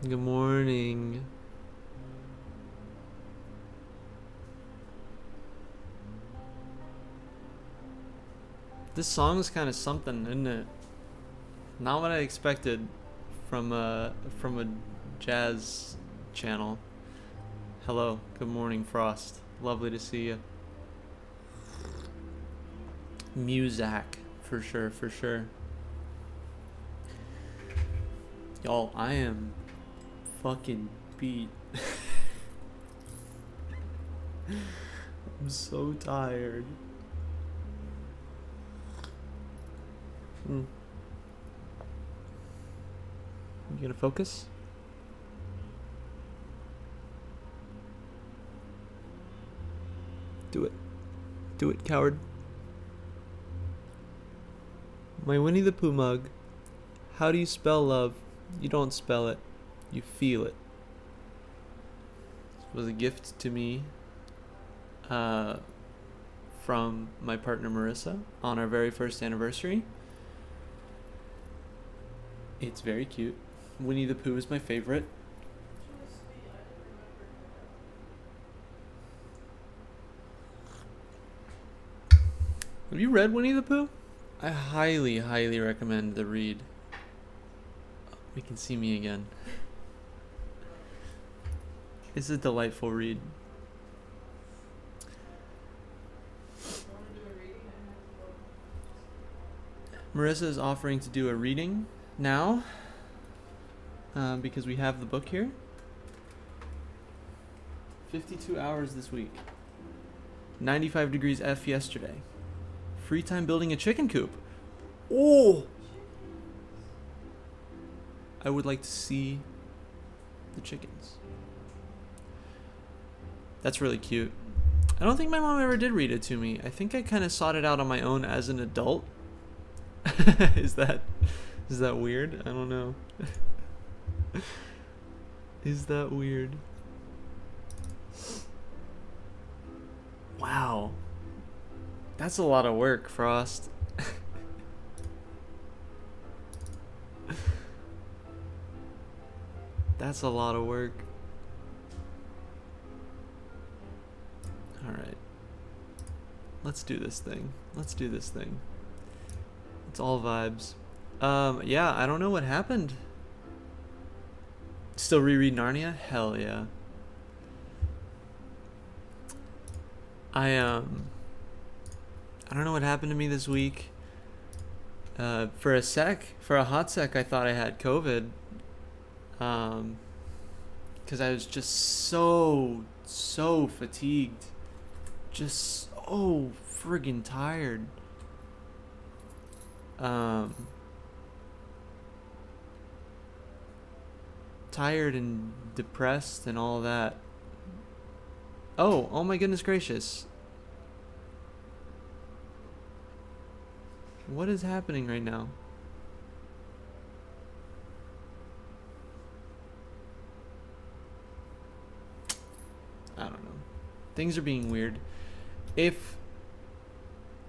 Good morning. This song is kind of something, isn't it? Not what I expected from a jazz channel. Hello. Good morning, Frost. Lovely to see you. Muzak, for sure, for sure. Y'all, I am fucking beat. I'm so tired. You gonna focus? Do it. Do it, coward. My Winnie the Pooh mug. How do you spell love? You don't spell it. You feel it. This was a gift to me from my partner Marissa on our very first anniversary. It's very cute. Winnie the Pooh is my favorite. Have you read Winnie the Pooh? I highly, highly recommend the read. You can see me again. It's a delightful read. Marissa is offering to do a reading now because we have the book here. 52 hours this week. 95 degrees F yesterday. Free time building a chicken coop. Oh! I would like to see the chickens. That's really cute. I don't think my mom ever did read it to me. I think I kind of sought it out on my own as an adult. Is that weird? I don't know. Is that weird? Wow. That's a lot of work, Frost. That's a lot of work. Alright. Let's do this thing. Let's do this thing. It's all vibes. Yeah, I don't know what happened. Still reread Narnia? Hell yeah. I don't know what happened to me this week. For a hot sec, I thought I had COVID. Because I was just so fatigued. Just so friggin' tired. Tired and depressed and all that. Oh my goodness gracious. What is happening right now? I don't know. Things are being weird. If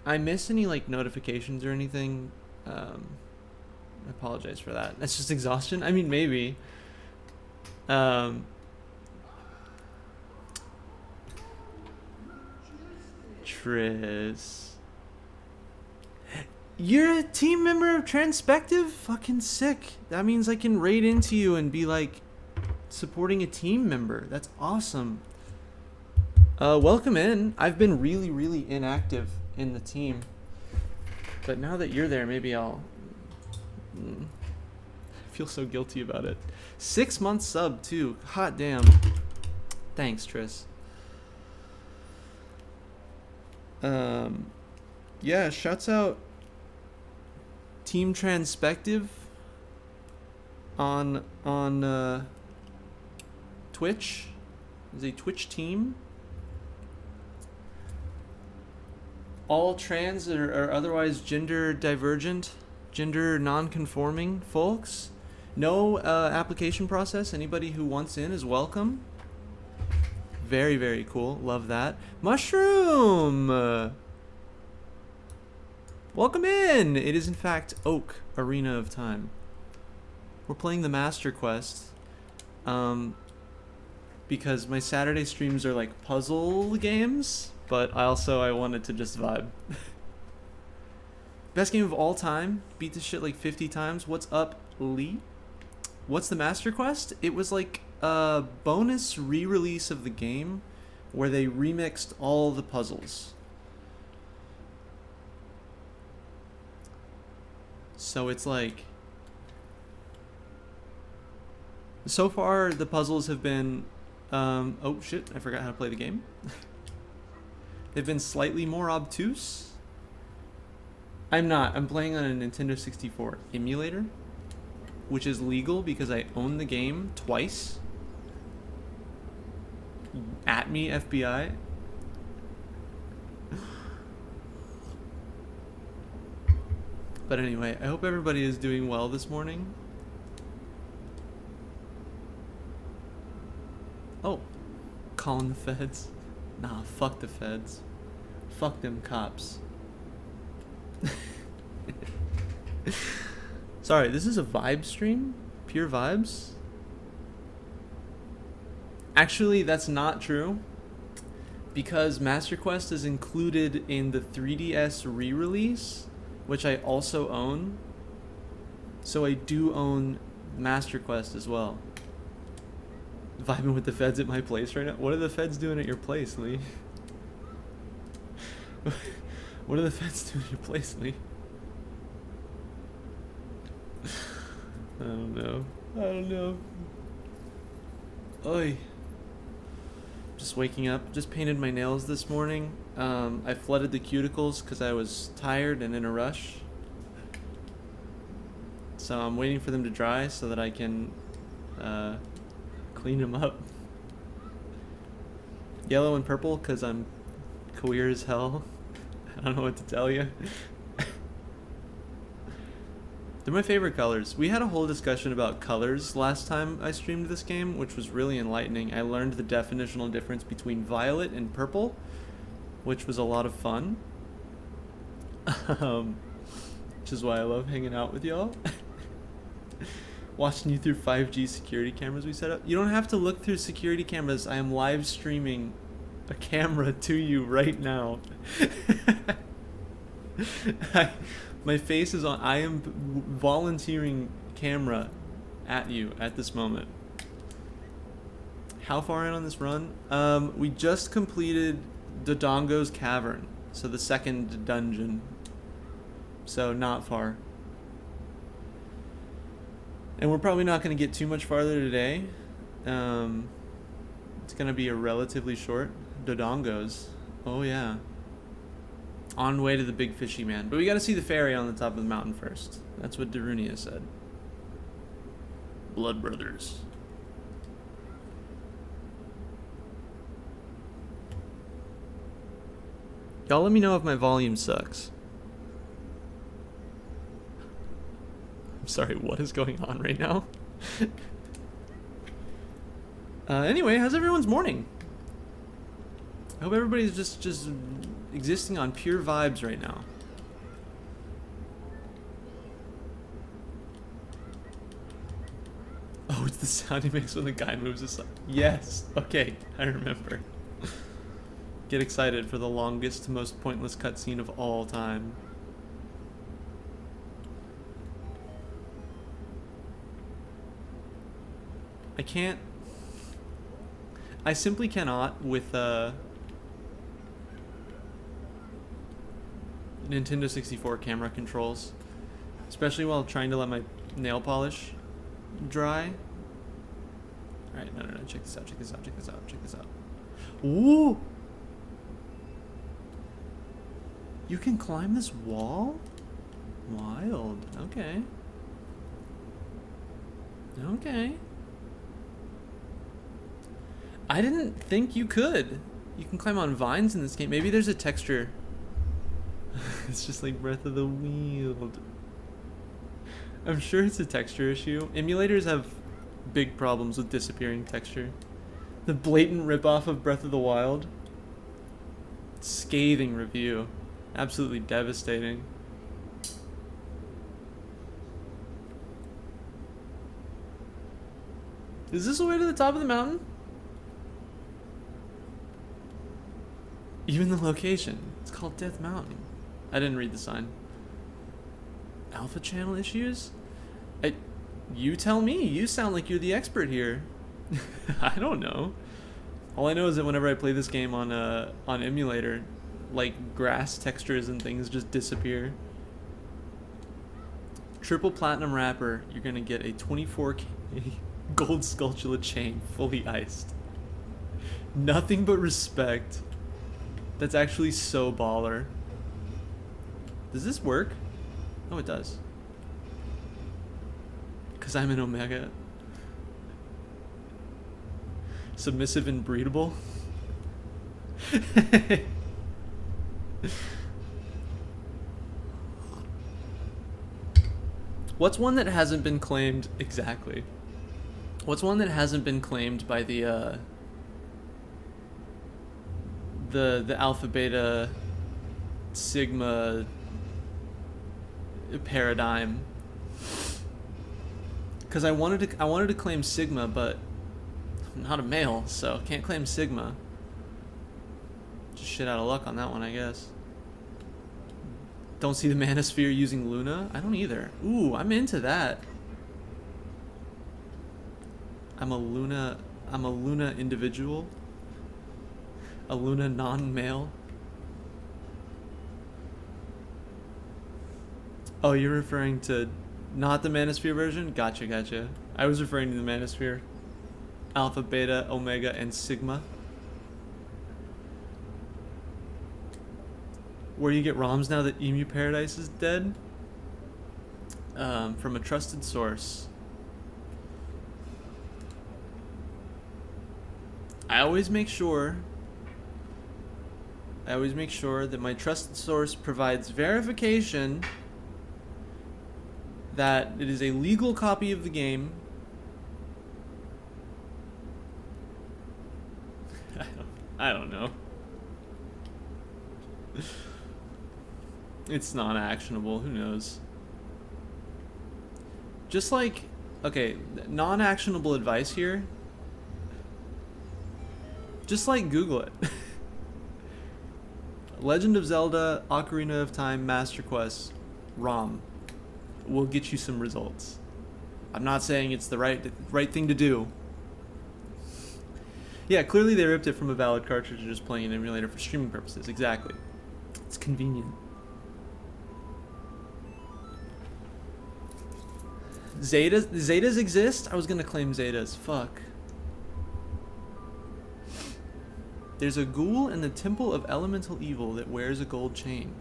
I miss any like notifications or anything, I apologize for that. That's just exhaustion. I mean, maybe. Tris. You're a team member of Transpective? Fucking sick. That means I can raid into you and be like supporting a team member. That's awesome. Welcome in. I've been really, really inactive in the team. But now that you're there, maybe I'll... I feel so guilty about it. 6 months sub, too. Hot damn. Thanks, Tris. Yeah, shouts out Team Transpective on Twitch. Is a Twitch team. All trans or otherwise gender divergent, gender non-conforming folks. No application process. Anybody who wants in is welcome. Very, very cool. Love that. Mushroom! Welcome in! It is in fact Oak, Arena of Time. We're playing the Master Quest. Because my Saturday streams are like puzzle games, but I wanted to just vibe. Best game of all time. Beat this shit like 50 times. What's up, Lee? What's the Master Quest? It was like a bonus re-release of the game where they remixed all the puzzles. So it's like... So far, the puzzles have been... oh shit, I forgot how to play the game. They've been slightly more obtuse. I'm not. I'm playing on a Nintendo 64 emulator, which is legal because I own the game twice. At me, FBI. But anyway, I hope everybody is doing well this morning. Oh, calling the feds. Nah, fuck the feds. Fuck them cops. Sorry, this is a vibe stream? Pure vibes? Actually, that's not true. Because Master Quest is included in the 3DS re-release, which I also own. So I do own Master Quest as well. Vibing with the feds at my place right now? What are the feds doing at your place, Lee? What are the feds doing at your place, Lee? I don't know. Oy. Just waking up. Just painted my nails this morning. I flooded the cuticles because I was tired and in a rush. So I'm waiting for them to dry so that I can clean them up. Yellow and purple because I'm queer as hell. I don't know what to tell you. They're my favorite colors. We had a whole discussion about colors last time I streamed this game, which was really enlightening. I learned the definitional difference between violet and purple, which was a lot of fun. Which is why I love hanging out with y'all. Watching you through 5G security cameras we set up. You don't have to look through security cameras. I am live streaming a camera to you right now. My face is on. I am volunteering camera at you at this moment. How far in on this run? We just completed Dodongo's Cavern, so the second dungeon. So not far. And we're probably not going to get too much farther today. It's going to be a relatively short Dodongos. Oh yeah. On way to the big fishy man. But we got to see the fairy on the top of the mountain first. That's what Darunia said. Blood brothers. Y'all let me know if my volume sucks. I'm sorry, what is going on right now? Anyway, how's everyone's morning? I hope everybody's just existing on pure vibes right now. Oh, it's the sound he makes when the guy moves aside. Yes, okay, I remember. Get excited for the longest, most pointless cutscene of all time. I can't... I simply cannot with Nintendo 64 camera controls, especially while trying to let my nail polish dry. Alright, no, check this out. Ooh! You can climb this wall? Wild. Okay. I didn't think you could. You can climb on vines in this game. Maybe there's a texture. It's just like Breath of the Wild. I'm sure it's a texture issue. Emulators have big problems with disappearing texture. The blatant ripoff of Breath of the Wild. Scathing review. Absolutely devastating. Is this the way to the top of the mountain? Even the location. It's called Death Mountain. I didn't read the sign. Alpha channel issues? You tell me. You sound like you're the expert here. I don't know. All I know is that whenever I play this game on emulator, like grass textures and things just disappear. Triple platinum wrapper, you're gonna get a 24K gold sculptula chain fully iced. Nothing but respect. That's actually so baller. Does this work? Oh, it does. Because I'm an Omega. Submissive and breedable. What's one that hasn't been claimed exactly? What's one that hasn't been claimed by the alpha beta sigma paradigm? Because I wanted to claim sigma, but I'm not a male, so can't claim sigma. Just shit out of luck on that one, I guess. Don't see the manosphere using Luna? I don't either. Ooh, I'm into that. I'm a Luna individual. A Luna non-male. Oh, you're referring to not the manosphere version? Gotcha. I was referring to the manosphere. Alpha, beta, omega, and sigma. Where you get ROMs now that Emu Paradise is dead? From a trusted source. I always make sure that my trusted source provides verification that it is a legal copy of the game. I don't know. It's not actionable. Who knows? Just like, okay, non-actionable advice here. Just like Google it. Legend of Zelda, Ocarina of Time, Master Quest, ROM will get you some results. I'm not saying it's the right thing to do. Yeah, clearly they ripped it from a valid cartridge and just playing an emulator for streaming purposes. Exactly. It's convenient. Zetas exist? I was gonna claim Zetas. Fuck. There's a ghoul in the Temple of Elemental Evil that wears a gold chain.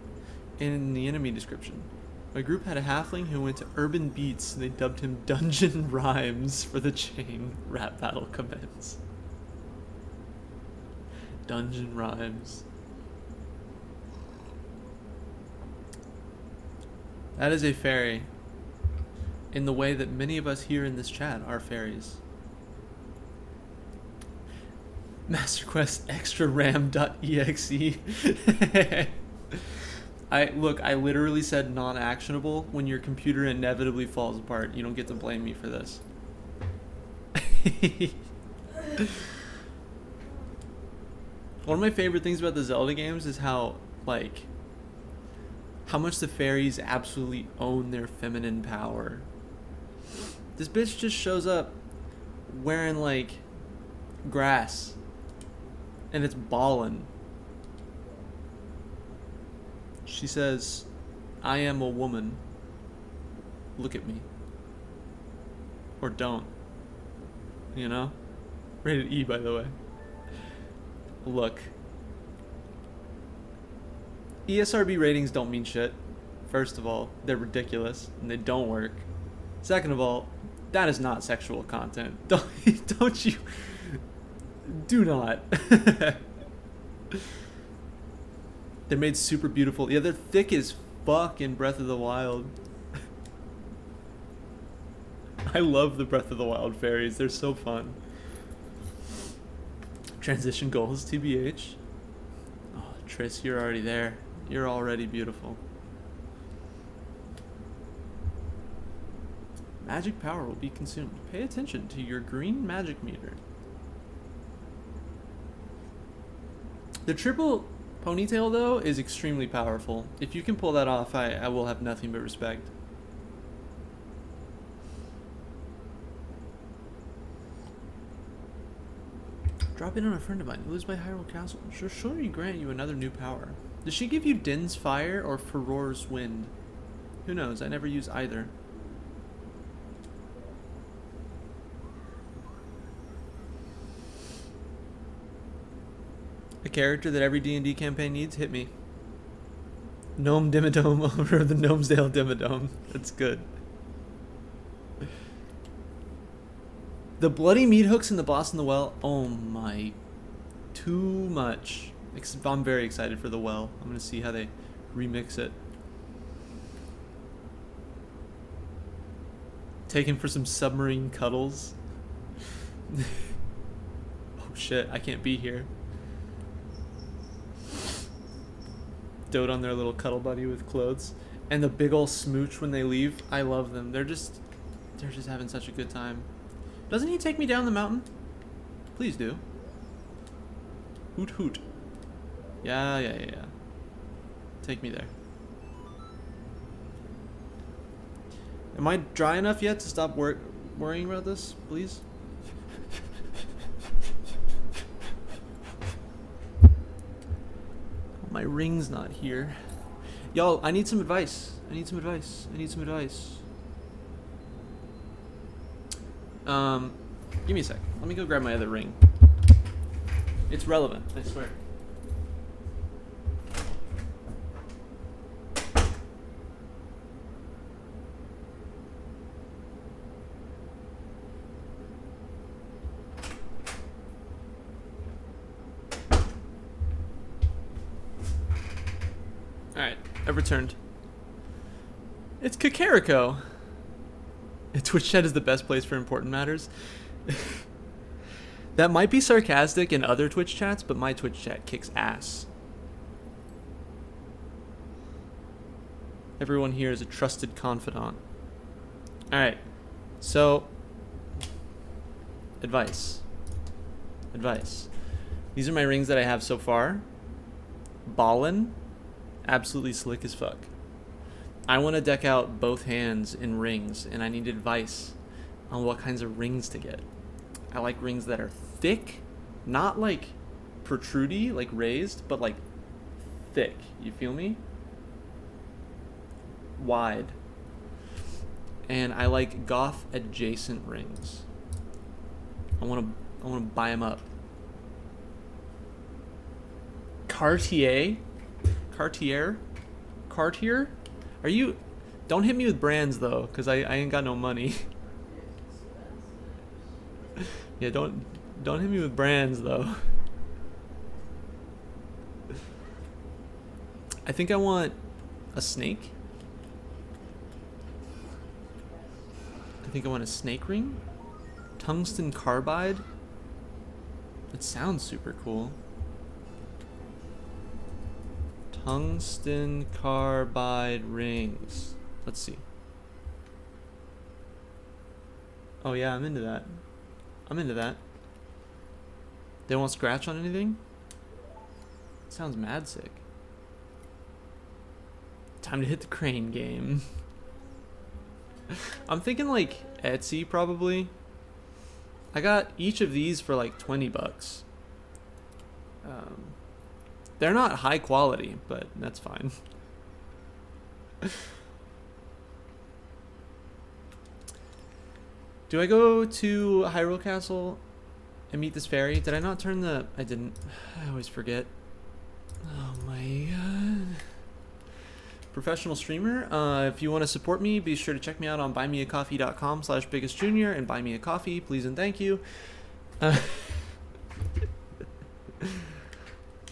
And in the enemy description, my group had a halfling who went to Urban Beats and they dubbed him Dungeon Rhymes for the chain. Rap battle commence. Dungeon Rhymes. That is a fairy. In the way that many of us here in this chat are fairies. Master Quest extra ram.exe. I literally said non-actionable. When your computer inevitably falls apart, you don't get to blame me for this. One of my favorite things about the Zelda games is how much the fairies absolutely own their feminine power. This bitch just shows up wearing like grass and it's ballin'. She says, I am a woman. Look at me. Or don't. You know? Rated E, by the way. Look. ESRB ratings don't mean shit. First of all, they're ridiculous and they don't work. Second of all, that is not sexual content. Don't you... Do not. They're made super beautiful. Yeah, they're thick as fuck in Breath of the Wild. I love the Breath of the Wild fairies. They're so fun. Transition goals, TBH. Oh, Triss, you're already there. You're already beautiful. Magic power will be consumed. Pay attention to your green magic meter. The triple ponytail, though, is extremely powerful. If you can pull that off, I will have nothing but respect. Drop in on a friend of mine who lives by Hyrule Castle. She'll surely grant you another new power. Does she give you Din's Fire or Furor's Wind? Who knows? I never use either. A character that every D&D campaign needs? Hit me. Gnome Dimmadome over the Gnomesdale Dimmadome. That's good. The bloody meat hooks and the boss in the well. Oh my. Too much. I'm very excited for the well. I'm going to see how they remix it. Taken for some submarine cuddles. Oh shit, I can't be here. Dote on their little cuddle buddy with clothes. And the big ol' smooch when they leave. I love them. They're just having such a good time. Doesn't he take me down the mountain? Please do. Hoot hoot. Yeah. Take me there. Am I dry enough yet to stop worrying about this, please? My ring's not here. Y'all, I need some advice. Give me a sec. Let me go grab my other ring. It's relevant, I swear. Alright, I've returned. It's Kakariko! Twitch chat is the best place for important matters. That might be sarcastic in other Twitch chats, but my Twitch chat kicks ass. Everyone here is a trusted confidant. Alright, so... Advice. These are my rings that I have so far. Ballin'. Absolutely slick as fuck. I want to deck out both hands in rings, and I need advice on what kinds of rings to get. I like rings that are thick, not like protrudy, like raised, but like thick. You feel me? Wide. And I like goth adjacent rings. I want to buy them up. Cartier? Are you... Don't hit me with brands, though, because I ain't got no money. Yeah, don't hit me with brands, though. I think I want a snake. I think I want a snake ring. Tungsten carbide. That sounds super cool. Tungsten carbide rings. Let's see. Oh yeah, I'm into that. They won't scratch on anything? Sounds mad sick. Time to hit the crane game. I'm thinking like Etsy probably. I got each of these for like 20 bucks. They're not high quality, but that's fine. Do I go to Hyrule Castle and meet this fairy? Did I not turn the... I didn't. I always forget. Oh my god. Professional streamer. If you want to support me, be sure to check me out on buymeacoffee.com/biggestjunior and buy me a coffee, please and thank you.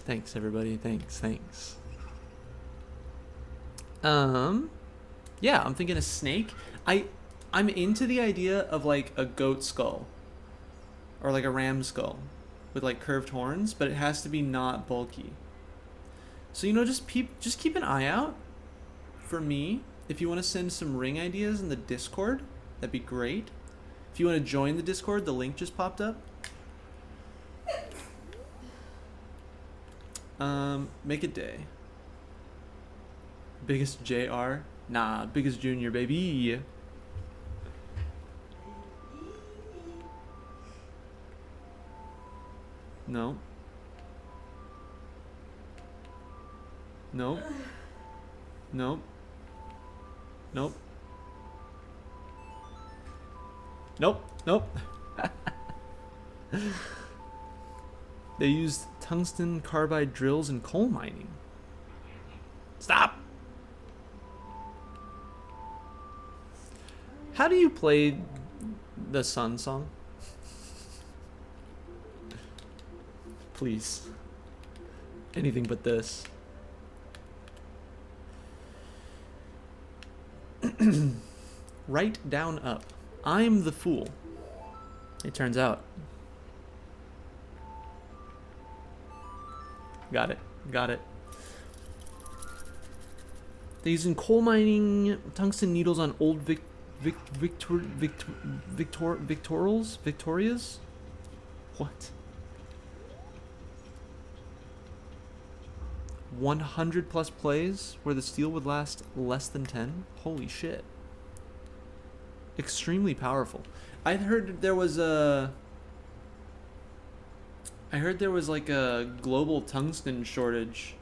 Thanks, everybody. Thanks. Yeah, I'm thinking a snake. I'm into the idea of like a goat skull or like a ram skull with like curved horns, but it has to be not bulky. So, you know, just keep an eye out for me if you want to send some ring ideas in the Discord. that'd be great. If you want to join the Discord, the link just popped up. Make a day. Biggest JR? Nah, biggest junior, baby. No. Nope. Nope. Nope. Nope. Nope. They used tungsten carbide drills in coal mining. Stop! How do you play the Sun song? Please. Anything but this. Right down up. I'm the fool. It turns out. Got it. Got it. They're using coal mining tungsten needles on old Victorias? What? 100 plus plays where the steel would last less than 10? Holy shit. Extremely powerful. I heard there was like a global tungsten shortage,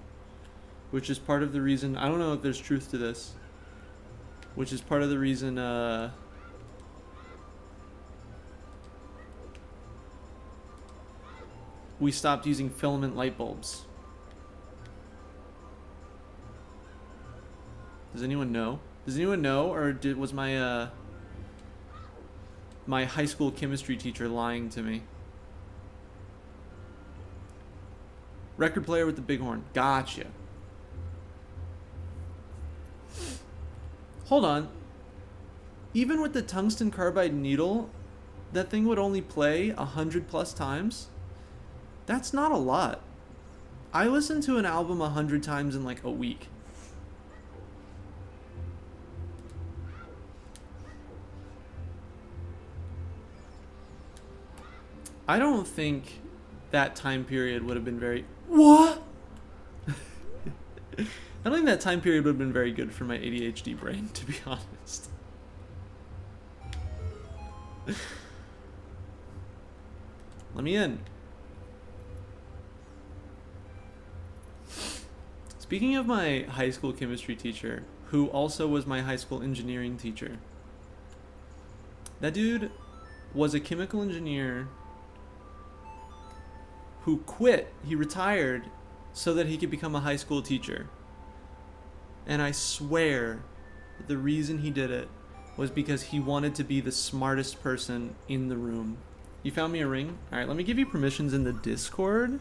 which is part of the reason, I don't know if there's truth to this, which is part of the reason we stopped using filament light bulbs. Does anyone know? Does anyone know, or was my my high school chemistry teacher lying to me? Record player with the bighorn. Gotcha. Hold on. Even with the tungsten carbide needle, that thing would only play 100 plus times? That's not a lot. I listened to an album 100 times in like a week. I don't think that time period would have been very... What? I don't think that time period would have been very good for my ADHD brain, to be honest. Let me in. Speaking of my high school chemistry teacher, who also was my high school engineering teacher, that dude was a chemical engineer who quit. He retired so that he could become a high school teacher. And I swear the reason he did it was because he wanted to be the smartest person in the room. You found me a ring? Alright, let me give you permissions in the Discord.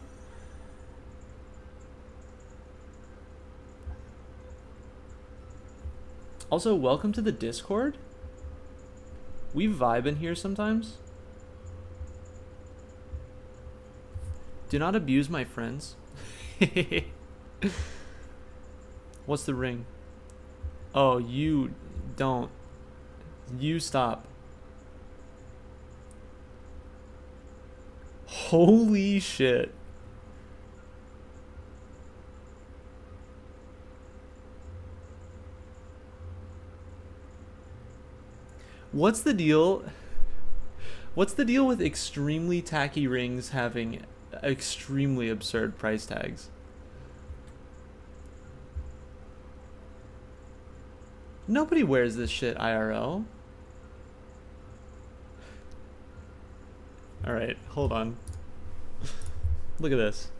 Also, welcome to the Discord. We vibe in here sometimes. Do not abuse my friends. What's the ring? Oh, you don't. You stop. Holy shit. What's the deal? What's the deal with extremely tacky rings having extremely absurd price tags? Nobody wears this shit IRL. Alright, hold on. Look at this.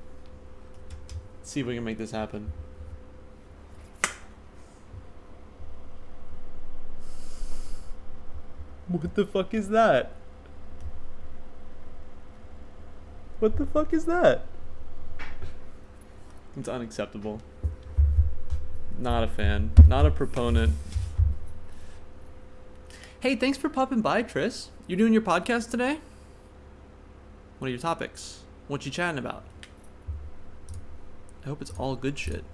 Let's see if we can make this happen. What the fuck is that? What the fuck is that? It's unacceptable. Not a fan. Not a proponent. Hey, thanks for popping by, Tris. You doing your podcast today? What are your topics? What you chatting about? I hope it's all good shit.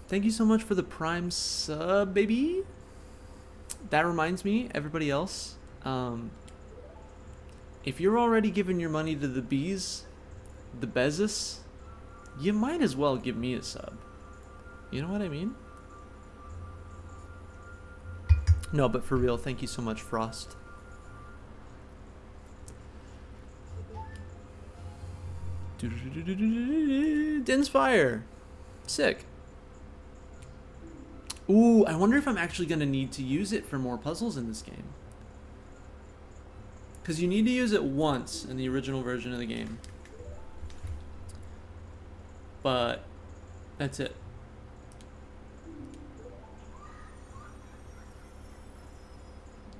Thank you so much for the Prime sub, baby. That reminds me, everybody else, if you're already giving your money to the bees, the Bezos, you might as well give me a sub. You know what I mean? No, but for real, thank you so much, Frost. Din's Fire. Sick. Ooh, I wonder if I'm actually going to need to use it for more puzzles in this game. Because you need to use it once in the original version of the game. But that's it.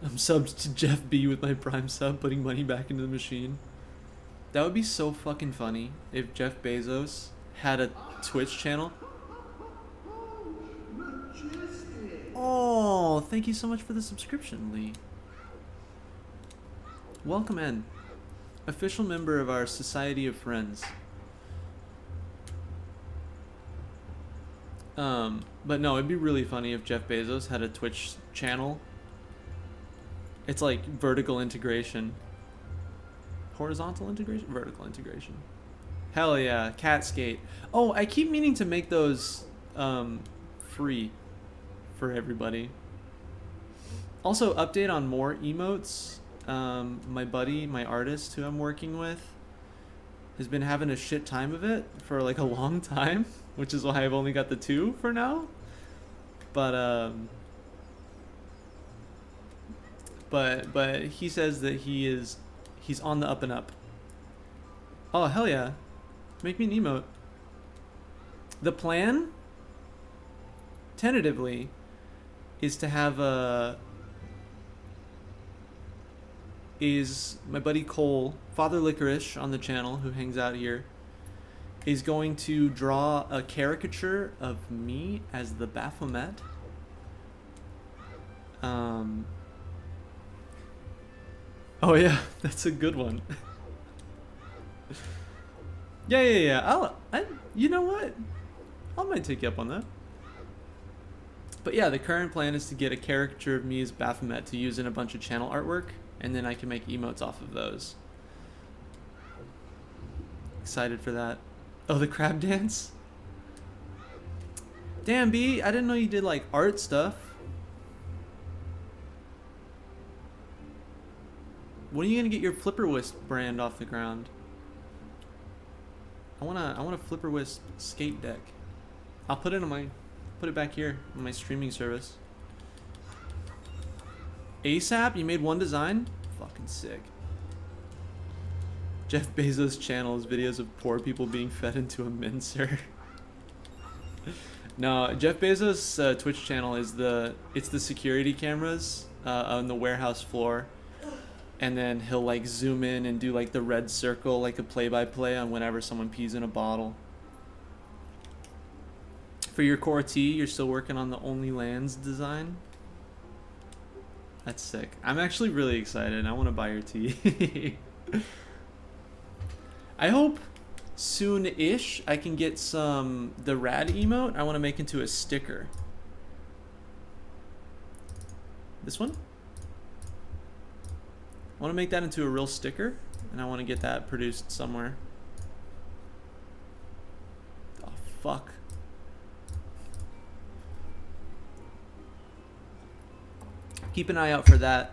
I'm subbed to Jeff B with my Prime sub, putting money back into the machine. That would be so fucking funny if Jeff Bezos had a Twitch channel. Oh, thank you so much for the subscription, Lee. Welcome in. Official member of our Society of Friends. But no, it'd be really funny if Jeff Bezos had a Twitch channel. It's like vertical integration. Horizontal integration? Vertical integration. Hell yeah, Cat Skate. Oh, I keep meaning to make those free for everybody. Also, update on more emotes. My buddy, my artist who I'm working with, has been having a shit time of it for like a long time, which is why I've only got the 2 for now. But he says that he's on the up and up. Oh, hell yeah. Make me an emote. The plan, tentatively, is to have my buddy Cole, Father Licorice on the channel, who hangs out here, is going to draw a caricature of me as the Baphomet. Oh yeah, that's a good one. Yeah. You know what? I might take you up on that. But yeah, the current plan is to get a caricature of me as Baphomet to use in a bunch of channel artwork, and then I can make emotes off of those. Excited for that. Oh, the crab dance? Damn, B, I didn't know you did like art stuff. When are you gonna get your Flipper Wisp brand off the ground? I want a Flipper Wisp skate deck. I'll put it back here on my streaming service. ASAP, you made one design? Fucking sick. Jeff Bezos' channel is videos of poor people being fed into a mincer. No, Jeff Bezos' Twitch channel is the security cameras on the warehouse floor. And then he'll like zoom in and do like the red circle, like a play-by-play on whenever someone pees in a bottle. For your core tee, you're still working on the Only Lands design? That's sick. I'm actually really excited. I want to buy your tee. I hope soon-ish I can get the rad emote I want to make into a sticker. This one? I want to make that into a real sticker, and I want to get that produced somewhere. Oh, fuck. Keep an eye out for that.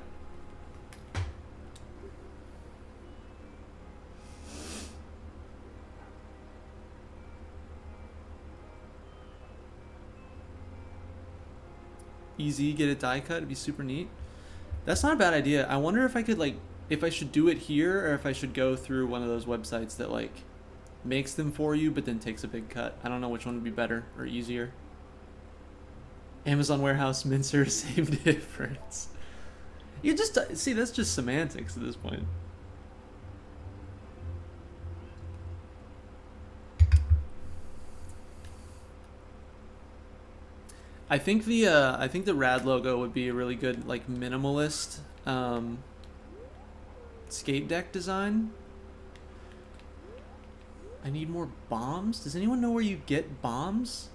Easy, get a die cut, it'd be super neat. That's not a bad idea. I wonder if I could if I should do it here or if I should go through one of those websites that makes them for you but then takes a big cut. I don't know which one would be better or easier. Amazon warehouse, mincer, same difference. You just see, that's just semantics at this point. I think the rad logo would be a really good minimalist skate deck design. I need more bombs. Does anyone know where you get bombs?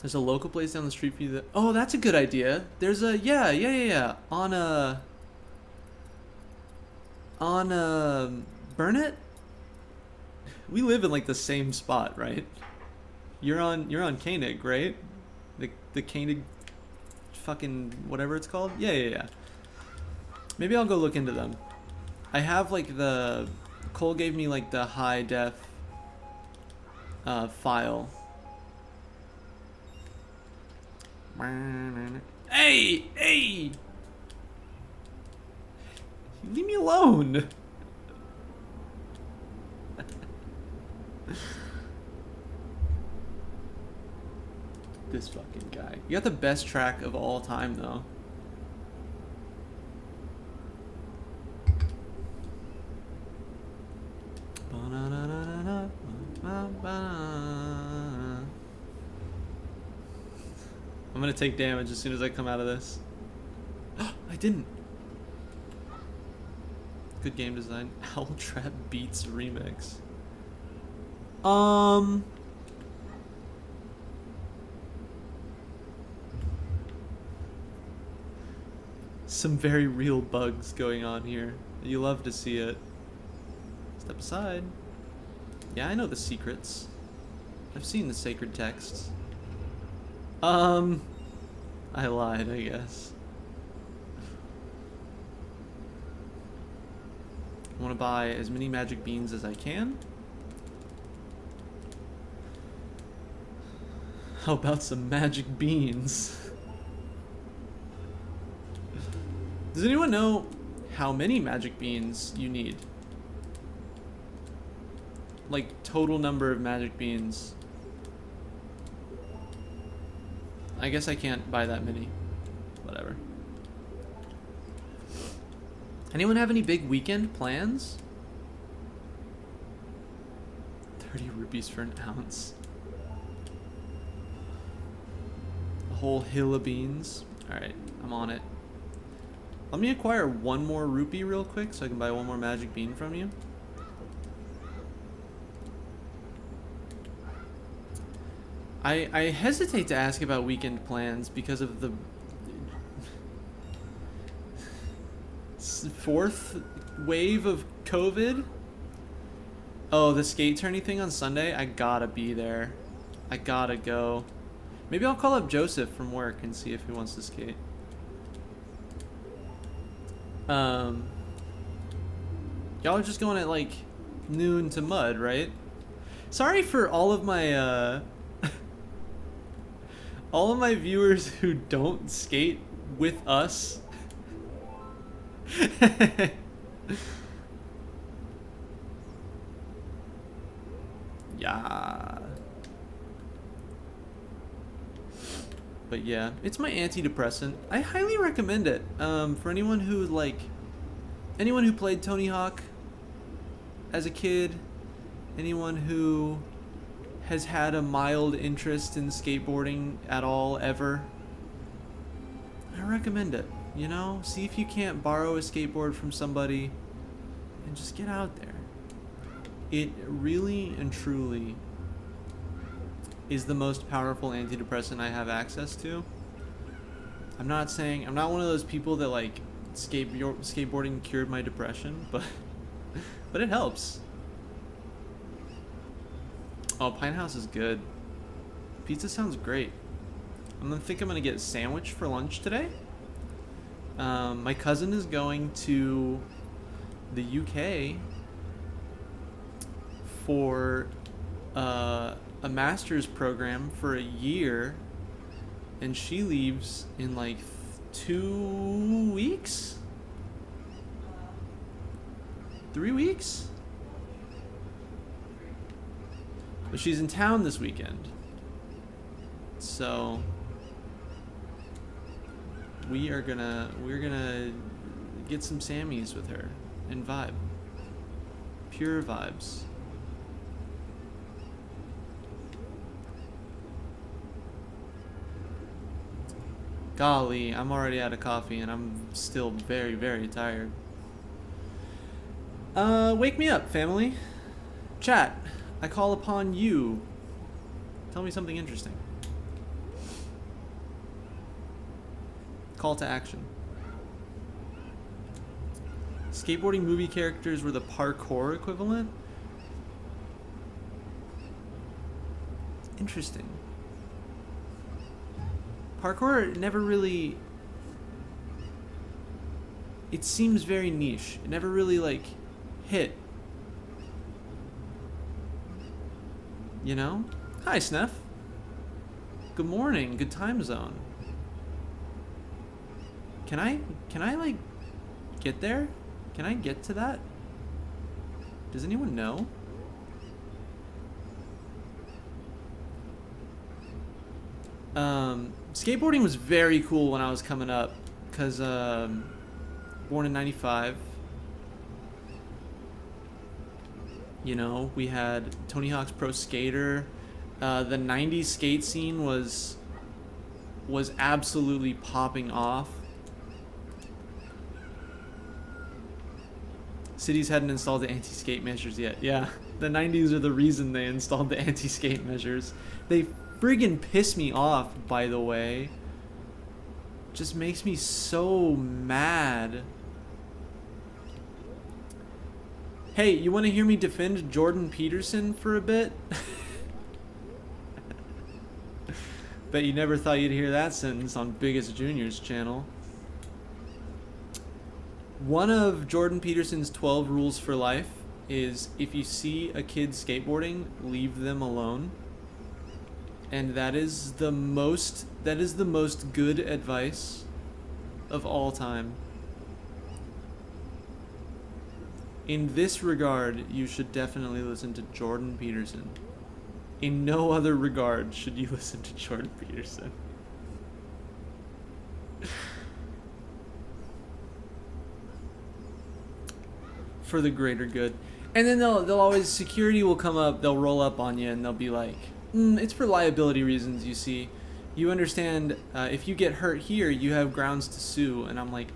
There's a local place down the street for you that... Oh, that's a good idea. There's a... Yeah. On Burnett? We live in, like, the same spot, right? You're on Koenig, right? The Koenig fucking whatever it's called? Yeah. Maybe I'll go look into them. I have, like, Cole gave me, like, the high def file. Hey! Leave me alone. This fucking guy. You got the best track of all time, though. I'm gonna take damage as soon as I come out of this. I didn't. Good game design. Owl Trap Beats remix. Some very real bugs going on here. You love to see it. Step aside. Yeah, I know the secrets. I've seen the sacred texts. I lied, I guess. I want to buy as many magic beans as I can. How about some magic beans? Does anyone know how many magic beans you need? Like, total number of magic beans. I guess I can't buy that many. Whatever. Anyone have any big weekend plans? 30 rupees for an ounce. A whole hill of beans. Alright, I'm on it. Let me acquire one more rupee real quick so I can buy one more magic bean from you. I hesitate to ask about weekend plans because of the fourth wave of COVID. Oh, the skate tourney thing on Sunday? I gotta be there. I gotta go. Maybe I'll call up Joseph from work and see if he wants to skate. Y'all are just going at like noon to mud, right? Sorry for all of my all of my viewers who don't skate with us. Yeah. But yeah, it's my antidepressant. I highly recommend it. For anyone who played Tony Hawk as a kid, anyone who has had a mild interest in skateboarding at all ever, I recommend it. You know, see if you can't borrow a skateboard from somebody and just get out there. It really and truly is the most powerful antidepressant I have access to. I'm not one of those people that like skateboarding cured my depression, but it helps. Oh, Pine House is good. Pizza sounds great. I'm gonna get a sandwich for lunch today. My cousin is going to the UK for a master's program for a year, and she leaves in like 2 weeks? 3 weeks? But she's in town this weekend. So we're gonna get some Sammys with her and vibe. Pure vibes. Golly, I'm already out of coffee and I'm still very, very tired. Wake me up, family. Chat, I call upon you. Tell me something interesting. Call to action. Skateboarding movie characters were the parkour equivalent? Interesting. Parkour never really... It seems very niche. It never really, like, hit. You know? Hi, Sneff. Good morning. Good time zone. Can I, like, get there? Can I get to that? Does anyone know? Skateboarding was very cool when I was coming up, because, born in 95. You know, we had Tony Hawk's Pro Skater. The 90s skate scene was absolutely popping off. Cities hadn't installed the anti-skate measures yet. Yeah, the 90s are the reason they installed the anti-skate measures. They friggin' piss me off, by the way. Just makes me so mad. Hey, you want to hear me defend Jordan Peterson for a bit? Bet you never thought you'd hear that sentence on Biggest Junior's channel. One of Jordan Peterson's 12 rules for life is if you see a kid skateboarding, leave them alone. And that is the most good advice of all time. In this regard, you should definitely listen to Jordan Peterson. In no other regard should you listen to Jordan Peterson. For the greater good. And then they'll always, security will come up, they'll roll up on you and they'll be like, it's for liability reasons, you see. You understand, if you get hurt here, you have grounds to sue. And I'm like,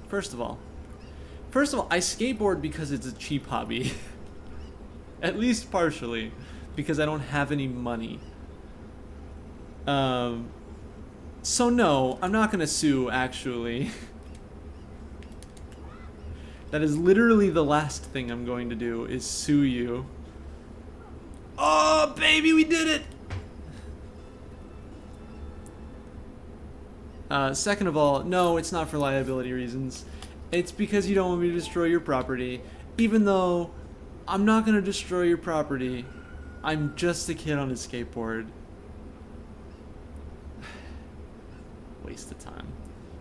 First of all, I skateboard because it's a cheap hobby. At least partially, because I don't have any money. So no, I'm not gonna sue, actually. That is literally the last thing I'm going to do, is sue you. Oh, baby, we did it! Second of all, no, it's not for liability reasons. It's because you don't want me to destroy your property. Even though I'm not going to destroy your property. I'm just a kid on a skateboard. Waste of time.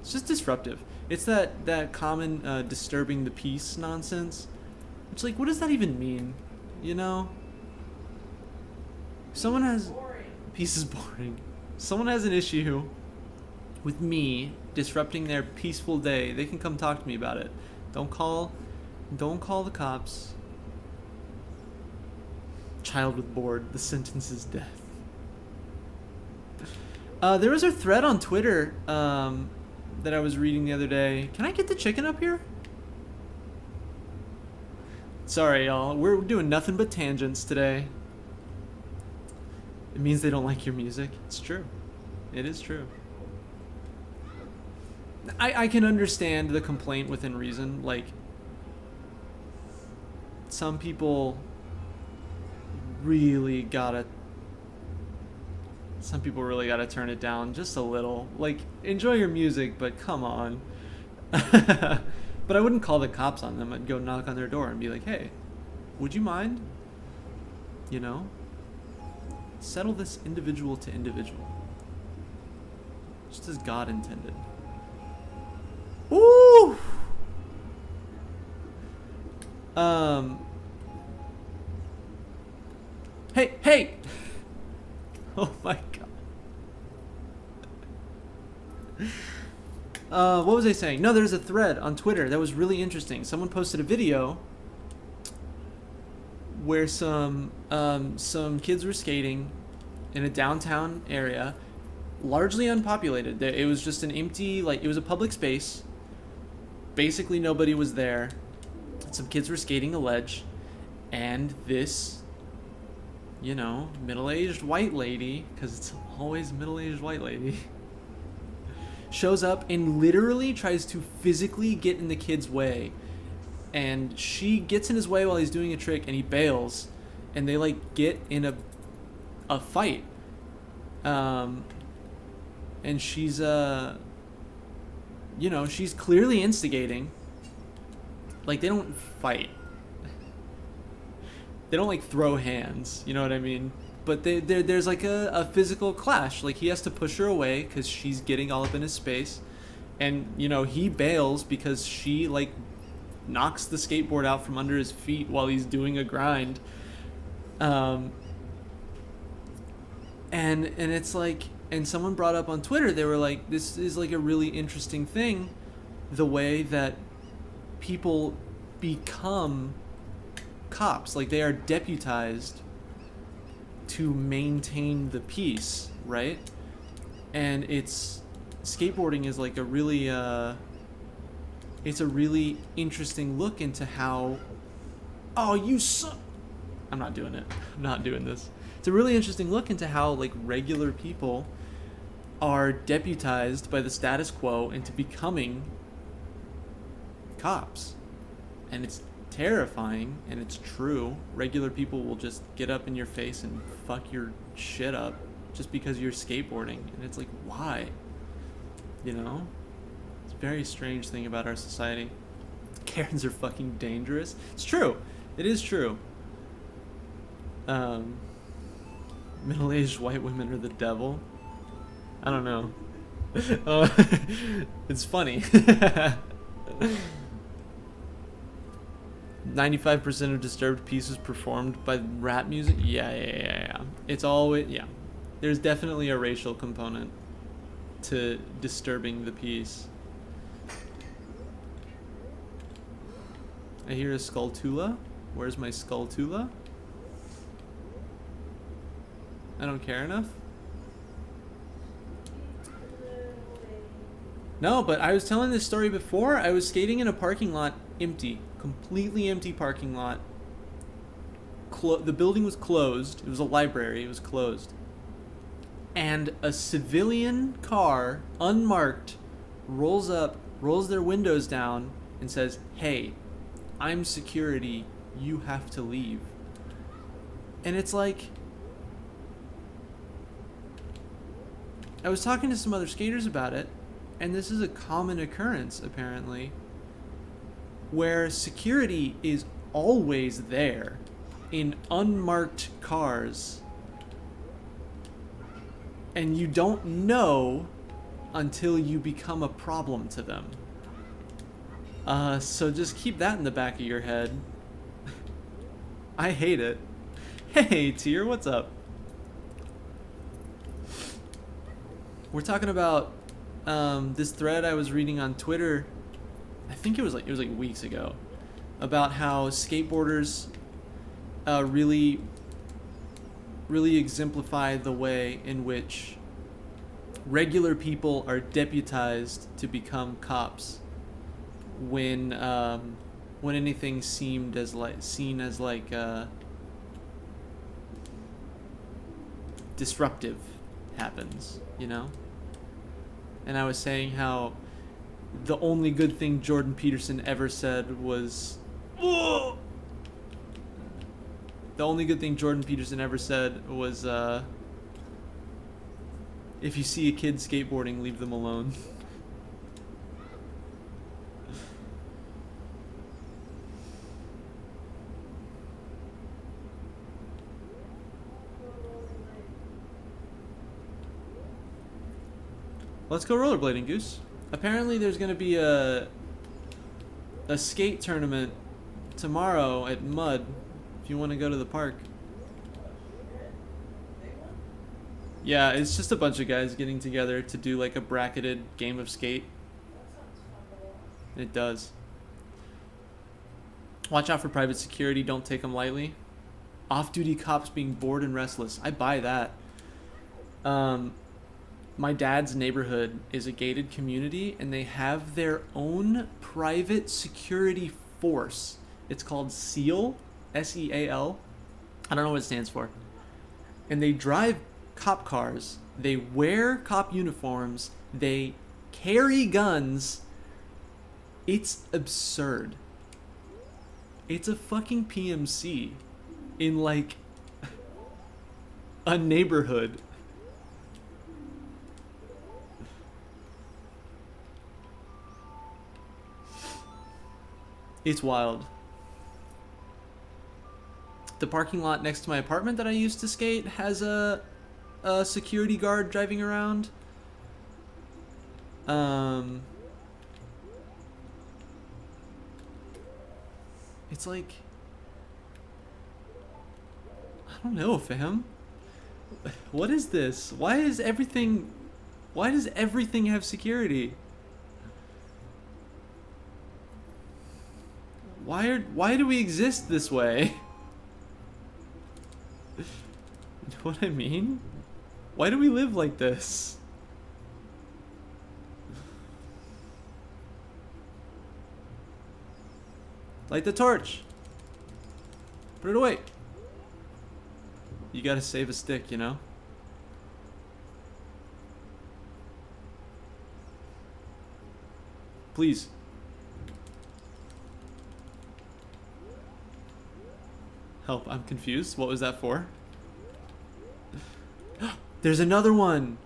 It's just disruptive. It's that common disturbing the peace nonsense. It's like, what does that even mean? You know? Someone has... Peace is boring. Someone has an issue with me disrupting their peaceful day. They can come talk to me about it. Don't call the cops. Child with board. The sentence is death. There was a thread on Twitter that I was reading the other day. Can I get the chicken up here? Sorry, y'all. We're doing nothing but tangents today. It means they don't like your music. It's true. It is true. I can understand the complaint within reason. Like, some people really gotta turn it down just a little. Like, enjoy your music, but come on. But I wouldn't call the cops on them. I'd go knock on their door and be like, hey, would you mind? You know? Settle this individual to individual. Just as God intended. Ooh! Hey! Oh my god. What was I saying? No, there's a thread on Twitter that was really interesting. Someone posted a video where some kids were skating in a downtown area, largely unpopulated. It was just an empty, like, it was a public space. Basically nobody was there. Some kids were skating a ledge, and this, you know, middle-aged white lady, because it's always middle-aged white lady, shows up and literally tries to physically get in the kid's way. And she gets in his way while he's doing a trick, and he bails, and they like get in a fight. And she's you know, she's clearly instigating. Like, they don't fight. They don't like throw hands, you know what I mean? But there's like a physical clash. Like, he has to push her away because she's getting all up in his space. And, you know, he bails because she like knocks the skateboard out from under his feet while he's doing a grind. And it's like, and someone brought up on Twitter, they were like, this is like a really interesting thing, the way that people become cops. Like, they are deputized to maintain the peace, right? And it's, skateboarding is like a really it's a really interesting look into how, oh, you suck. I'm not doing it. I'm not doing this. It's a really interesting look into how like regular people are deputized by the status quo into becoming cops. And it's terrifying, and it's true. Regular people will just get up in your face and fuck your shit up just because you're skateboarding. And it's like, why? You know? It's a very strange thing about our society. Karens are fucking dangerous. It's true. It is true. Middle-aged white women are the devil. I don't know. It's funny. 95% of Disturbed pieces performed by rap music. Yeah. It's always, yeah. There's definitely a racial component to disturbing the piece. I hear a Skulltula. Where's my Skulltula? I don't care enough? No, but I was telling this story before. I was skating in a parking lot, empty. Completely empty parking lot. The building was closed. It was a library. It was closed. And a civilian car, unmarked, rolls up, rolls their windows down, and says, "Hey, I'm security. You have to leave." And it's like, I was talking to some other skaters about it, and this is a common occurrence, apparently, where security is always there in unmarked cars, and you don't know until you become a problem to them. So just keep that in the back of your head. I hate it. Hey, Tier, what's up? We're talking about this thread I was reading on Twitter. I think it was like weeks ago, about how skateboarders really exemplify the way in which regular people are deputized to become cops when anything seen as disruptive happens, you know? And I was saying how the only good thing Jordan Peterson ever said was, "Ugh!" The only good thing Jordan Peterson ever said was, if you see a kid skateboarding, leave them alone. Let's go rollerblading, Goose. Apparently there's going to be a skate tournament tomorrow at Mud, if you want to go to the park. Yeah, it's just a bunch of guys getting together to do like a bracketed game of skate. It does. Watch out for private security, don't take them lightly. Off-duty cops being bored and restless. I buy that. My dad's neighborhood is a gated community, and they have their own private security force. It's called SEAL, S-E-A-L. I don't know what it stands for. and they drive cop cars. They wear cop uniforms. They carry guns. It's absurd. It's a fucking PMC in like a neighborhood. It's wild. The parking lot next to my apartment that I used to skate has a security guard driving around. It's like, I don't know, fam. What is this? Why does everything have security? Why do we exist this way? You know what I mean? Why do we live like this? Light the torch. Put it away. You gotta save a stick, you know? Please. Help, I'm confused. What was that for? There's another one!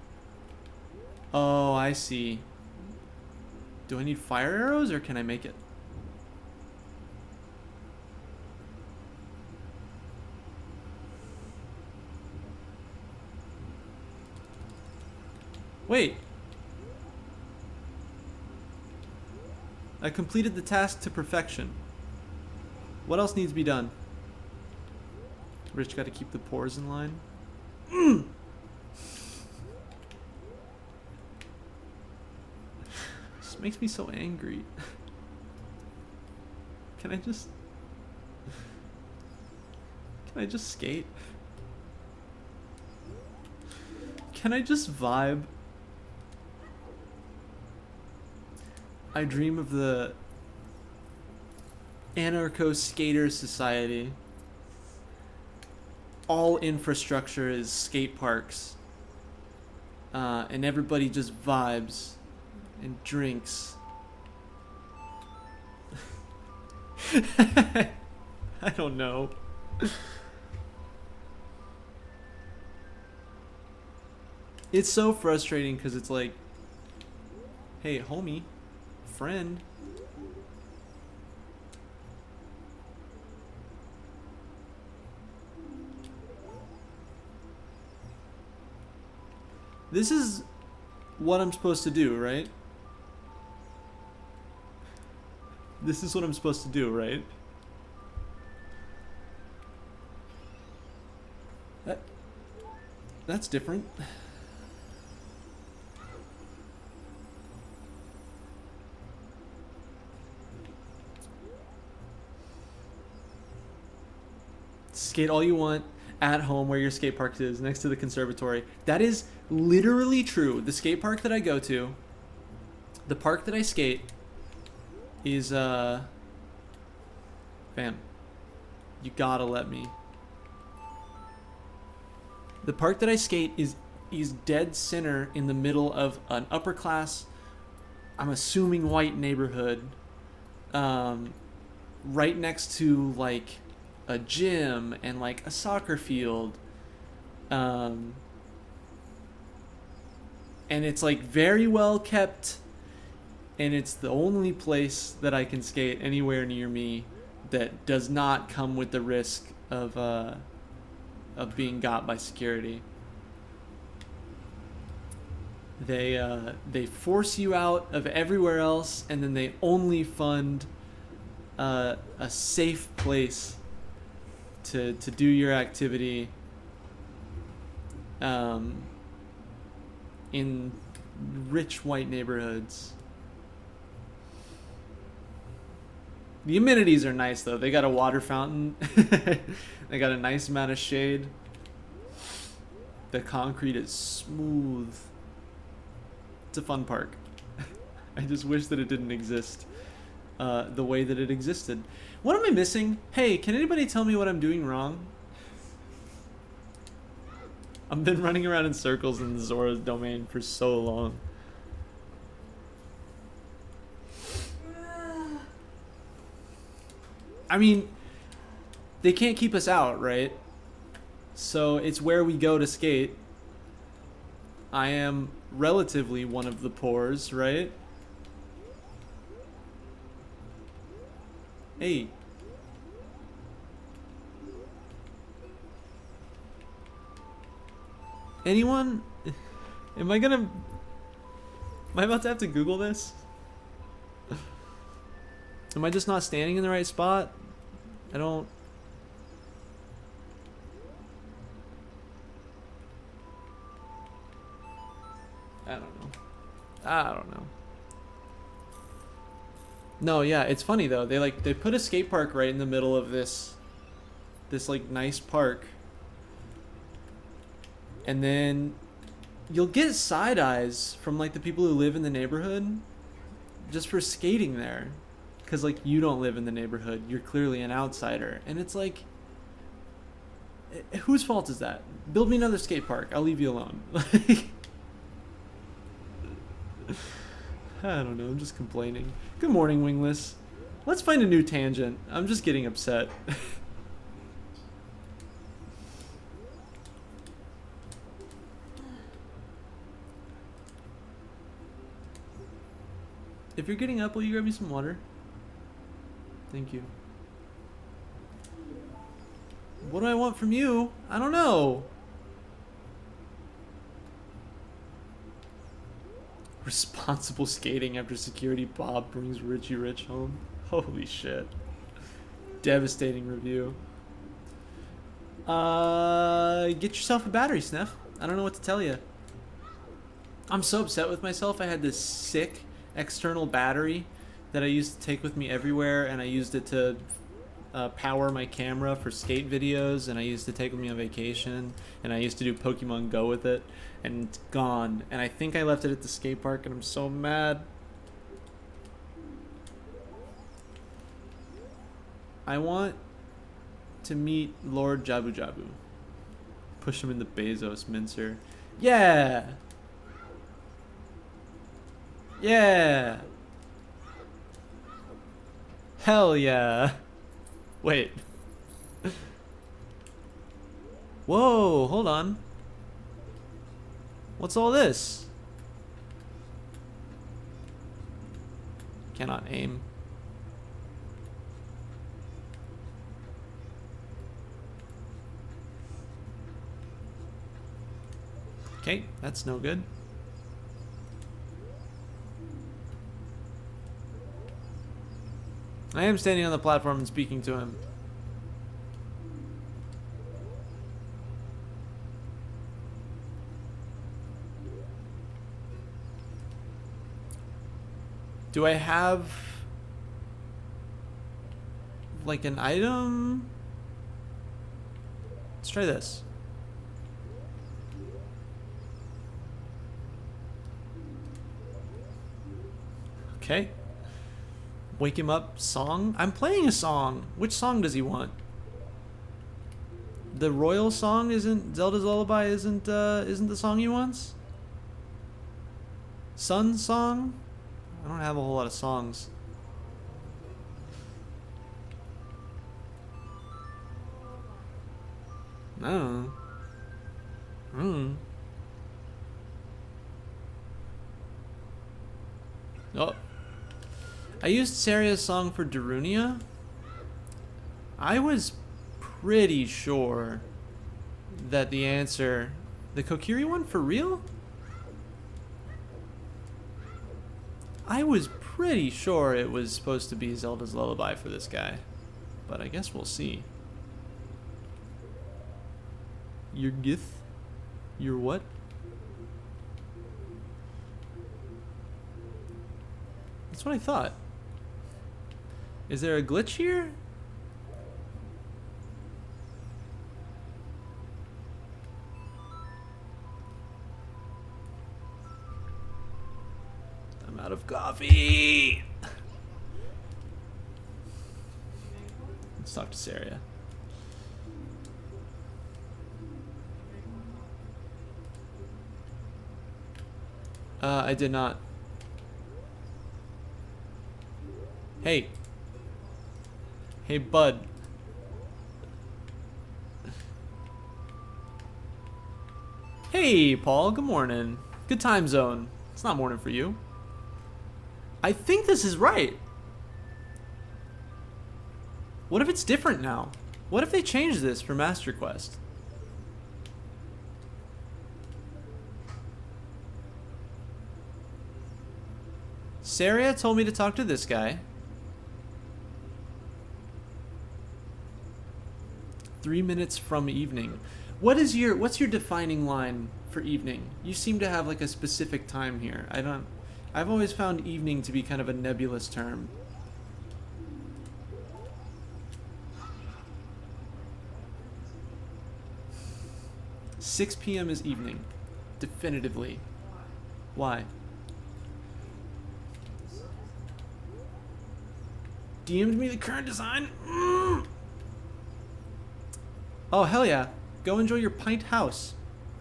Oh, I see. Do I need fire arrows or can I make it? Wait. I completed the task to perfection. What else needs to be done? Rich got to keep the pores in line. This makes me so angry. Can I just skate? Can I just vibe? I dream of the anarcho skater society. All infrastructure is skate parks. And everybody just vibes and drinks. I don't know. It's so frustrating because it's like, hey, homie, friend. This is what I'm supposed to do, right? This is what I'm supposed to do, right? That's different. Skate all you want at home where your skate park is, next to the conservatory. That is literally true. The skate park that I go to, the park that I skate is, fam, you gotta let me. The park that I skate is dead center in the middle of an upper class, I'm assuming white neighborhood, right next to like a gym and like a soccer field, and it's like very well kept, and it's the only place that I can skate anywhere near me that does not come with the risk of being got by security. They force you out of everywhere else, and then they only fund a safe place to do your activity in rich white neighborhoods. The amenities are nice though. They got a water fountain. They got a nice amount of shade. The concrete is smooth. It's a fun park. I just wish that it didn't exist the way that it existed. What am I missing? Hey, can anybody tell me what I'm doing wrong? I've been running around in circles in the Zora's domain for so long. I mean, they can't keep us out, right? So it's where we go to skate. I am relatively one of the poors, right? Hey. Anyone? Am I about to have to Google this? Am I just not standing in the right spot? I don't know. No, yeah, it's funny though. They put a skate park right in the middle of this like nice park. And then you'll get side eyes from like the people who live in the neighborhood just for skating there. Cuz like you don't live in the neighborhood. You're clearly an outsider. And it's like, whose fault is that? Build me another skate park. I'll leave you alone. I don't know, I'm just complaining. Good morning, Wingless. Let's find a new tangent. I'm just getting upset. If you're getting up, will you grab me some water? Thank you. What do I want from you? I don't know. Responsible skating after security Bob brings Richie Rich home. Holy shit. Devastating review. Get yourself a battery, Sniff. I don't know what to tell you. I'm so upset with myself. I had this sick external battery that I used to take with me everywhere, and I used it to power my camera for skate videos, and I used to take with me on vacation, and I used to do Pokemon Go with it, and it's gone. And I think I left it at the skate park, and I'm so mad. I want to meet Lord Jabu Jabu. Push him in the Bezos mincer. Yeah! Yeah! Hell yeah! Wait. Whoa, hold on. What's all this? Cannot aim. Okay, that's no good. I am standing on the platform and speaking to him. Do I have like an item? Let's try this. Okay. Wake him up song? I'm playing a song. Which song does he want? The Royal song isn't Zelda's Lullaby isn't the song he wants? Sun song? I don't have a whole lot of songs. No. Oh. I used Saria's song for Darunia. I was pretty sure that the answer... The Kokiri one for real? I was pretty sure it was supposed to be Zelda's Lullaby for this guy. But I guess we'll see. Your gith? Your what? That's what I thought. Is there a glitch here? I'm out of coffee. Let's talk to Saria. I did not. Hey. Hey, bud. Hey, Paul. Good morning. Good time zone. It's not morning for you. I think this is right. What if it's different now? What if they change this for Master Quest? Saria told me to talk to this guy. 3 minutes from evening. What's your defining line for evening? You seem to have like a specific time here. I've always found evening to be kind of a nebulous term. "6 p.m. is evening. Definitively." Why? DM'd me the current design? Oh, hell yeah. Go enjoy your pint house.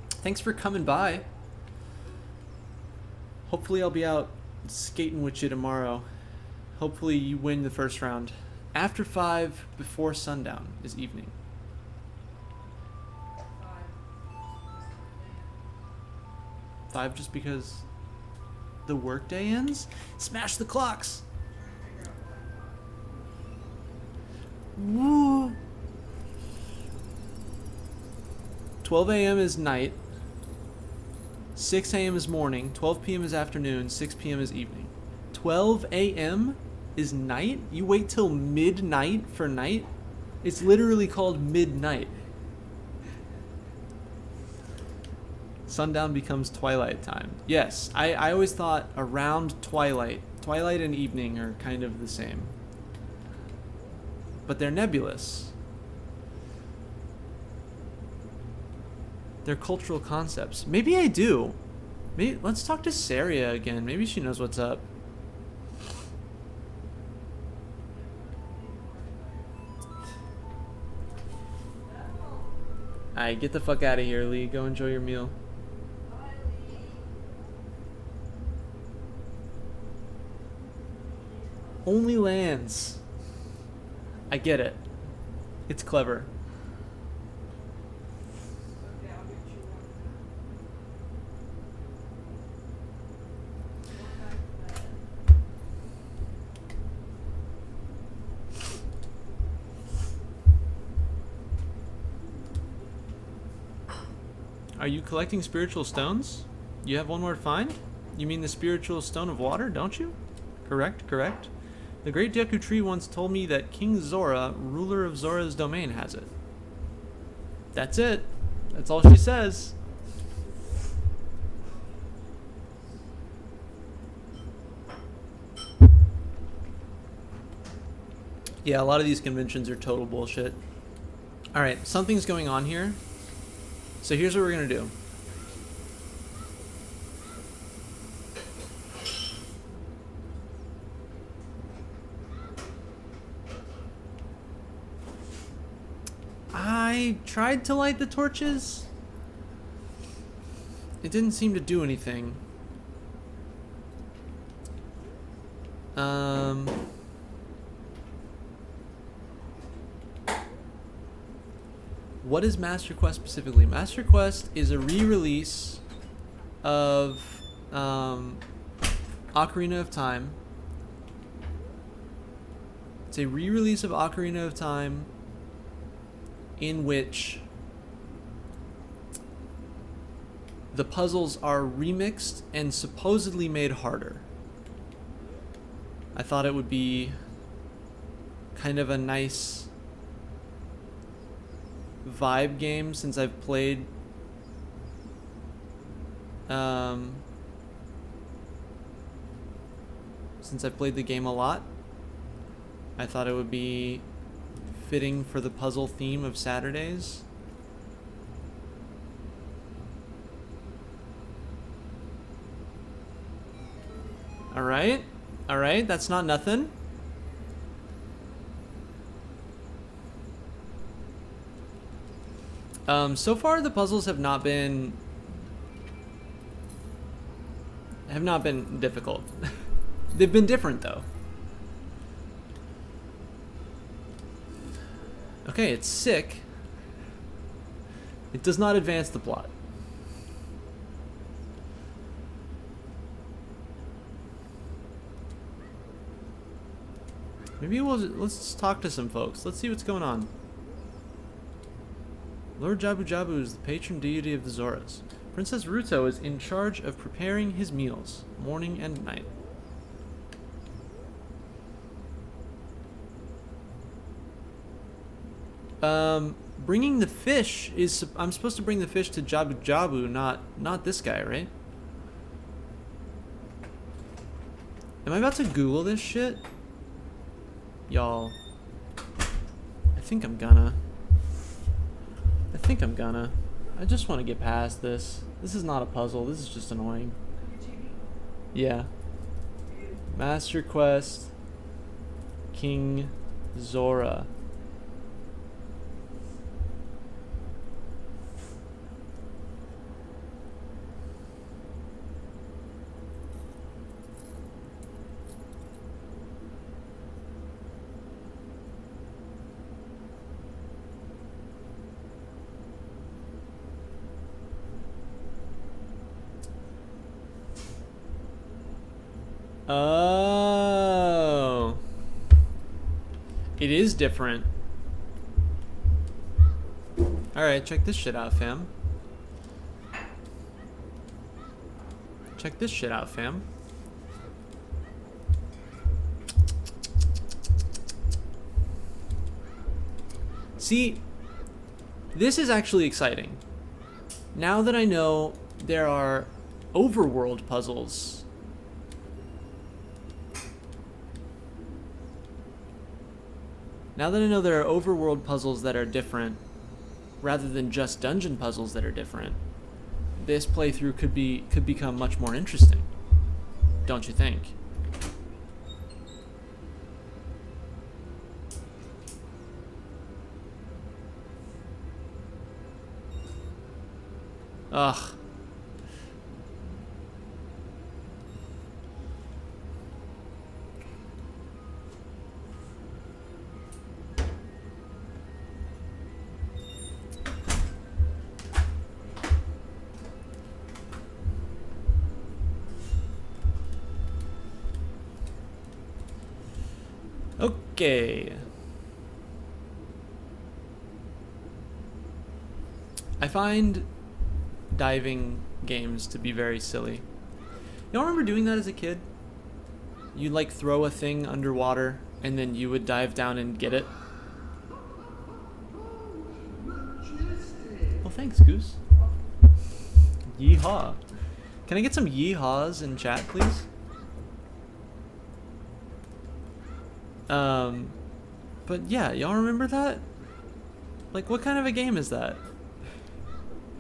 Thanks for coming by. Hopefully I'll be out skating with you tomorrow. Hopefully you win the first round. After 5, before sundown is evening. 5 just because the workday ends? Smash the clocks! Woo! 12 a.m. is night. 6 a.m. is morning. 12 p.m. is afternoon. 6 p.m. is evening. 12 a.m. is night? You wait till midnight for night? It's literally called midnight. Sundown becomes twilight time. Yes, I always thought around twilight. Twilight and evening are kind of the same. But they're nebulous. They're cultural concepts. Maybe I do. Maybe let's talk to Saria again. Maybe she knows what's up. Alright, get the fuck out of here, Lee. Go enjoy your meal. Only lands. I get it. It's clever. Are you collecting spiritual stones? You have one more to find? You mean the spiritual stone of water, don't you? Correct, correct. The great Deku Tree once told me that King Zora, ruler of Zora's domain, has it. That's it. That's all she says. Yeah, a lot of these conventions are total bullshit. Alright, something's going on here. So here's what we're going to do. I tried to light the torches. It didn't seem to do anything. What is Master Quest specifically? Master Quest is a re-release of Ocarina of Time. It's a re-release of Ocarina of Time in which the puzzles are remixed and supposedly made harder. I thought it would be kind of a nice vibe game since I've played the game a lot. I thought it would be fitting for the puzzle theme of Saturdays. Alright, that's not nothing. So far the puzzles have not been have not been difficult. They've been different, though. Okay, it's sick. It does not advance the plot. Maybe let's talk to some folks. Let's see what's going on. Lord Jabu Jabu is the patron deity of the Zoras. Princess Ruto is in charge of preparing his meals, morning and night. Bringing the fish is... I'm supposed to bring the fish to Jabu Jabu, not this guy, right? Am I about to Google this shit? Y'all. I think I'm gonna. I just want to get past this. This is not a puzzle. This is just annoying. Yeah. Master Quest. King Zora. Oh. It is different. Alright, check this shit out, fam. Check this shit out, fam. See, this is actually exciting. Now that I know there are overworld puzzles. Now that I know there are overworld puzzles that are different, rather than just dungeon puzzles that are different, this playthrough could become much more interesting. Don't you think? Ugh. Okay. I find diving games to be very silly. Y'all remember doing that as a kid? You'd like throw a thing underwater and then you would dive down and get it. Well, thanks, Goose. Yeehaw. Can I get some yeehaws in chat, please? But yeah, y'all remember that? Like, what kind of a game is that?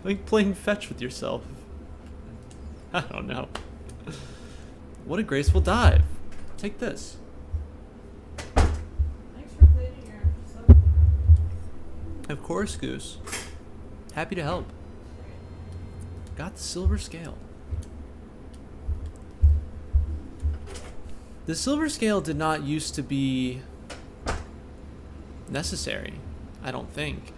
Like playing fetch with yourself. I don't know. What a graceful dive. Take this. Thanks for cleaning your stuff. Of course, Goose. Happy to help. Got the silver scale. The silver scale did not used to be necessary, I don't think.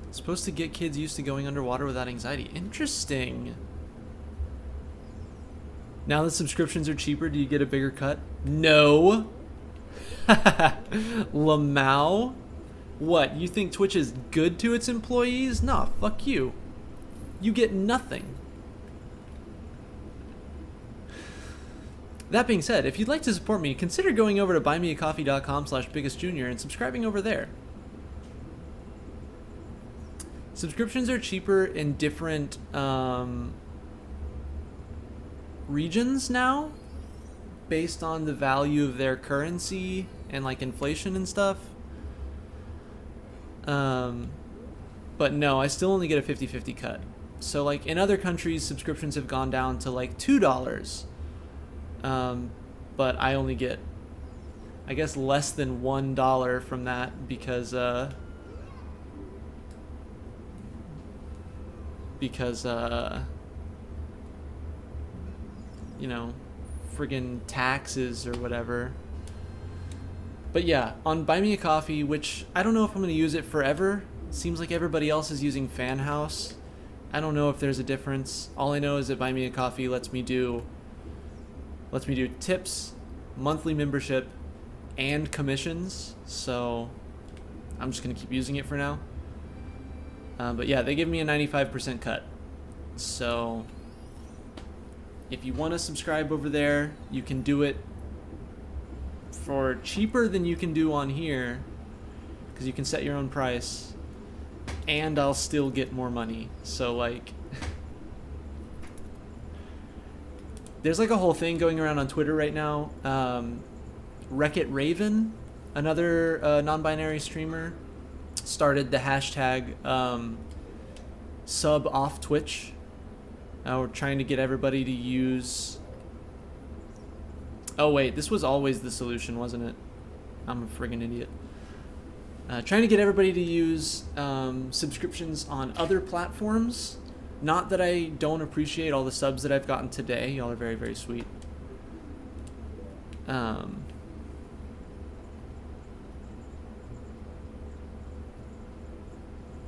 It's supposed to get kids used to going underwater without anxiety. Interesting. Now that subscriptions are cheaper, do you get a bigger cut? No. Lamau? What, you think Twitch is good to its employees? Nah, fuck you. You get nothing. That being said, if you'd like to support me, consider going over to buymeacoffee.com/biggestjunior and subscribing over there. Subscriptions are cheaper in different regions now, based on the value of their currency and like inflation and stuff. But no, I still only get a 50-50 cut. So like in other countries, subscriptions have gone down to like $2. But I only get, I guess, less than $1 from that because because you know, friggin' taxes or whatever. But yeah, on Buy Me a Coffee, which I don't know if I'm going to use it forever. It seems like everybody else is using Fan House. I don't know if there's a difference. All I know is that Buy Me a Coffee lets me do tips, monthly membership, and commissions. So I'm just going to keep using it for now. But yeah, they give me a 95% cut. So if you want to subscribe over there, you can do it for cheaper than you can do on here, because you can set your own price, and I'll still get more money. So like there's like a whole thing going around on Twitter right now. Wreck-It Raven, another non-binary streamer, started the hashtag sub off Twitch. We're trying to get everybody to use... Oh wait, this was always the solution, wasn't it? I'm a friggin' idiot. Trying to get everybody to use subscriptions on other platforms. Not that I don't appreciate all the subs that I've gotten today. Y'all are very, very sweet.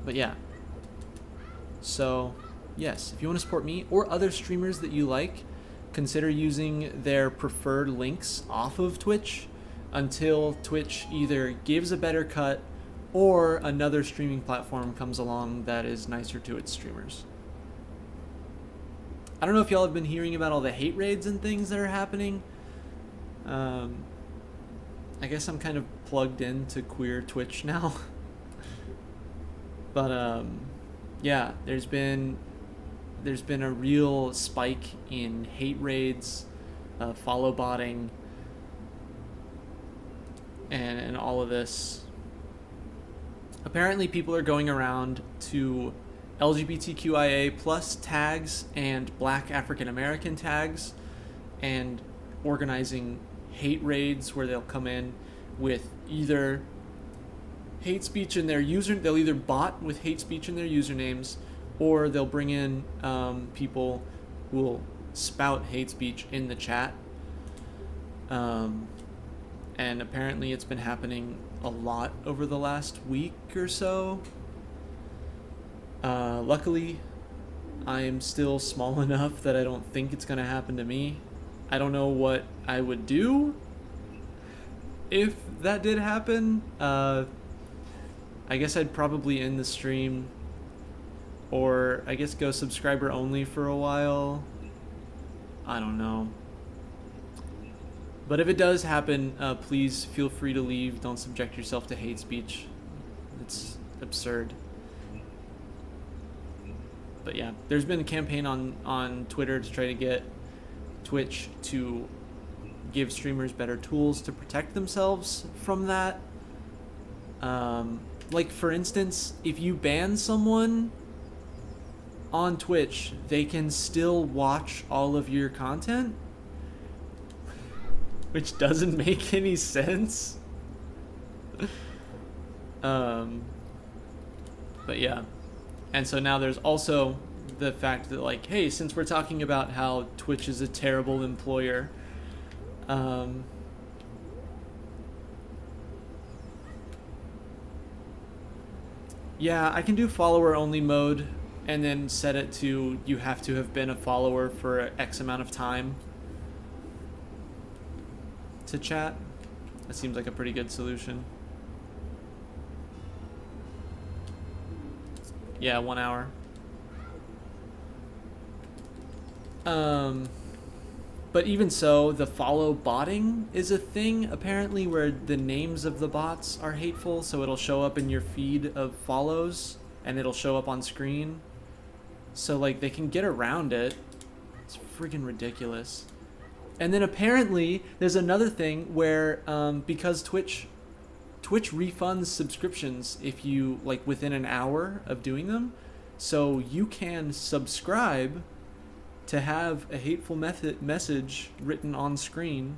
But yeah. So, yes, if you want to support me or other streamers that you like, consider using their preferred links off of Twitch until Twitch either gives a better cut or another streaming platform comes along that is nicer to its streamers. I don't know if y'all have been hearing about all the hate raids and things that are happening. I guess I'm kind of plugged into queer Twitch now. But yeah, there's been a real spike in hate raids, follow botting, and all of this. Apparently people are going around to LGBTQIA plus tags and Black African American tags and organizing hate raids where they'll come in with either hate speech in their they'll either bot with hate speech in their usernames, or they'll bring in people who will spout hate speech in the chat. And apparently it's been happening a lot over the last week or so. Luckily, I am still small enough that I don't think it's going to happen to me. I don't know what I would do if that did happen. I guess I'd probably end the stream, or I guess go subscriber only for a while. I don't know. But if it does happen, please feel free to leave. Don't subject yourself to hate speech. It's absurd. But yeah, there's been a campaign on Twitter to try to get Twitch to give streamers better tools to protect themselves from that. Like, for instance, if you ban someone on Twitch, they can still watch all of your content, which doesn't make any sense. But yeah. And so now there's also the fact that, like, hey, since we're talking about how Twitch is a terrible employer, yeah, I can do follower only mode and then set it to you have to have been a follower for X amount of time to chat. That seems like a pretty good solution. Yeah, 1 hour. But even so, the follow botting is a thing, apparently, where the names of the bots are hateful, so it'll show up in your feed of follows, and it'll show up on screen. So, like, they can get around it. It's freaking ridiculous. And then apparently, there's another thing where, because Twitch refunds subscriptions if you, like, within an hour of doing them. So you can subscribe to have a hateful message written on screen,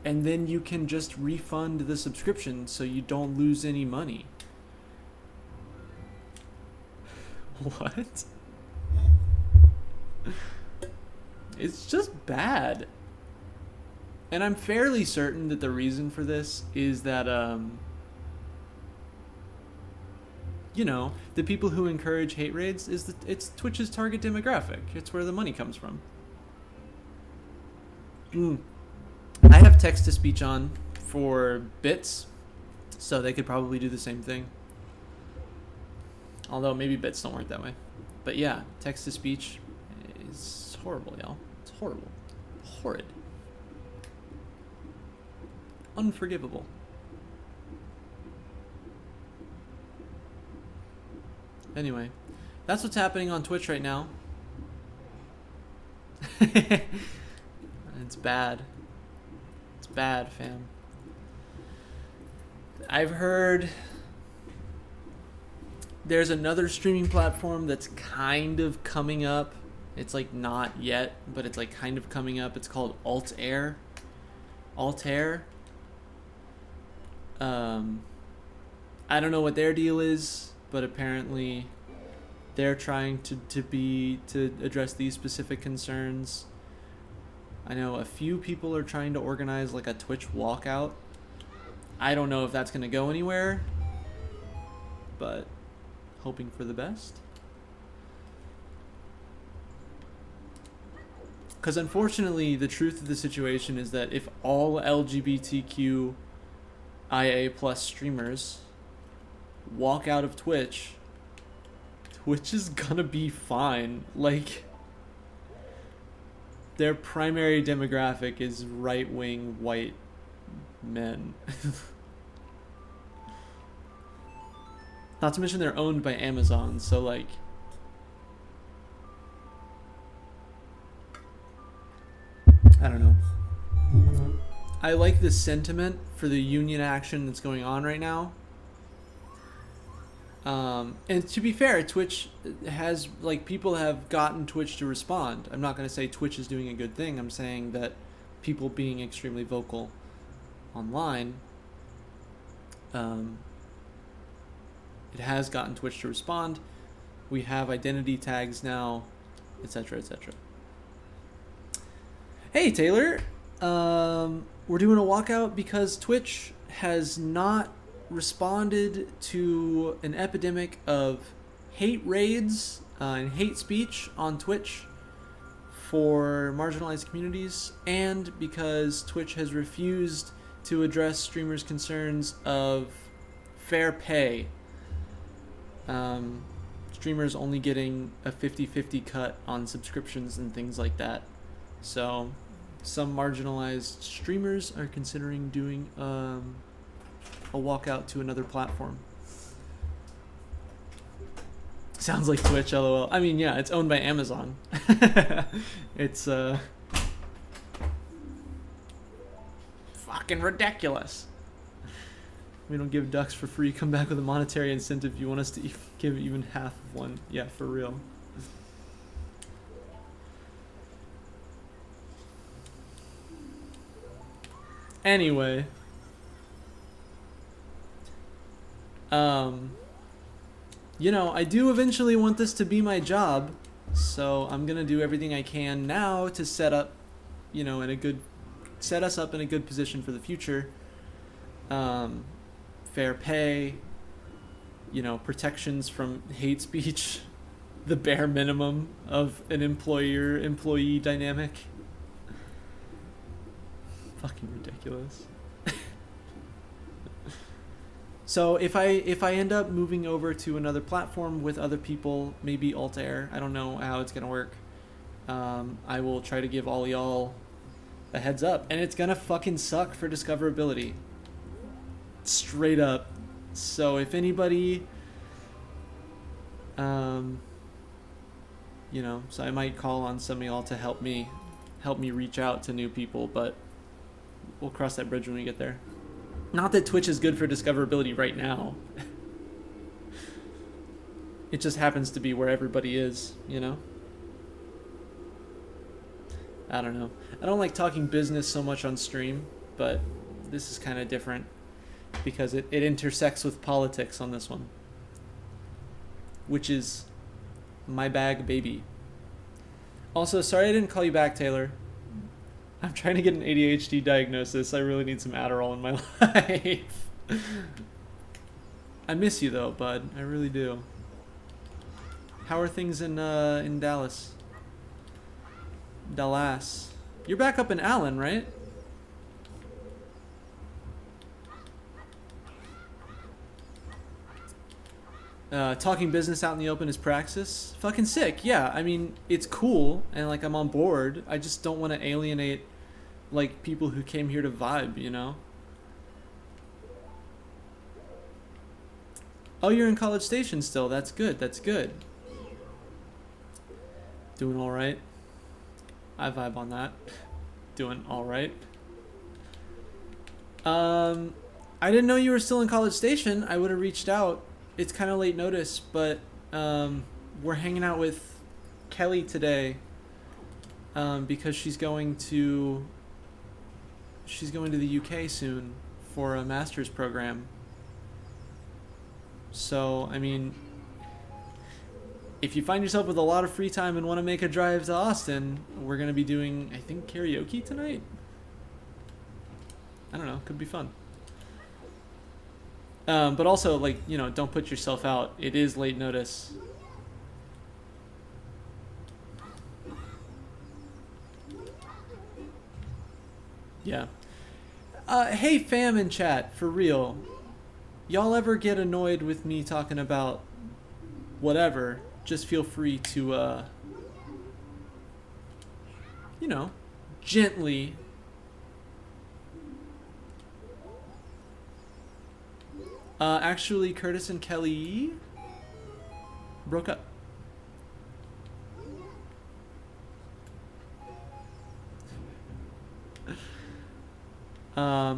and then you can just refund the subscription so you don't lose any money. What? It's just bad. And I'm fairly certain that the reason for this is that, the people who encourage hate raids it's Twitch's target demographic. It's where the money comes from. I have text to speech on for bits, so they could probably do the same thing. Although maybe bits don't work that way. But yeah, text to speech is horrible, y'all. It's horrible. Horrid. Unforgivable. Anyway, that's what's happening on Twitch right now. It's bad. It's bad, fam. I've heard there's another streaming platform that's kind of coming up. It's like not yet, but it's like kind of coming up. It's called Altair. Altair. I don't know what their deal is, but apparently they're trying to address these specific concerns. I know a few people are trying to organize like a Twitch walkout. I don't know if that's going to go anywhere, but hoping for the best. Because unfortunately, the truth of the situation is that if all LGBTQIA+ streamers walk out of Twitch, Twitch is gonna be fine. Like, their primary demographic is right-wing white men. Not to mention they're owned by Amazon, so like, I don't know. I like the sentiment for the union action that's going on right now. And to be fair, Twitch has, like, people have gotten Twitch to respond. I'm not going to say Twitch is doing a good thing. I'm saying that people being extremely vocal online, it has gotten Twitch to respond. We have identity tags now, etc., etc. Hey, Taylor. We're doing a walkout because Twitch has not responded to an epidemic of hate raids and hate speech on Twitch for marginalized communities, and because Twitch has refused to address streamers' concerns of fair pay. Streamers only getting a 50-50 cut on subscriptions and things like that. So some marginalized streamers are considering doing a walkout to another platform. Sounds like Twitch, lol. I mean, yeah, it's owned by Amazon. It's fucking ridiculous. We don't give ducks for free. Come back with a monetary incentive if you want us to give even half of one. Yeah, for real. Anyway, I do eventually want this to be my job, so I'm gonna do everything I can now to set us up in a good position for the future. Fair pay, protections from hate speech, the bare minimum of an employer-employee dynamic. Fucking ridiculous. So if I end up moving over to another platform with other people, maybe Altair, I don't know how it's gonna work. I will try to give all y'all a heads up, and it's gonna fucking suck for discoverability. Straight up. So if anybody, so I might call on some of y'all to help me reach out to new people, but we'll cross that bridge when we get there. Not that Twitch is good for discoverability right now. It just happens to be where everybody is, I don't know. I don't like talking business so much on stream, but this is kind of different because it intersects with politics on this one, which is my bag, baby. Also, sorry I didn't call you back, Taylor. I'm trying to get an ADHD diagnosis. I really need some Adderall in my life. I miss you though, bud. I really do. How are things in Dallas? Dallas. You're back up in Allen, right? Talking business out in the open is praxis. Fucking sick. Yeah, I mean, it's cool and like I'm on board. I just don't want to alienate like people who came here to vibe, you know? Oh, you're in College Station still. That's good. That's good. Doing all right. I vibe on that. Doing all right. I didn't know you were still in College Station. I would have reached out. It's kind of late notice, but we're hanging out with Kelly today because she's going to the UK soon for a master's program. So, I mean, if you find yourself with a lot of free time and want to make a drive to Austin, we're going to be doing, I think, karaoke tonight? I don't know. Could be fun. But also, like, you know, don't put yourself out. It is late notice. Yeah. Hey, fam in chat, for real. Y'all ever get annoyed with me talking about whatever? Just feel free to, you know, gently actually, Curtis and Kelly broke up.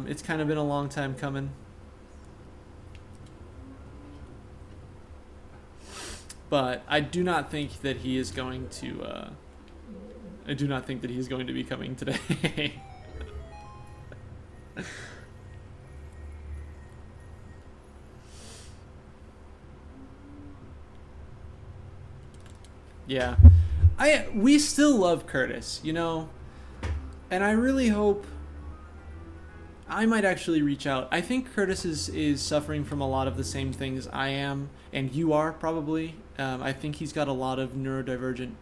It's kind of been a long time coming. But I do not think that he is going to, I do not think that he's going to be coming today. Yeah. We still love Curtis, you know? And I really hope I might actually reach out. I think Curtis is suffering from a lot of the same things I am, and you are probably. I think he's got a lot of neurodivergent,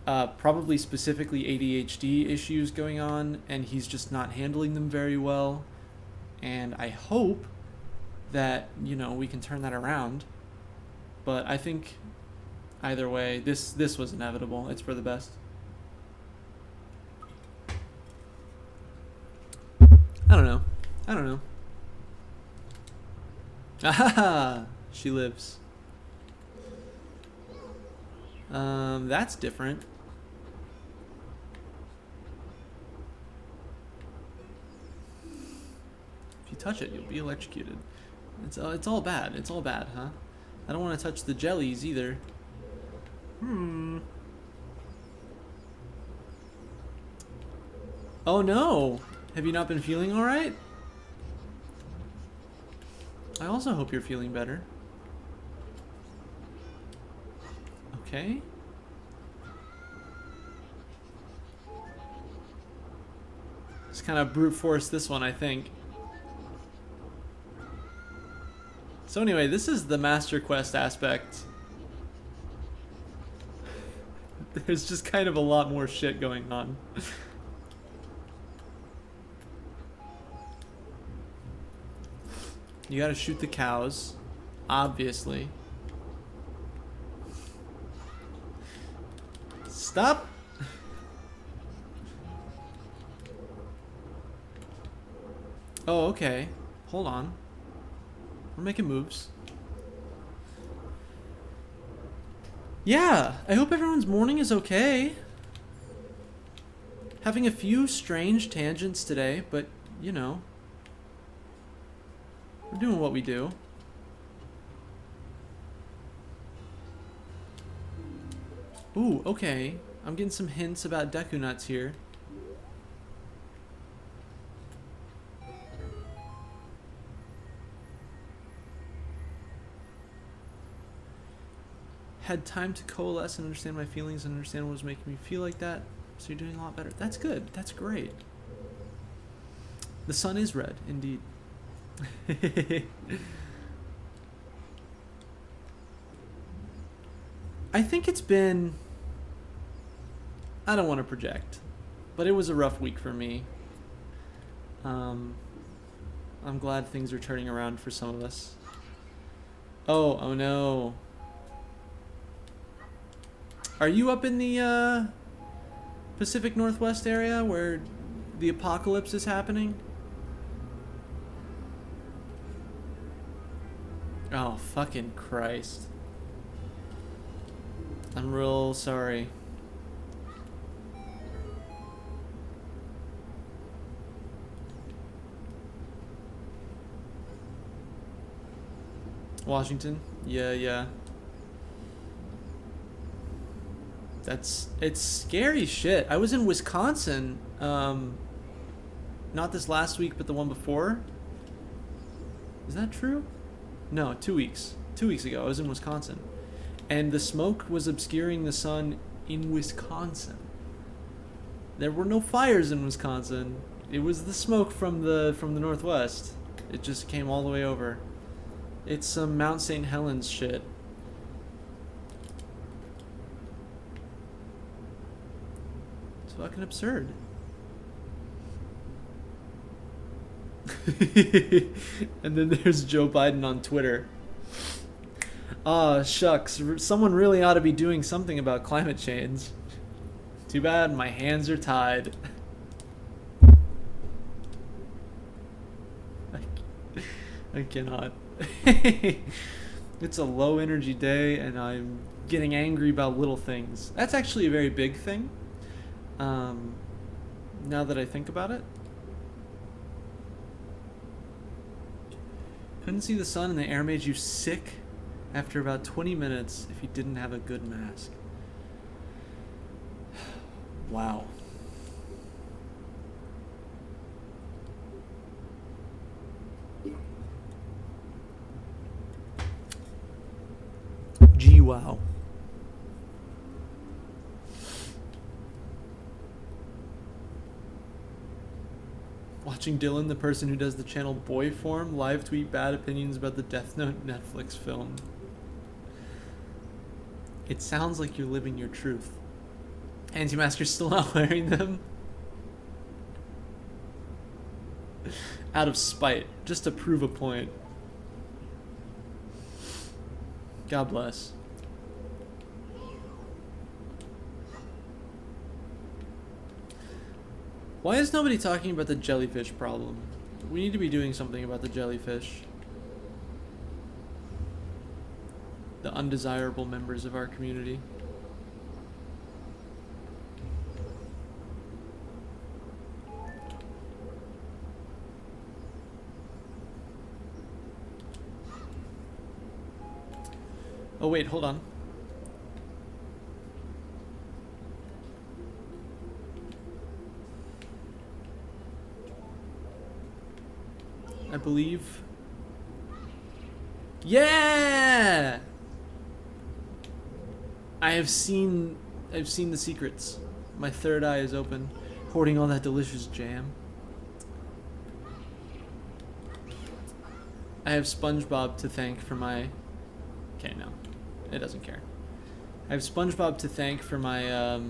probably specifically ADHD issues going on, and he's just not handling them very well. And I hope that, you know, we can turn that around. But I think either way, this was inevitable. It's for the best. I don't know. Ah, she lives. That's different. If you touch it, you'll be electrocuted. It's all bad. It's all bad, huh? I don't want to touch the jellies either. Oh no! Have you not been feeling alright? I also hope you're feeling better. Okay. Just kind of brute force this one, I think. So anyway, this is the Master Quest aspect. There's just kind of a lot more shit going on. You gotta shoot the cows, obviously. Stop! Oh, okay. Hold on. We're making moves. Yeah, I hope everyone's morning is okay. Having a few strange tangents today, but, you know, we're doing what we do. Ooh, okay. I'm getting some hints about Deku Nuts here. had time to coalesce and understand my feelings and understand what was making me feel like that. So you're doing a lot better. That's good. That's great. The sun is red, indeed. I think it's been... I don't want to project, but it was a rough week for me. I'm glad things are turning around for some of us. Oh no. Are you up in the Pacific Northwest area where the apocalypse is happening? Oh, fucking Christ. I'm real sorry. Washington? Yeah. It's scary shit. I was in Wisconsin, not this last week, but the one before. Is that true? No, 2 weeks. 2 weeks ago, I was in Wisconsin. And the smoke was obscuring the sun in Wisconsin. There were no fires in Wisconsin. It was the smoke from the Northwest. It just came all the way over. It's some Mount St. Helens shit. It's fucking absurd. And then there's Joe Biden on Twitter. Shucks, someone really ought to be doing something about climate change. Too bad my hands are tied. I cannot. It's a low energy day and I'm getting angry about little things. That's actually a very big thing. Now that I think about it. Couldn't see the sun and the air made you sick after about 20 minutes if you didn't have a good mask. Wow. Gee, wow. Watching Dylan, the person who does the channel Boyform, live tweet bad opinions about the Death Note Netflix film. It sounds like you're living your truth. Anti-maskers still not wearing them? Out of spite, just to prove a point. God bless. Why is nobody talking about the jellyfish problem? We need to be doing something about the jellyfish. The undesirable members of our community. Oh wait, hold on. I believe. Yeah! I've seen the secrets. My third eye is open, hoarding all that delicious jam. I have SpongeBob to thank for my... Okay, no. It doesn't care. I have SpongeBob to thank for my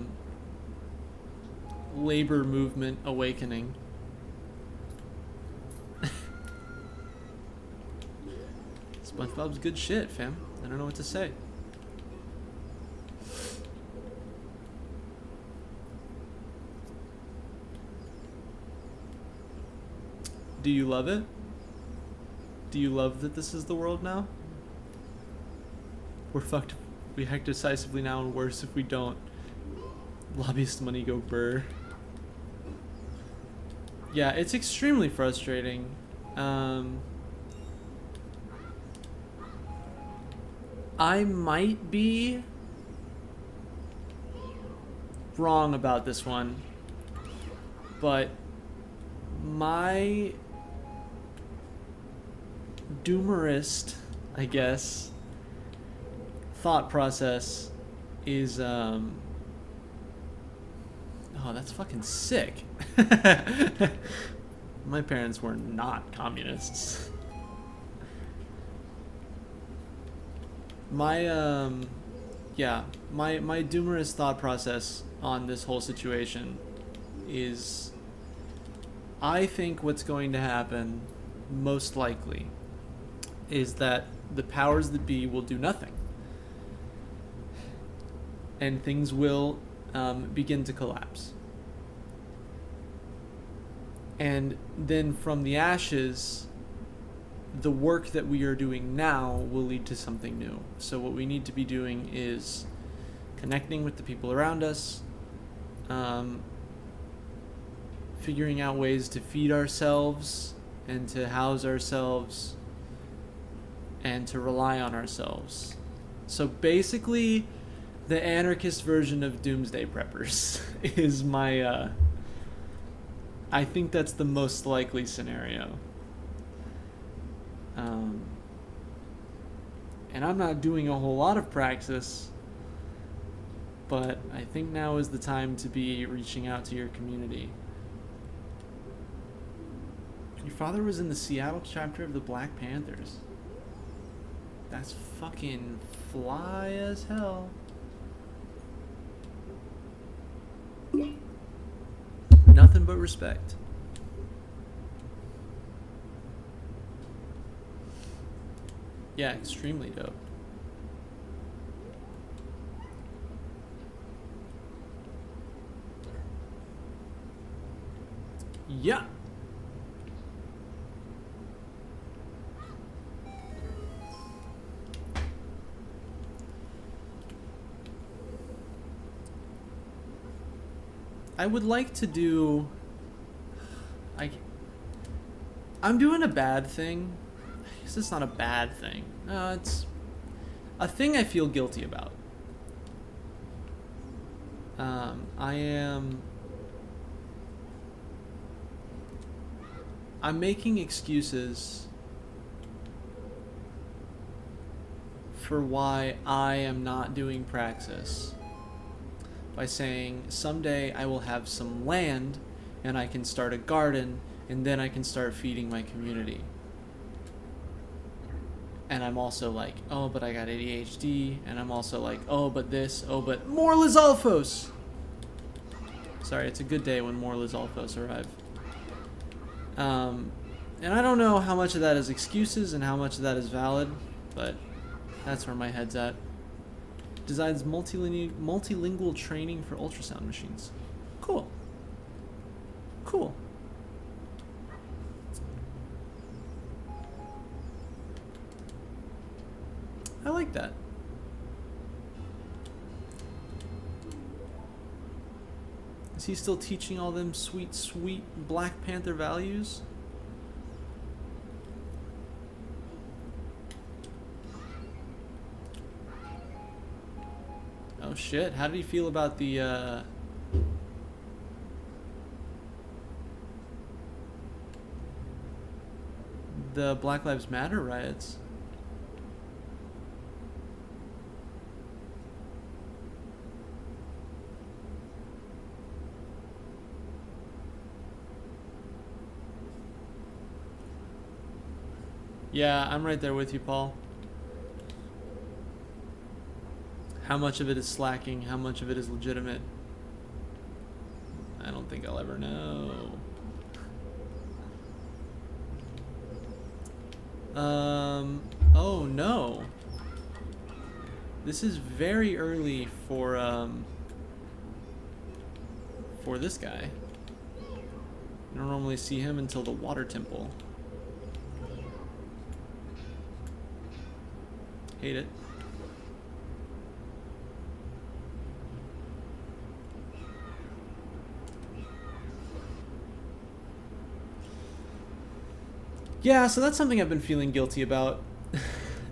labor movement awakening. SpongeBob's good shit, fam. I don't know what to say. Do you love it? Do you love that this is the world now? We're fucked. We act decisively now and worse if we don't. Lobbyist money go burr. Yeah, it's extremely frustrating. I might be wrong about this one, but my doomerist, I guess, thought process is oh, that's fucking sick. My parents were not communists. My my doomerous thought process on this whole situation is, I think what's going to happen most likely is that the powers that be will do nothing, and things will begin to collapse. And then from the ashes, the work that we are doing now will lead to something new. So what we need to be doing is connecting with the people around us, figuring out ways to feed ourselves and to house ourselves and to rely on ourselves. So basically, the anarchist version of doomsday preppers is my I think that's the most likely scenario. And I'm not doing a whole lot of praxis, but I think now is the time to be reaching out to your community. Your father was in the Seattle chapter of the Black Panthers. That's fucking fly as hell. Nothing but respect. Yeah, extremely dope. Yeah. I would like to do... I'm doing a bad thing. I guess it's not a bad thing. It's a thing I feel guilty about. I'm making excuses for why I am not doing praxis by saying someday I will have some land and I can start a garden and then I can start feeding my community. And I'm also like, oh, but I got ADHD, and I'm also like, oh, but this, oh, but more Lizalfos! Sorry, it's a good day when more Lizalfos arrive. And I don't know how much of that is excuses and how much of that is valid, but that's where my head's at. Designs multilingual training for ultrasound machines. Cool. Cool. I like that. Is he still teaching all them sweet, sweet Black Panther values? Oh shit, how did he feel about the Black Lives Matter riots? Yeah, I'm right there with you, Paul. How much of it is slacking? How much of it is legitimate? I don't think I'll ever know. Oh no. This is very early for this guy. I don't normally see him until the water temple. Hate it. Yeah, so that's something I've been feeling guilty about.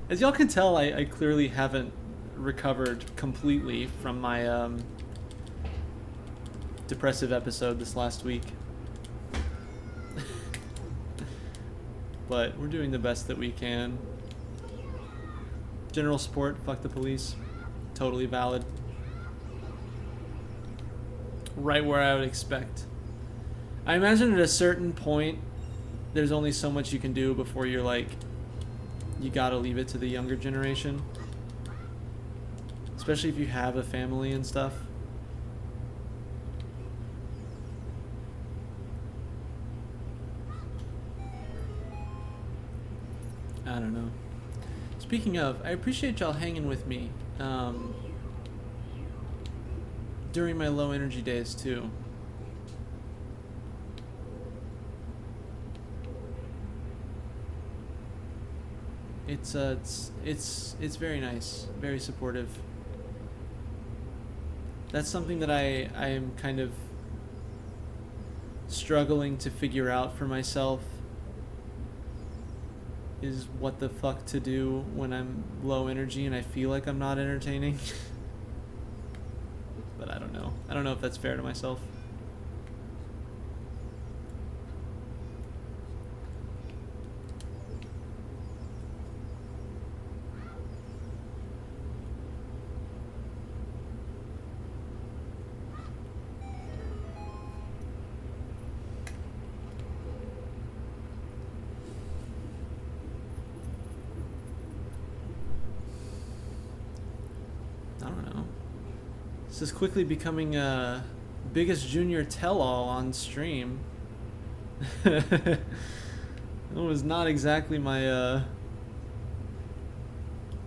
As y'all can tell, I clearly haven't recovered completely from my depressive episode this last week. But we're doing the best that we can. General support, fuck the police. Totally valid. Right where I would expect. I imagine at a certain point, there's only so much you can do before you're like, you gotta leave it to the younger generation. Especially if you have a family and stuff. I don't know. Speaking of, I appreciate y'all hanging with me during my low energy days too. It's very nice, very supportive. That's something that I am kind of struggling to figure out for myself, is what the fuck to do when I'm low energy and I feel like I'm not entertaining. But I don't know. I don't know if that's fair to myself. I don't know. This is quickly becoming biggest junior tell-all on stream. It was not exactly my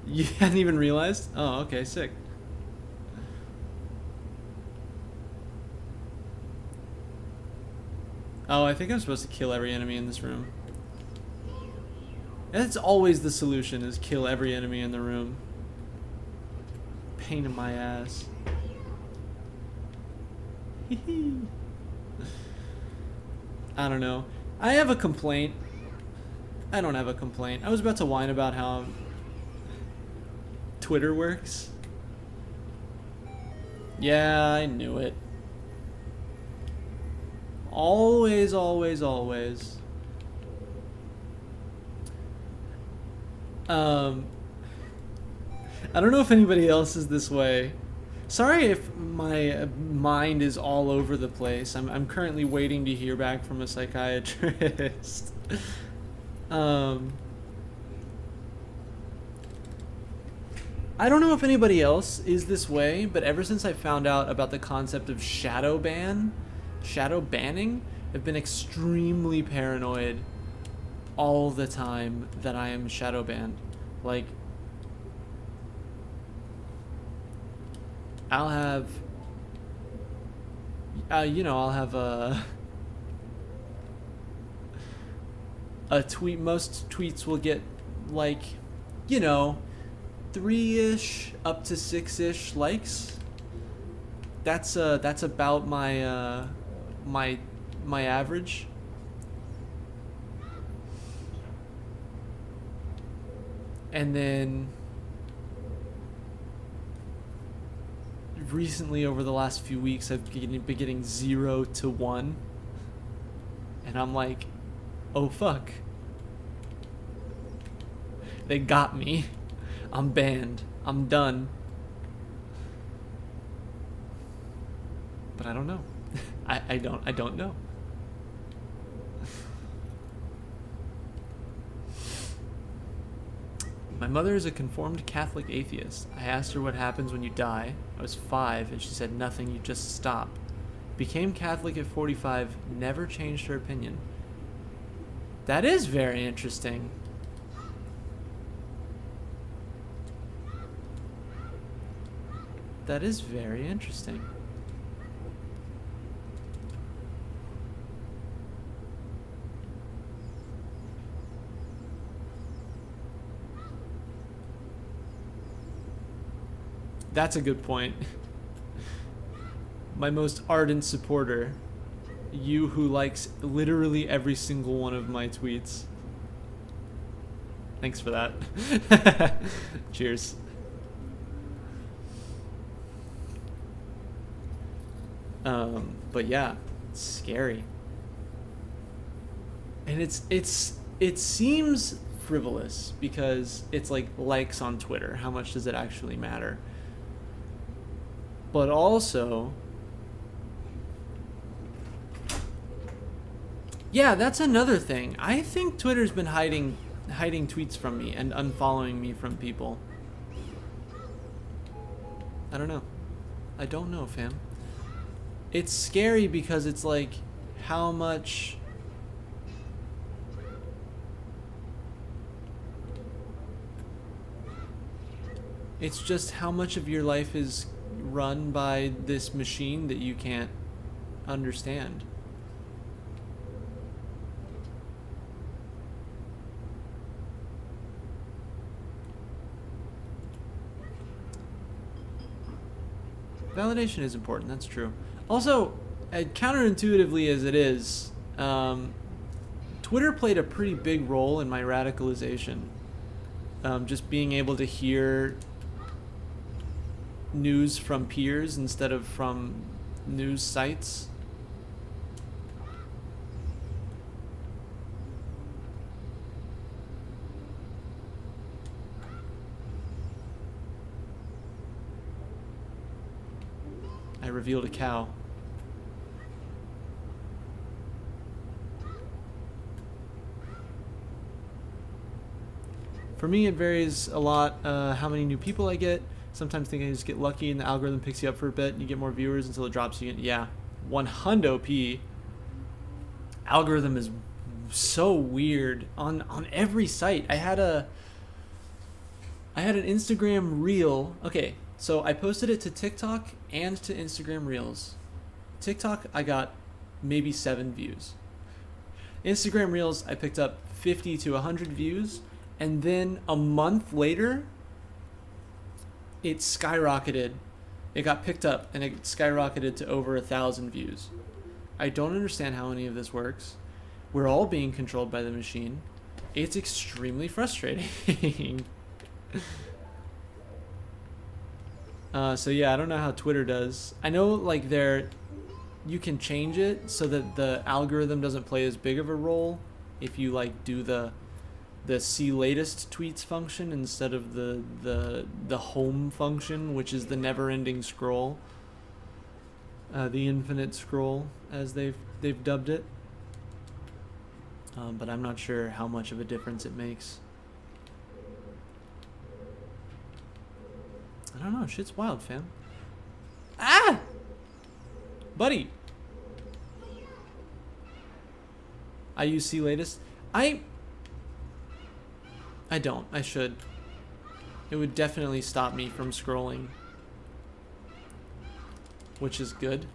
You hadn't even realized? Oh, okay, sick. Oh, I think I'm supposed to kill every enemy in this room. That's always the solution, is kill every enemy in the room. Pain in my ass. I don't know. I have a complaint. I don't have a complaint. I was about to whine about how Twitter works. Yeah, I knew it. Always, always, always. I don't know if anybody else is this way. Sorry if my mind is all over the place. I'm currently waiting to hear back from a psychiatrist. I don't know if anybody else is this way, but ever since I found out about the concept of shadow banning, I've been extremely paranoid all the time that I am shadow banned. Like, I'll have, I'll have a tweet. Most tweets will get like, 3-ish up to 6-ish likes. That's about my my average. And then recently, over the last few weeks, I've been getting 0 to 1. And I'm like, oh fuck. They got me. I'm banned. I'm done. But I don't know. I don't know. My mother is a confirmed Catholic atheist. I asked her what happens when you die. I was 5 and she said nothing, you just stop. Became Catholic at 45, never changed her opinion. That is very interesting. That is very interesting. That's a good point. My most ardent supporter. You who likes literally every single one of my tweets. Thanks for that. Cheers. But yeah, it's scary. And it seems frivolous because it's like likes on Twitter. How much does it actually matter? But also, yeah, that's another thing. I think Twitter's been hiding tweets from me and unfollowing me from people. I don't know. I don't know, fam. It's scary because it's like how much it's just how much of your life is run by this machine that you can't understand. Validation is important, that's true. Also, counterintuitively as it is, Twitter played a pretty big role in my radicalization. Just being able to hear news from peers instead of from news sites. I revealed a cow. For me, it varies a lot how many new people I get. Sometimes think I just get lucky and the algorithm picks you up for a bit and you get more viewers until it drops you. Yeah, 100p. Algorithm is so weird on every site. I had an Instagram reel. Okay, so I posted it to TikTok and to Instagram Reels. TikTok, I got maybe 7 views. Instagram Reels, I picked up 50 to 100 views. And then a month later, it skyrocketed. It got picked up and it skyrocketed to over 1,000 views. I don't understand how any of this works. We're all being controlled by the machine. It's extremely frustrating. So yeah, I don't know how Twitter does. I know like you can change it so that the algorithm doesn't play as big of a role if you like do the see latest tweets function instead of the home function, which is the never-ending scroll, the infinite scroll as they've dubbed it. But I'm not sure how much of a difference it makes. I don't know. Shit's wild, fam. Ah, buddy. I use see latest. I don't. I should. It would definitely stop me from scrolling, which is good.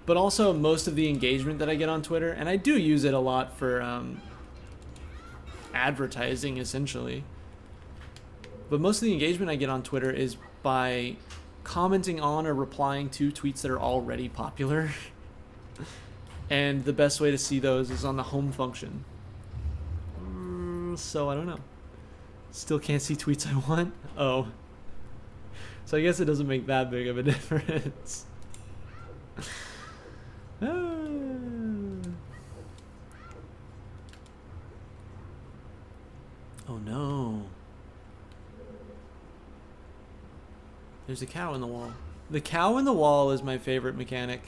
But also most of the engagement that I get on Twitter, and I do use it a lot for advertising essentially, but most of the engagement I get on Twitter is by commenting on or replying to tweets that are already popular. And the best way to see those is on the home function. So I don't know. Still can't see tweets I want? Oh. So I guess it doesn't make that big of a difference. Oh no. There's a cow in the wall. The cow in the wall is my favorite mechanic.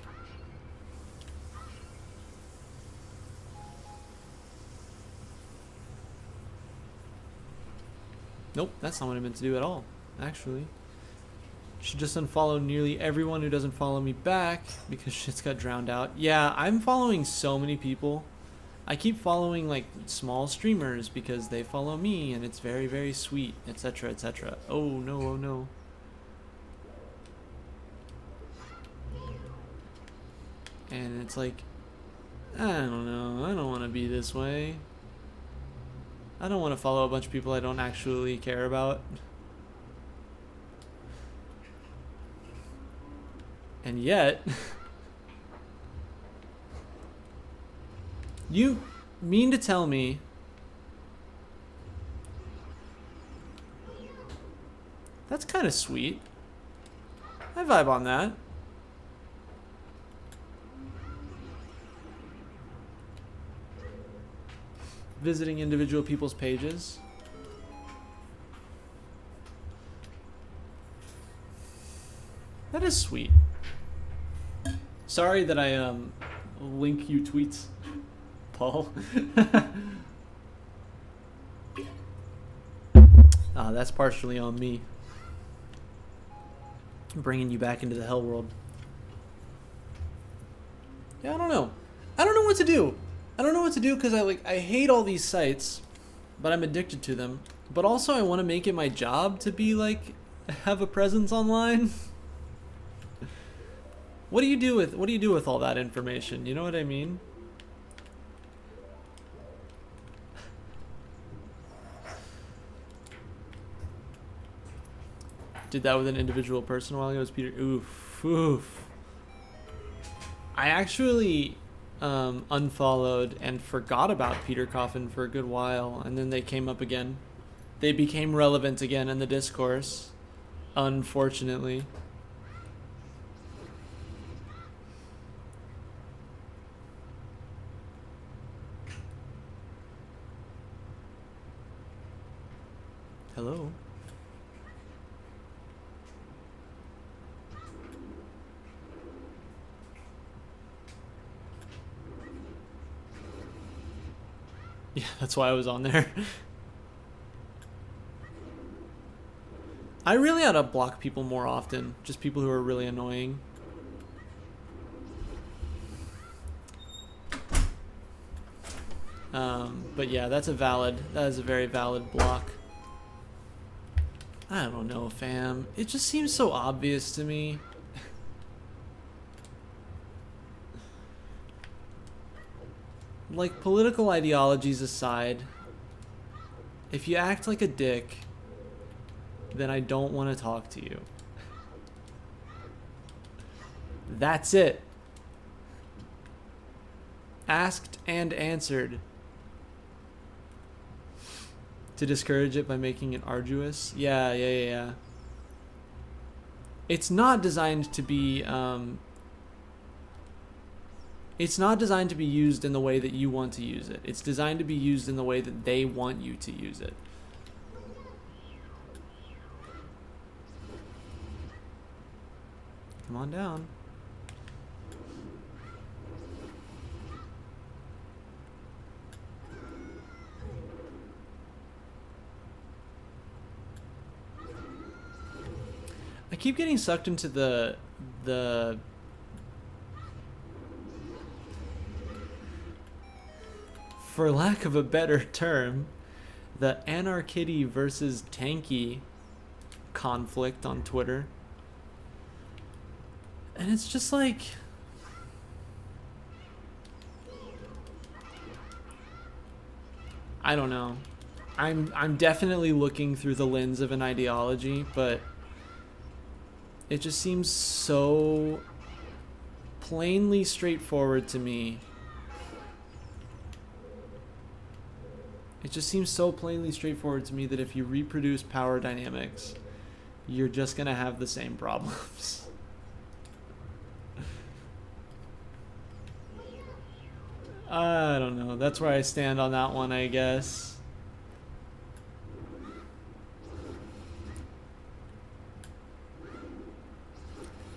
Nope, that's not what I meant to do at all, actually. Should just unfollow nearly everyone who doesn't follow me back because shit's got drowned out. Yeah, I'm following so many people. I keep following like small streamers because they follow me and it's very, very sweet, etc., etc. Oh no, oh no. And it's like, I don't know, I don't want to be this way. I don't want to follow a bunch of people I don't actually care about. And yet, you mean to tell me that's kind of sweet. I vibe on that. visiting individual people's pages. That is sweet. Sorry that I link you tweets, Paul. That's partially on me. Bringing you back into the hell world. Yeah, I don't know. I don't know what to do. I don't know what to do because I hate all these sites, but I'm addicted to them. But also I want to make it my job to be like have a presence online. What do you do with all that information? You know what I mean? Did that with an individual person a while ago. It was Peter. Oof. I actually unfollowed and forgot about Peter Coffin for a good while, and then they came up again. They became relevant again in the discourse, unfortunately. Hello? Yeah, that's why I was on there. I really ought to block people more often. Just people who are really annoying. But yeah, that is a very valid block. I don't know, fam. It just seems so obvious to me. Like, political ideologies aside, if you act like a dick, then I don't want to talk to you. That's it. Asked and answered. To discourage it by making it arduous? Yeah. It's not designed to be, it's not designed to be used in the way that you want to use it. It's designed to be used in the way that they want you to use it. Come on down. I keep getting sucked into the for lack of a better term, the Anarkitty versus Tanky conflict on Twitter. And it's just like, I don't know. I'm definitely looking through the lens of an ideology, but it just seems so plainly straightforward to me. It just seems so plainly straightforward to me that if you reproduce power dynamics, you're just gonna have the same problems. I don't know. That's where I stand on that one, I guess.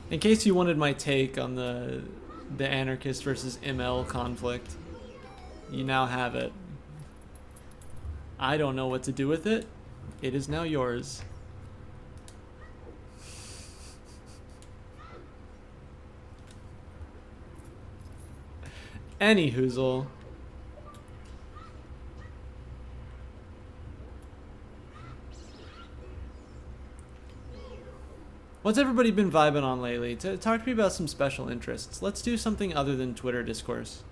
In case you wanted my take on the anarchist versus ML conflict, you now have it. I don't know what to do with it. It is now yours. Any hoozle. What's everybody been vibing on lately? Talk to me about some special interests. Let's do something other than Twitter discourse.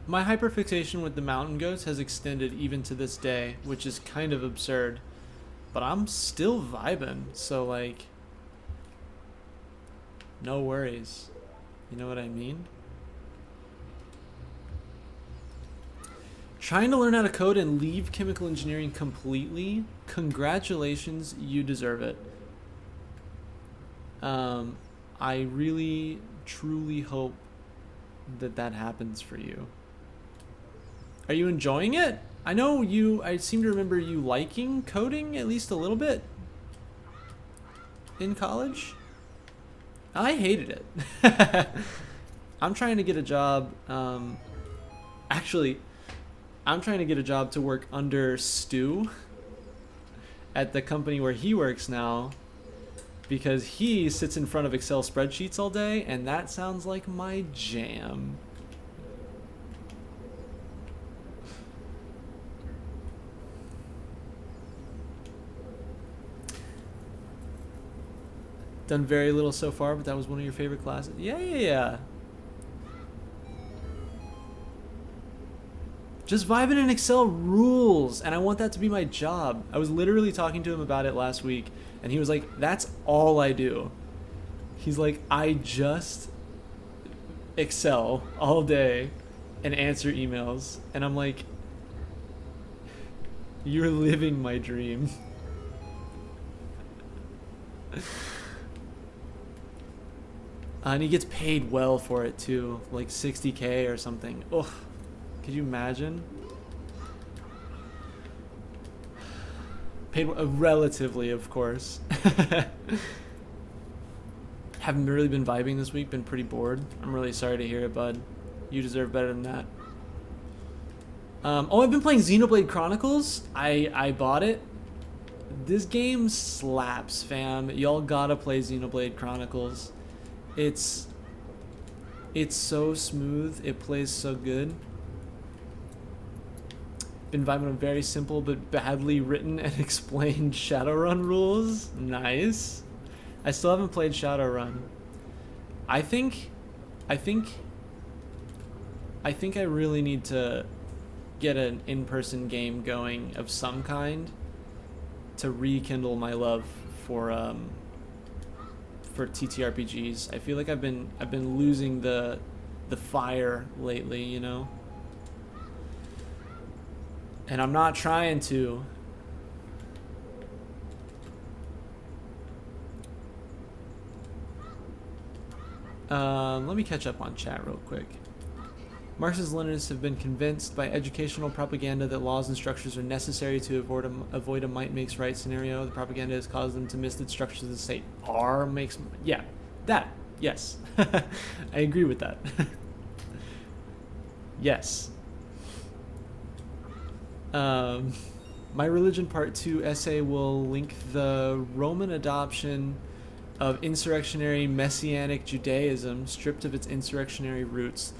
My hyperfixation with the mountain goats has extended even to this day, which is kind of absurd. But I'm still vibing, so like, no worries. You know what I mean? Trying to learn how to code and leave chemical engineering completely. Congratulations, you deserve it. I really, truly hope that that happens for you. Are you enjoying it? I seem to remember you liking coding at least a little bit in college. I hated it. I'm trying to get a job. Actually, I'm trying to get a job to work under Stu at the company where he works now, because he sits in front of Excel spreadsheets all day, and that sounds like my jam. Done very little so far, but that was one of your favorite classes. Yeah. Just vibing in Excel rules, and I want that to be my job. I was literally talking to him about it last week, and he was like, that's all I do. He's like, I just Excel all day and answer emails. And I'm like, you're living my dream. And he gets paid well for it too, like 60K or something. Ugh. Could you imagine? Paid relatively, of course. Haven't really been vibing this week, been pretty bored. I'm really sorry to hear it, bud. You deserve better than that. I've been playing Xenoblade Chronicles. I bought it. This game slaps, fam. Y'all gotta play Xenoblade Chronicles. It's so smooth. It plays so good. Been vibing on very simple but badly written and explained Shadowrun rules. Nice. I still haven't played Shadowrun. I think I really need to get an in-person game going of some kind to rekindle my love for TTRPGs. I feel like I've been losing the fire lately, you know? And I'm not trying to. Let me catch up on chat real quick. Marxist-Leninists have been convinced by educational propaganda that laws and structures are necessary to avoid a might makes right scenario. The propaganda has caused them to miss the structures of the state. Yes. I agree with that. Yes. My Religion Part 2 essay will link the Roman adoption of insurrectionary Messianic Judaism, stripped of its insurrectionary roots,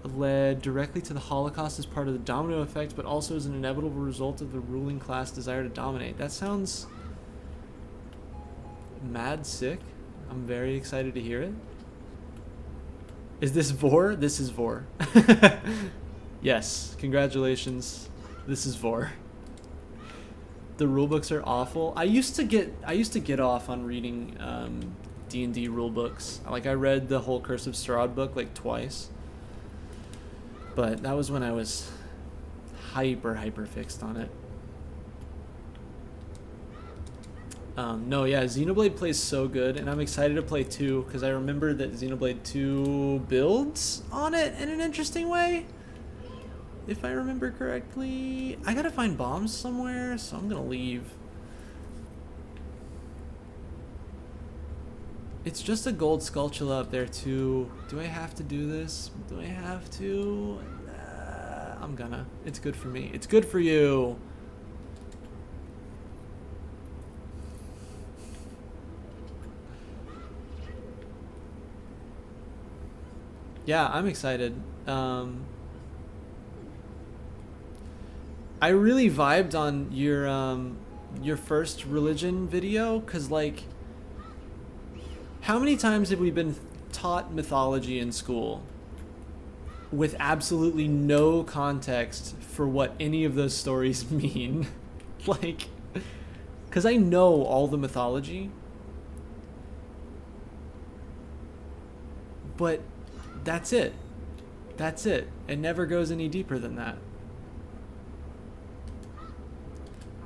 led directly to the Holocaust as part of the domino effect, but also as an inevitable result of the ruling class' desire to dominate. That sounds mad sick. I'm very excited to hear it. Is this Vor? This is Vor. Yes, congratulations. This is Vor. The rulebooks are awful. I used to get off on reading D&D rulebooks. Like, I read the whole Curse of Strahd book like twice. But that was when I was hyper fixed on it. Xenoblade plays so good, and I'm excited to play 2 because I remember that Xenoblade 2 builds on it in an interesting way. If I remember correctly. I gotta find bombs somewhere, so I'm gonna leave. It's just a gold skulltula up there too. Do I have to do this? Do I have to? I'm gonna. It's good for me. It's good for you. Yeah, I'm excited. I really vibed on your first religion video, cause like, how many times have we been taught mythology in school with absolutely no context for what any of those stories mean? Like, cause I know all the mythology, but that's it. It never goes any deeper than that.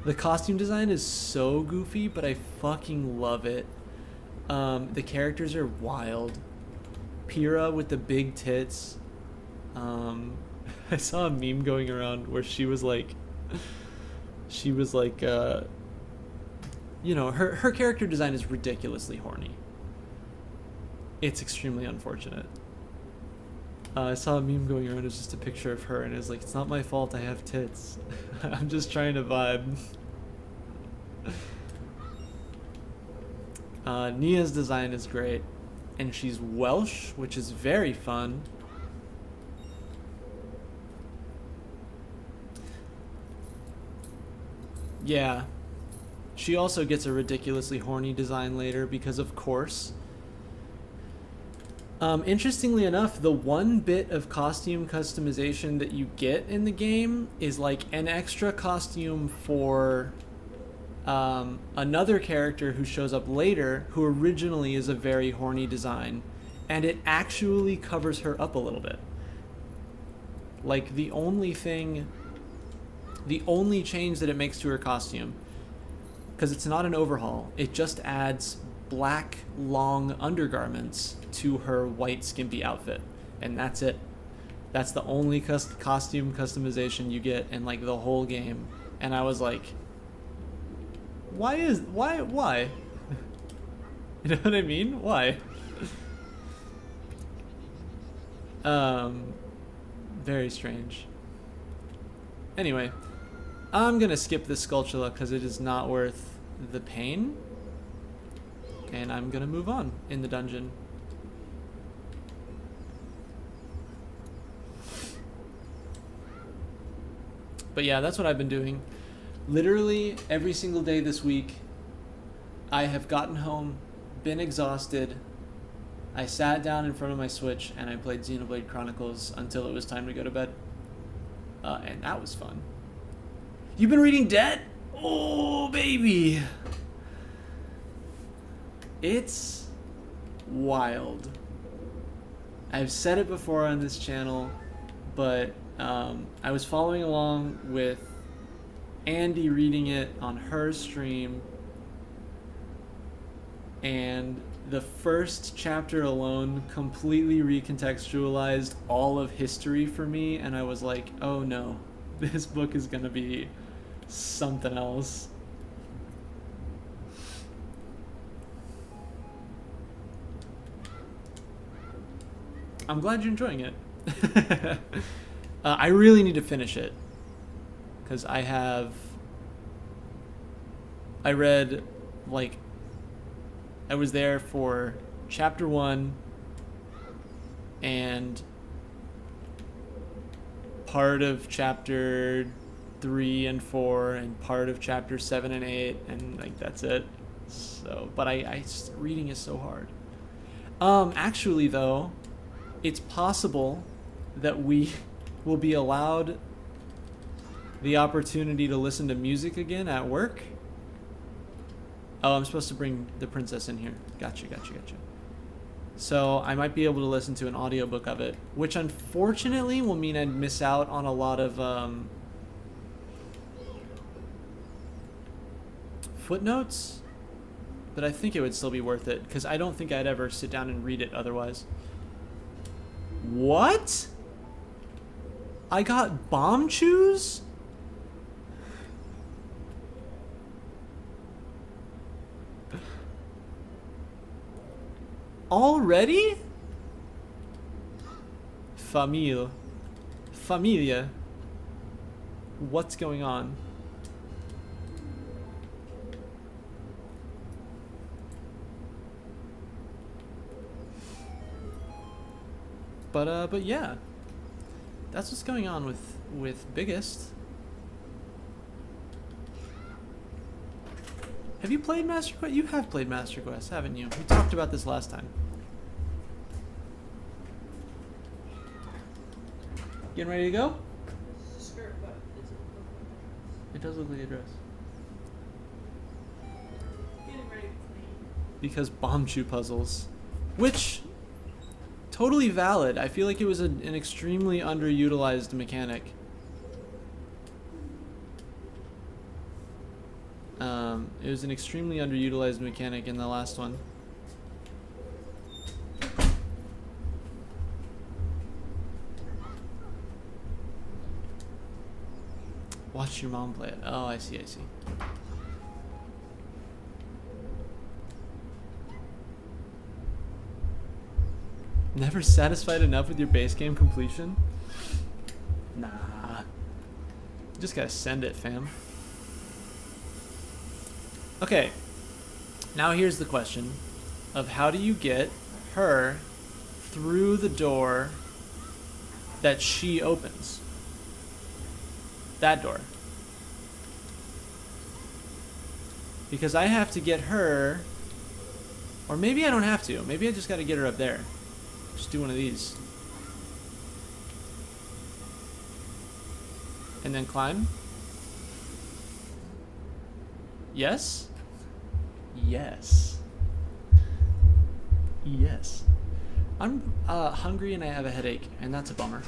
The costume design is so goofy, but I fucking love it. The characters are wild. Pyrrha with the big tits. I saw a meme going around where she was like, you know, her character design is ridiculously horny. It's extremely unfortunate. I saw a meme going around. It was just a picture of her, and it was like, it's not my fault I have tits. I'm just trying to vibe. Nia's design is great, and she's Welsh, which is very fun. Yeah. She also gets a ridiculously horny design later because, of course. Interestingly enough, the one bit of costume customization that you get in the game is like an extra costume for another character who shows up later, who originally is a very horny design, and it actually covers her up a little bit. Like the only change that it makes to her costume, because it's not an overhaul, it just adds black long undergarments to her white skimpy outfit, and that's it. That's the only costume customization you get in like the whole game. And I was like, why you know what I mean? Why? Very strange. Anyway, I'm gonna skip this Skulltula because it is not worth the pain, and I'm gonna move on in the dungeon. But yeah, that's what I've been doing. Literally every single day this week, I have gotten home, been exhausted. I sat down in front of my Switch and I played Xenoblade Chronicles until it was time to go to bed. And that was fun. You've been reading Debt? Oh, baby. It's wild. I've said it before on this channel, but I was following along with Andy reading it on her stream, and the first chapter alone completely recontextualized all of history for me, and I was like, oh no, this book is gonna be something else. I'm glad you're enjoying it. I really need to finish it, because I read, like, I was there for chapter 1 and part of chapter 3 and 4 and part of chapter 7 and 8, and like that's it. So, but reading is so hard. Actually though, it's possible that we will be allowed the opportunity to listen to music again at work. Oh, I'm supposed to bring the princess in here. Gotcha. So I might be able to listen to an audiobook of it, which unfortunately will mean I'd miss out on a lot of footnotes, but I think it would still be worth it, because I don't think I'd ever sit down and read it otherwise. What? I got bomb chews? Already? Familia. What's going on? But yeah, that's what's going on with Biggest. Have you played Master Quest? You have played Master Quest, haven't you? We talked about this last time. Getting ready to go? It's a skirt, but It does look like a dress. getting ready to clean. Because bomb chew puzzles, which totally valid. I feel like it was an extremely underutilized mechanic. It was an extremely underutilized mechanic in the last one. Watch your mom play it. Oh, I see, I see. Never satisfied enough with your base game completion? Nah. You just gotta send it, fam. Okay. Now here's the question of how do you get her through the door that she opens? That door. Because I have to get her, or maybe I don't have to. Maybe I just got to get her up there. Just do one of these. And then climb. Yes? Yes. Yes. I'm hungry and I have a headache, and that's a bummer.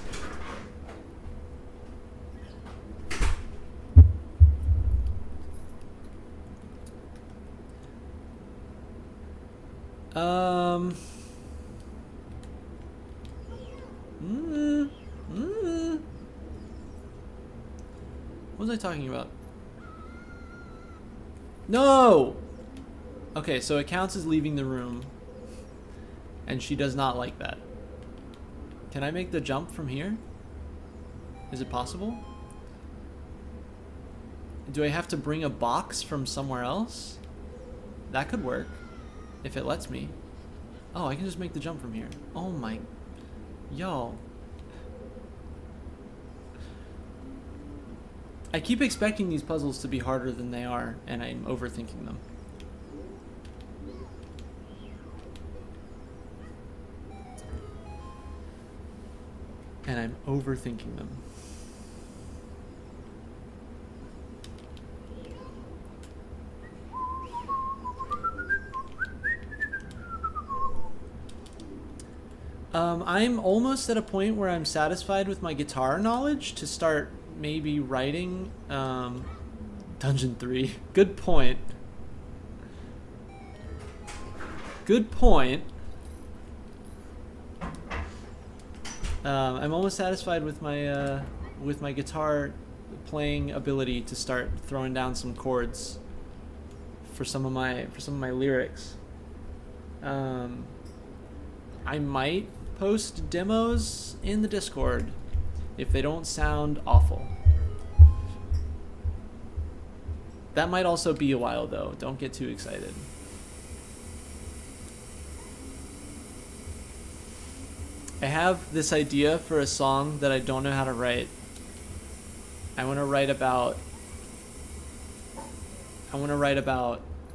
What was I talking about? No! Okay, so it counts as leaving the room, and she does not like that. Can I make the jump from here? Is it possible? Do I have to bring a box from somewhere else? That could work. If it lets me. Oh, I can just make the jump from here. Oh my... Y'all. I keep expecting these puzzles to be harder than they are, and I'm overthinking them. And I'm overthinking them. I'm almost at a point where I'm satisfied with my guitar knowledge to start maybe writing Dungeon 3. Good point. Good point. I'm almost satisfied with my guitar playing ability to start throwing down some chords for some of my lyrics. I might post demos in the Discord if they don't sound awful. That might also be a while though. Don't get too excited. I have this idea for a song that I don't know how to write. I want to write about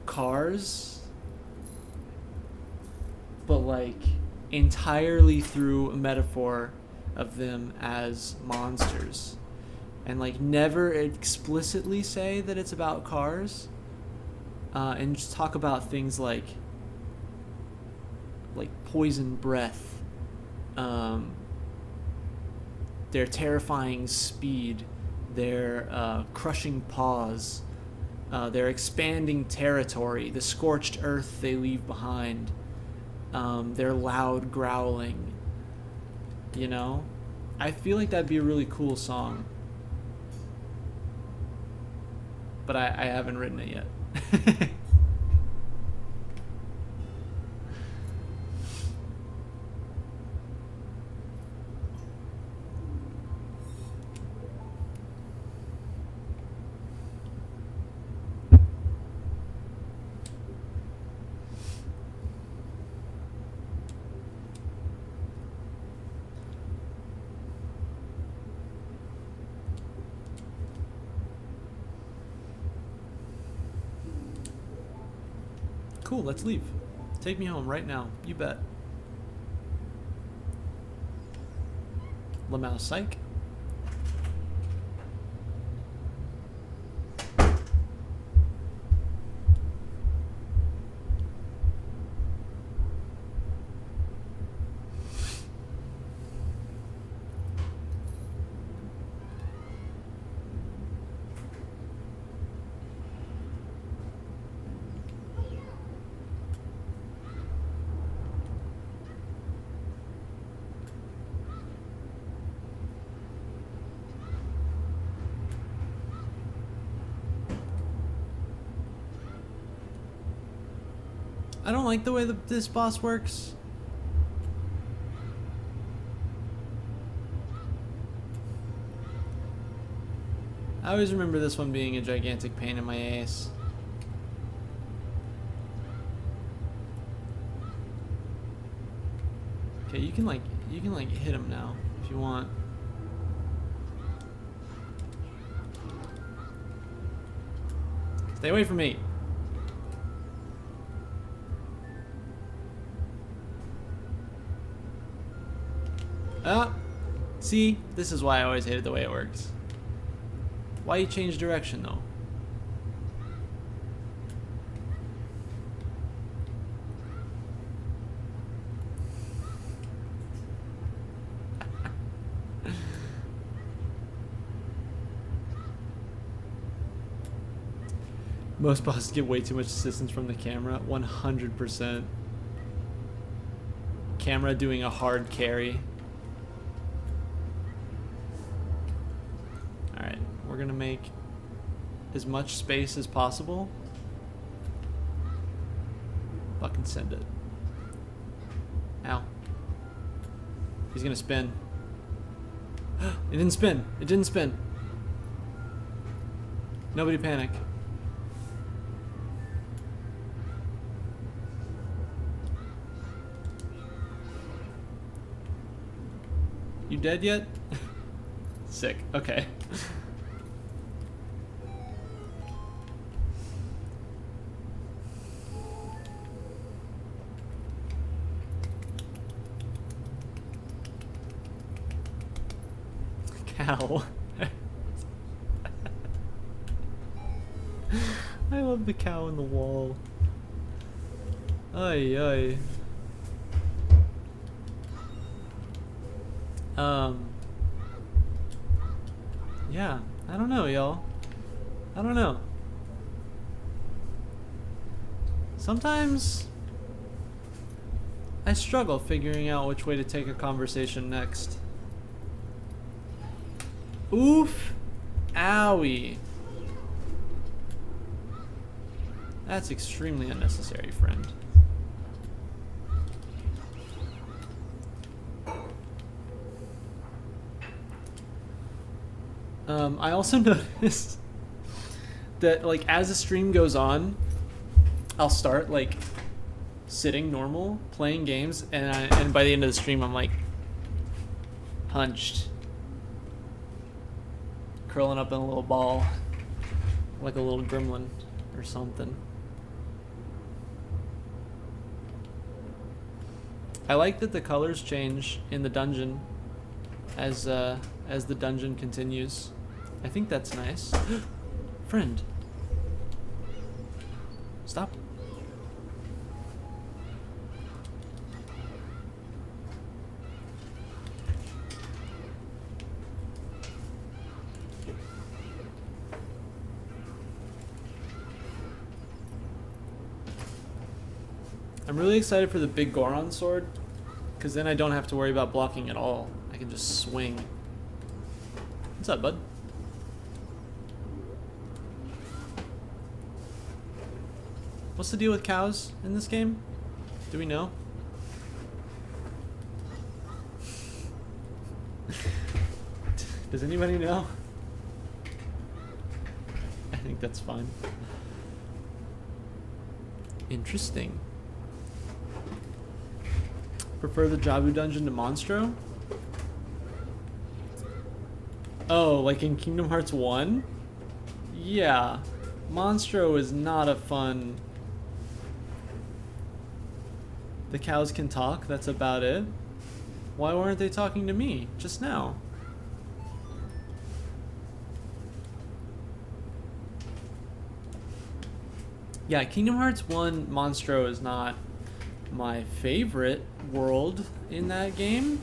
cars, but like entirely through a metaphor of them as monsters, and like never explicitly say that it's about cars, and just talk about things like poison breath, their terrifying speed, their crushing paws, their expanding territory, the scorched earth they leave behind, their loud growling. You know? I feel like that'd be a really cool song. But I haven't written it yet. Cool, let's leave. Take me home right now. You bet. Lamau Psych. I don't like the way this boss works. I always remember this one being a gigantic pain in my ass. Okay, you can like hit him now if you want. Stay away from me. Ah, see, this is why I always hated the way it works. Why you change direction though? Most bosses get way too much assistance from the camera. 100%. Camera doing a hard carry. Alright, we're gonna make as much space as possible. Fucking send it. Ow. He's gonna spin. It didn't spin. It didn't spin. Nobody panic. You dead yet? Sick. Okay. Cow. I love the cow in the wall. Ay ay. Yeah, I don't know, y'all. I don't know. Sometimes I struggle figuring out which way to take a conversation next. Oof. Owie. That's extremely unnecessary, friend. I also noticed that, like, as the stream goes on, I'll start, like, sitting normal, playing games, and by the end of the stream, I'm, like, hunched. Curling up in a little ball, like a little gremlin or something. I like that the colors change in the dungeon as the dungeon continues. I think that's nice. Friend. Stop. I'm really excited for the big Goron sword, because then I don't have to worry about blocking at all. I can just swing. What's up, bud? What's the deal with cows in this game? Do we know? Does anybody know? I think that's fine. Interesting. Prefer the Jabu dungeon to Monstro? Oh, like in Kingdom Hearts 1? Yeah. Monstro is not a fun... The cows can talk, that's about it. Why weren't they talking to me just now? Yeah, Kingdom Hearts 1 Monstro is not my favorite world in that game.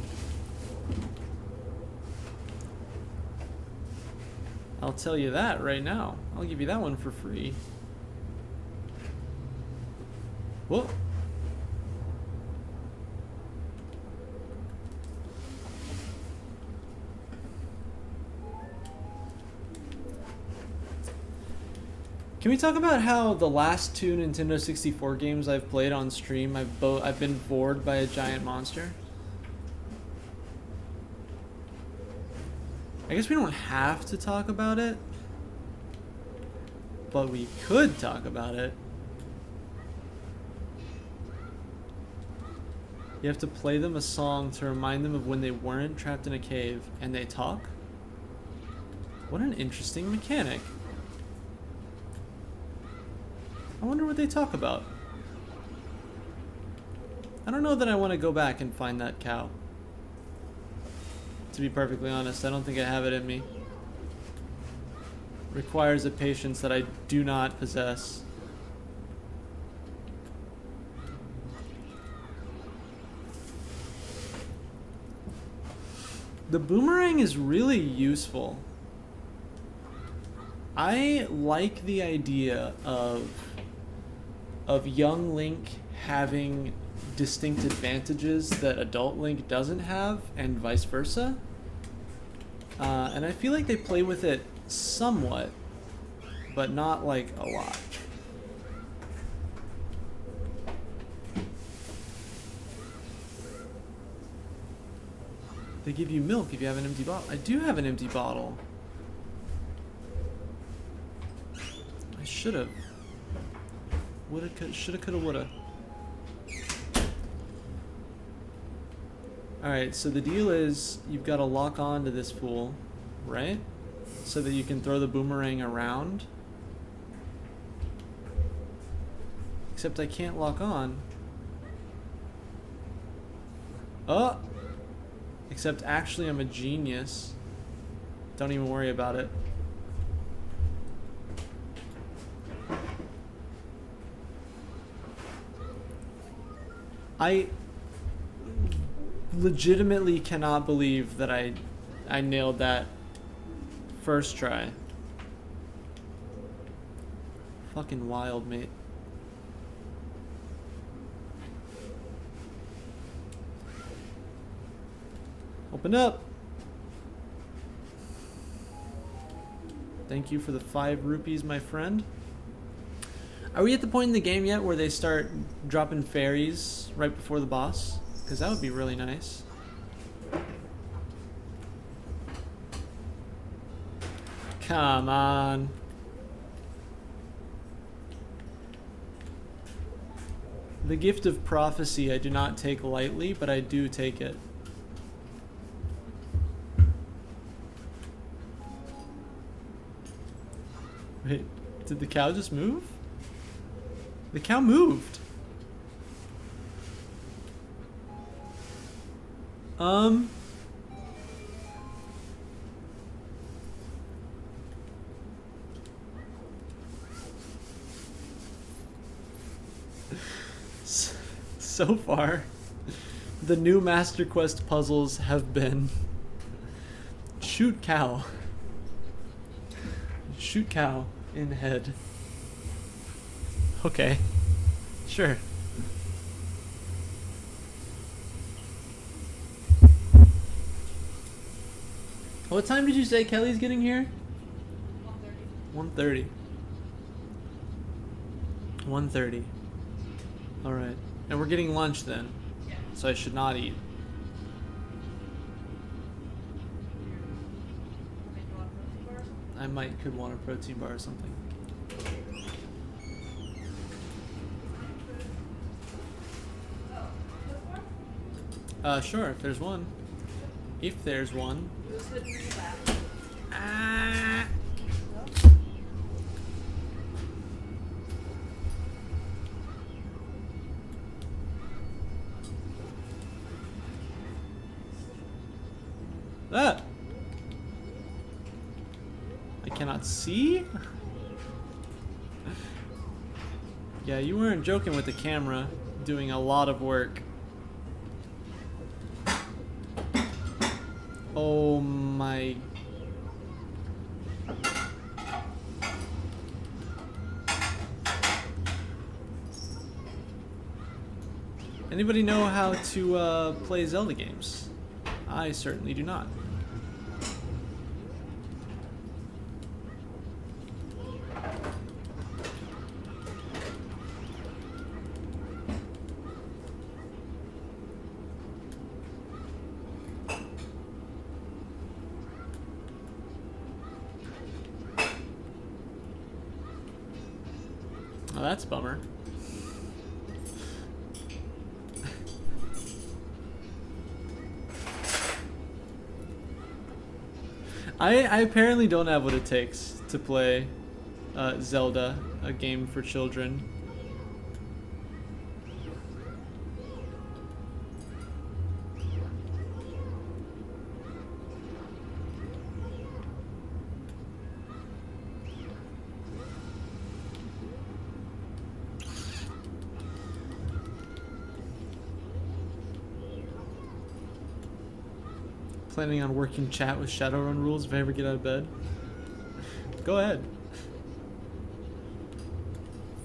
I'll tell you that right now. I'll give you that one for free. Whoa. Can we talk about how the last 2 Nintendo 64 games I've played on stream, I've been bored by a giant monster? I guess we don't have to talk about it, but we could talk about it. You have to play them a song to remind them of when they weren't trapped in a cave and they talk? What an interesting mechanic. I wonder what they talk about. I don't know that I want to go back and find that cow. To be perfectly honest, I don't think I have it in me. Requires a patience that I do not possess. The boomerang is really useful. I like the idea of young Link having distinct advantages that adult Link doesn't have, and vice versa. And I feel like they play with it somewhat, but not like a lot. They give you milk if you have an empty bottle. I do have an empty bottle. I should've. Woulda, shoulda, coulda, woulda. Alright, so the deal is you've got to lock on to this fool, right? So that you can throw the boomerang around. Except I can't lock on. Oh! Except actually I'm a genius. Don't even worry about it. I legitimately cannot believe that I nailed that first try. Fucking wild, mate. Open up. Thank you for the 5 rupees, my friend. Are we at the point in the game yet where they start dropping fairies right before the boss? Because that would be really nice. Come on. The gift of prophecy I do not take lightly, but I do take it. Wait, did the cow just move? The cow moved. So far, the new Master Quest puzzles have been shoot cow. Shoot cow in head. Okay. Sure. What time did you say Kelly's getting here? 1:30. 1:30. Alright. And we're getting lunch then. Yeah. So I should not eat. I could want a protein bar or something. Sure, if there's one. If there's one. Ah. Ah. I cannot see? Yeah, you weren't joking with the camera, doing a lot of work. Oh my. Anybody know how to play Zelda games? I certainly do not. that's a bummer. I apparently don't have what it takes to play Zelda, a game for children. Planning on working chat with Shadowrun rules if I ever get out of bed? Go ahead.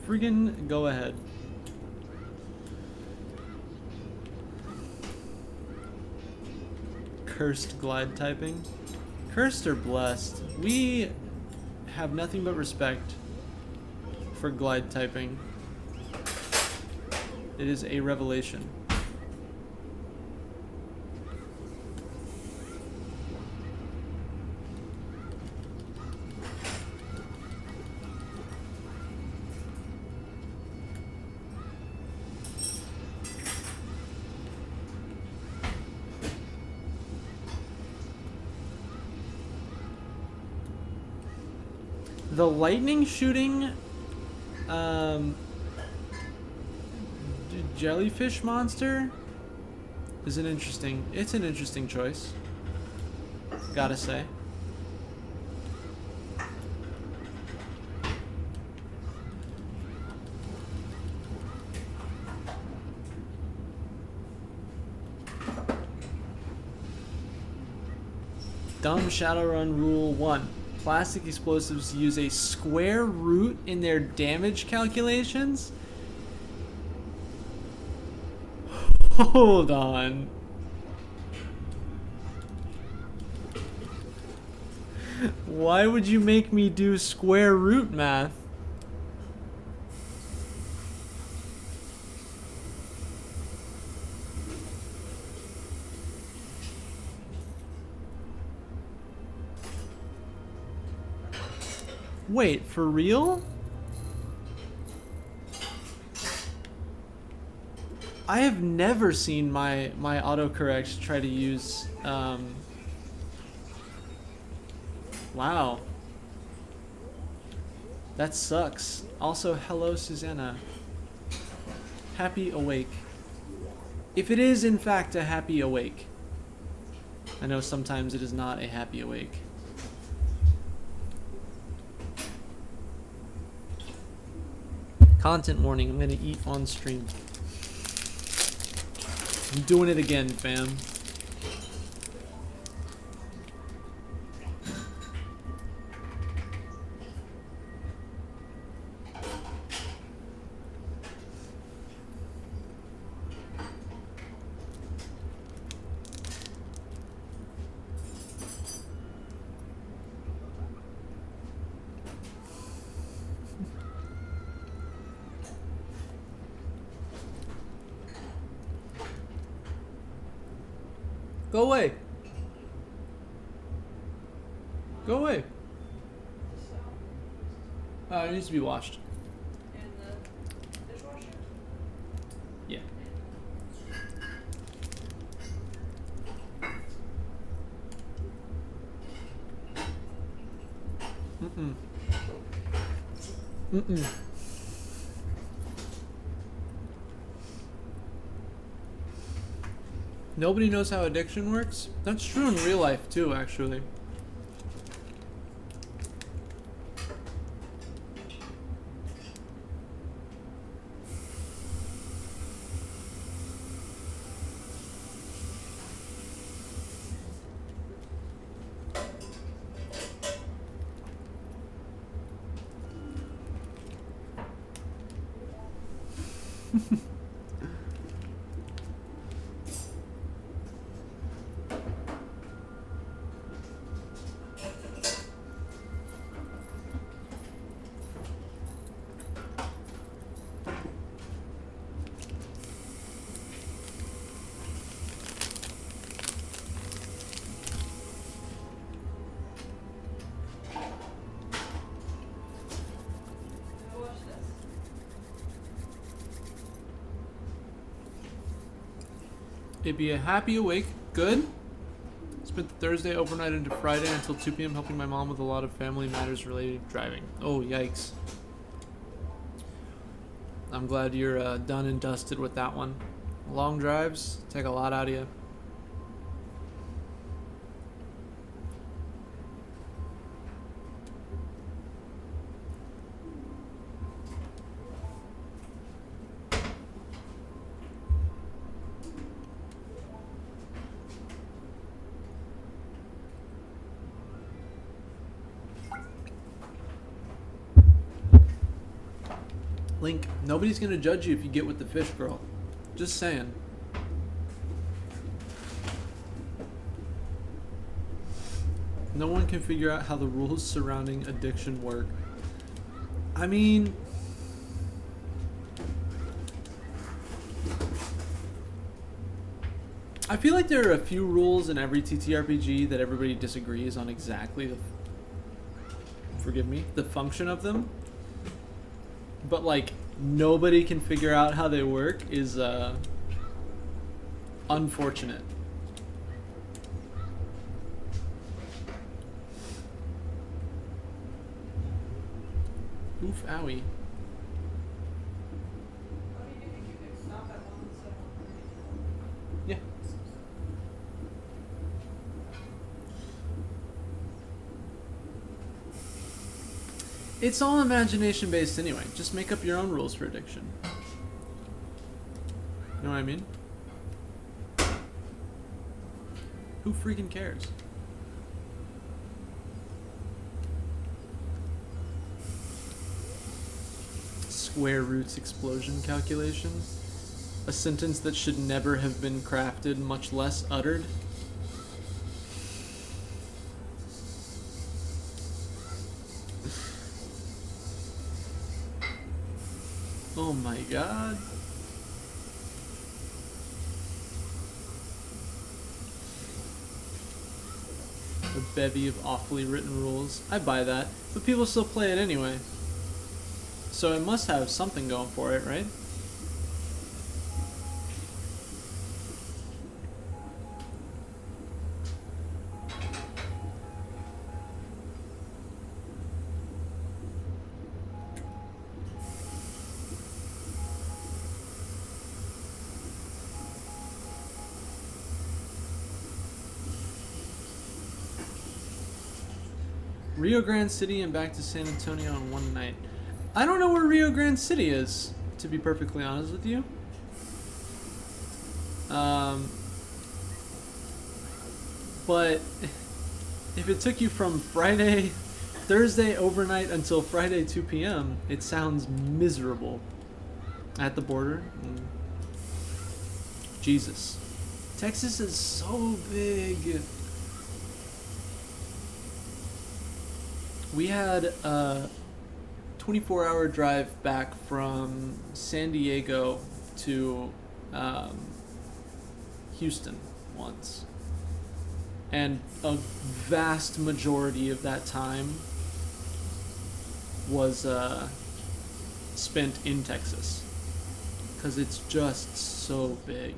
Friggin' go ahead. Cursed glide typing. Cursed or blessed? We have nothing but respect for glide typing. It is a revelation. The lightning shooting jellyfish monster is an interesting choice, gotta say. Dumb Shadowrun Rule 1. Plastic explosives use a square root in their damage calculations? Hold on. Why would you make me do square root math? Wait, for real? I have never seen my autocorrect try to use wow. That sucks. Also, hello Susanna. Happy awake. If it is in fact a happy awake. I know sometimes it is not a happy awake. Content warning, I'm gonna eat on stream. I'm doing it again, fam. Go away. Go away. It needs to be washed. In the dishwasher? Yeah. Mm-mm. Mm-mm. Nobody knows how addiction works? That's true in real life too, actually. It'd be a happy awake. Good. Spent the Thursday overnight into Friday until 2 p.m. helping my mom with a lot of family matters related to driving. Oh, yikes. I'm glad you're done and dusted with that one. Long drives take a lot out of you. Link, nobody's gonna judge you if you get with the fish, girl. Just saying. No one can figure out how the rules surrounding addiction work. I mean... I feel like there are a few rules in every TTRPG that everybody disagrees on exactly the... Forgive me? The function of them. But, like, nobody can figure out how they work is, unfortunate. Oof, owie. Why do you think you could stop at 1:07? Yeah. It's all imagination based anyway. Just make up your own rules for addiction. You know what I mean? Who freaking cares? Square roots explosion calculation. A sentence that should never have been crafted, much less uttered. Oh my god. A bevy of awfully written rules. I buy that, but people still play it anyway. So it must have something going for it, right? Rio Grande City and back to San Antonio in one night. I don't know where Rio Grande City is, to be perfectly honest with you. But if it took you from Thursday overnight until Friday 2 p.m., it sounds miserable. At the border. Jesus. Texas is so big. We had a 24-hour drive back from San Diego to Houston once. And a vast majority of that time was spent in Texas. Because it's just so big.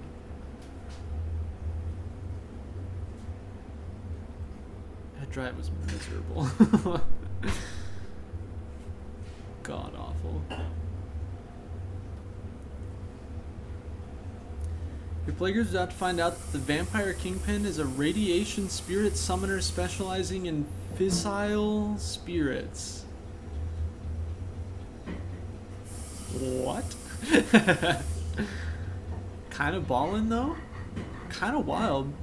That drive was miserable. God awful. Your players about to find out that the Vampire Kingpin is a radiation spirit summoner specializing in fissile spirits. What? Kind of ballin' though? Kind of wild,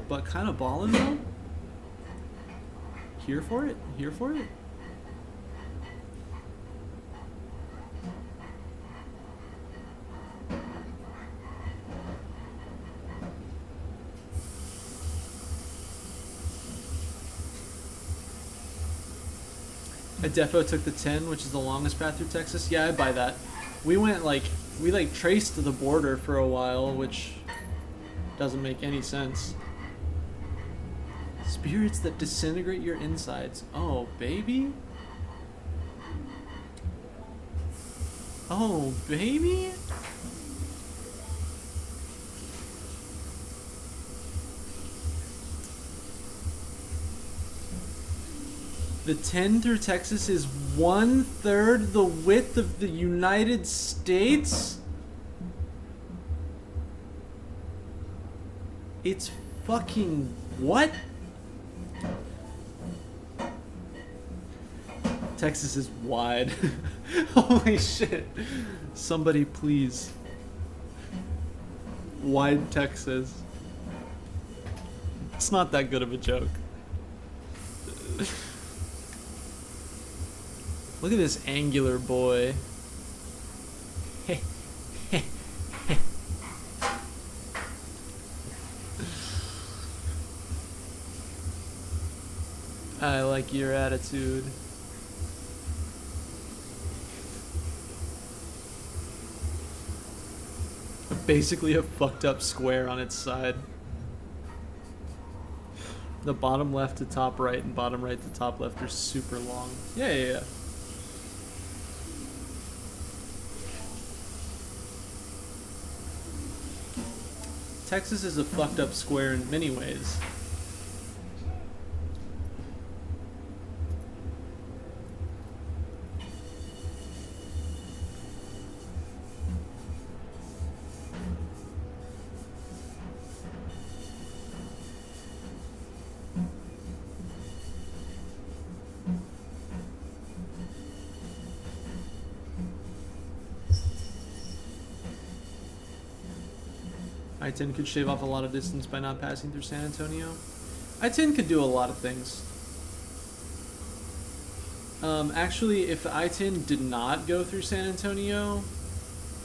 but kind of ballin' though? Here for it? Here for it? I defo took the 10, which is the longest path through Texas. Yeah, I buy that. We went we traced the border for a while, which doesn't make any sense. Spirits that disintegrate your insides. Oh, baby? Oh, baby? The 10 through Texas is 1/3 the width of the United States? It's fucking what? Texas is wide. Holy shit. Somebody please. Wide Texas. It's not that good of a joke. Look at this angular boy. I like your attitude. Basically a fucked up square on its side. The bottom left to top right and bottom right to top left are super long. Yeah. Texas is a fucked up square in many ways. I-10 could shave off a lot of distance by not passing through San Antonio. I-10 could do a lot of things. Actually, if the I-10 did not go through San Antonio,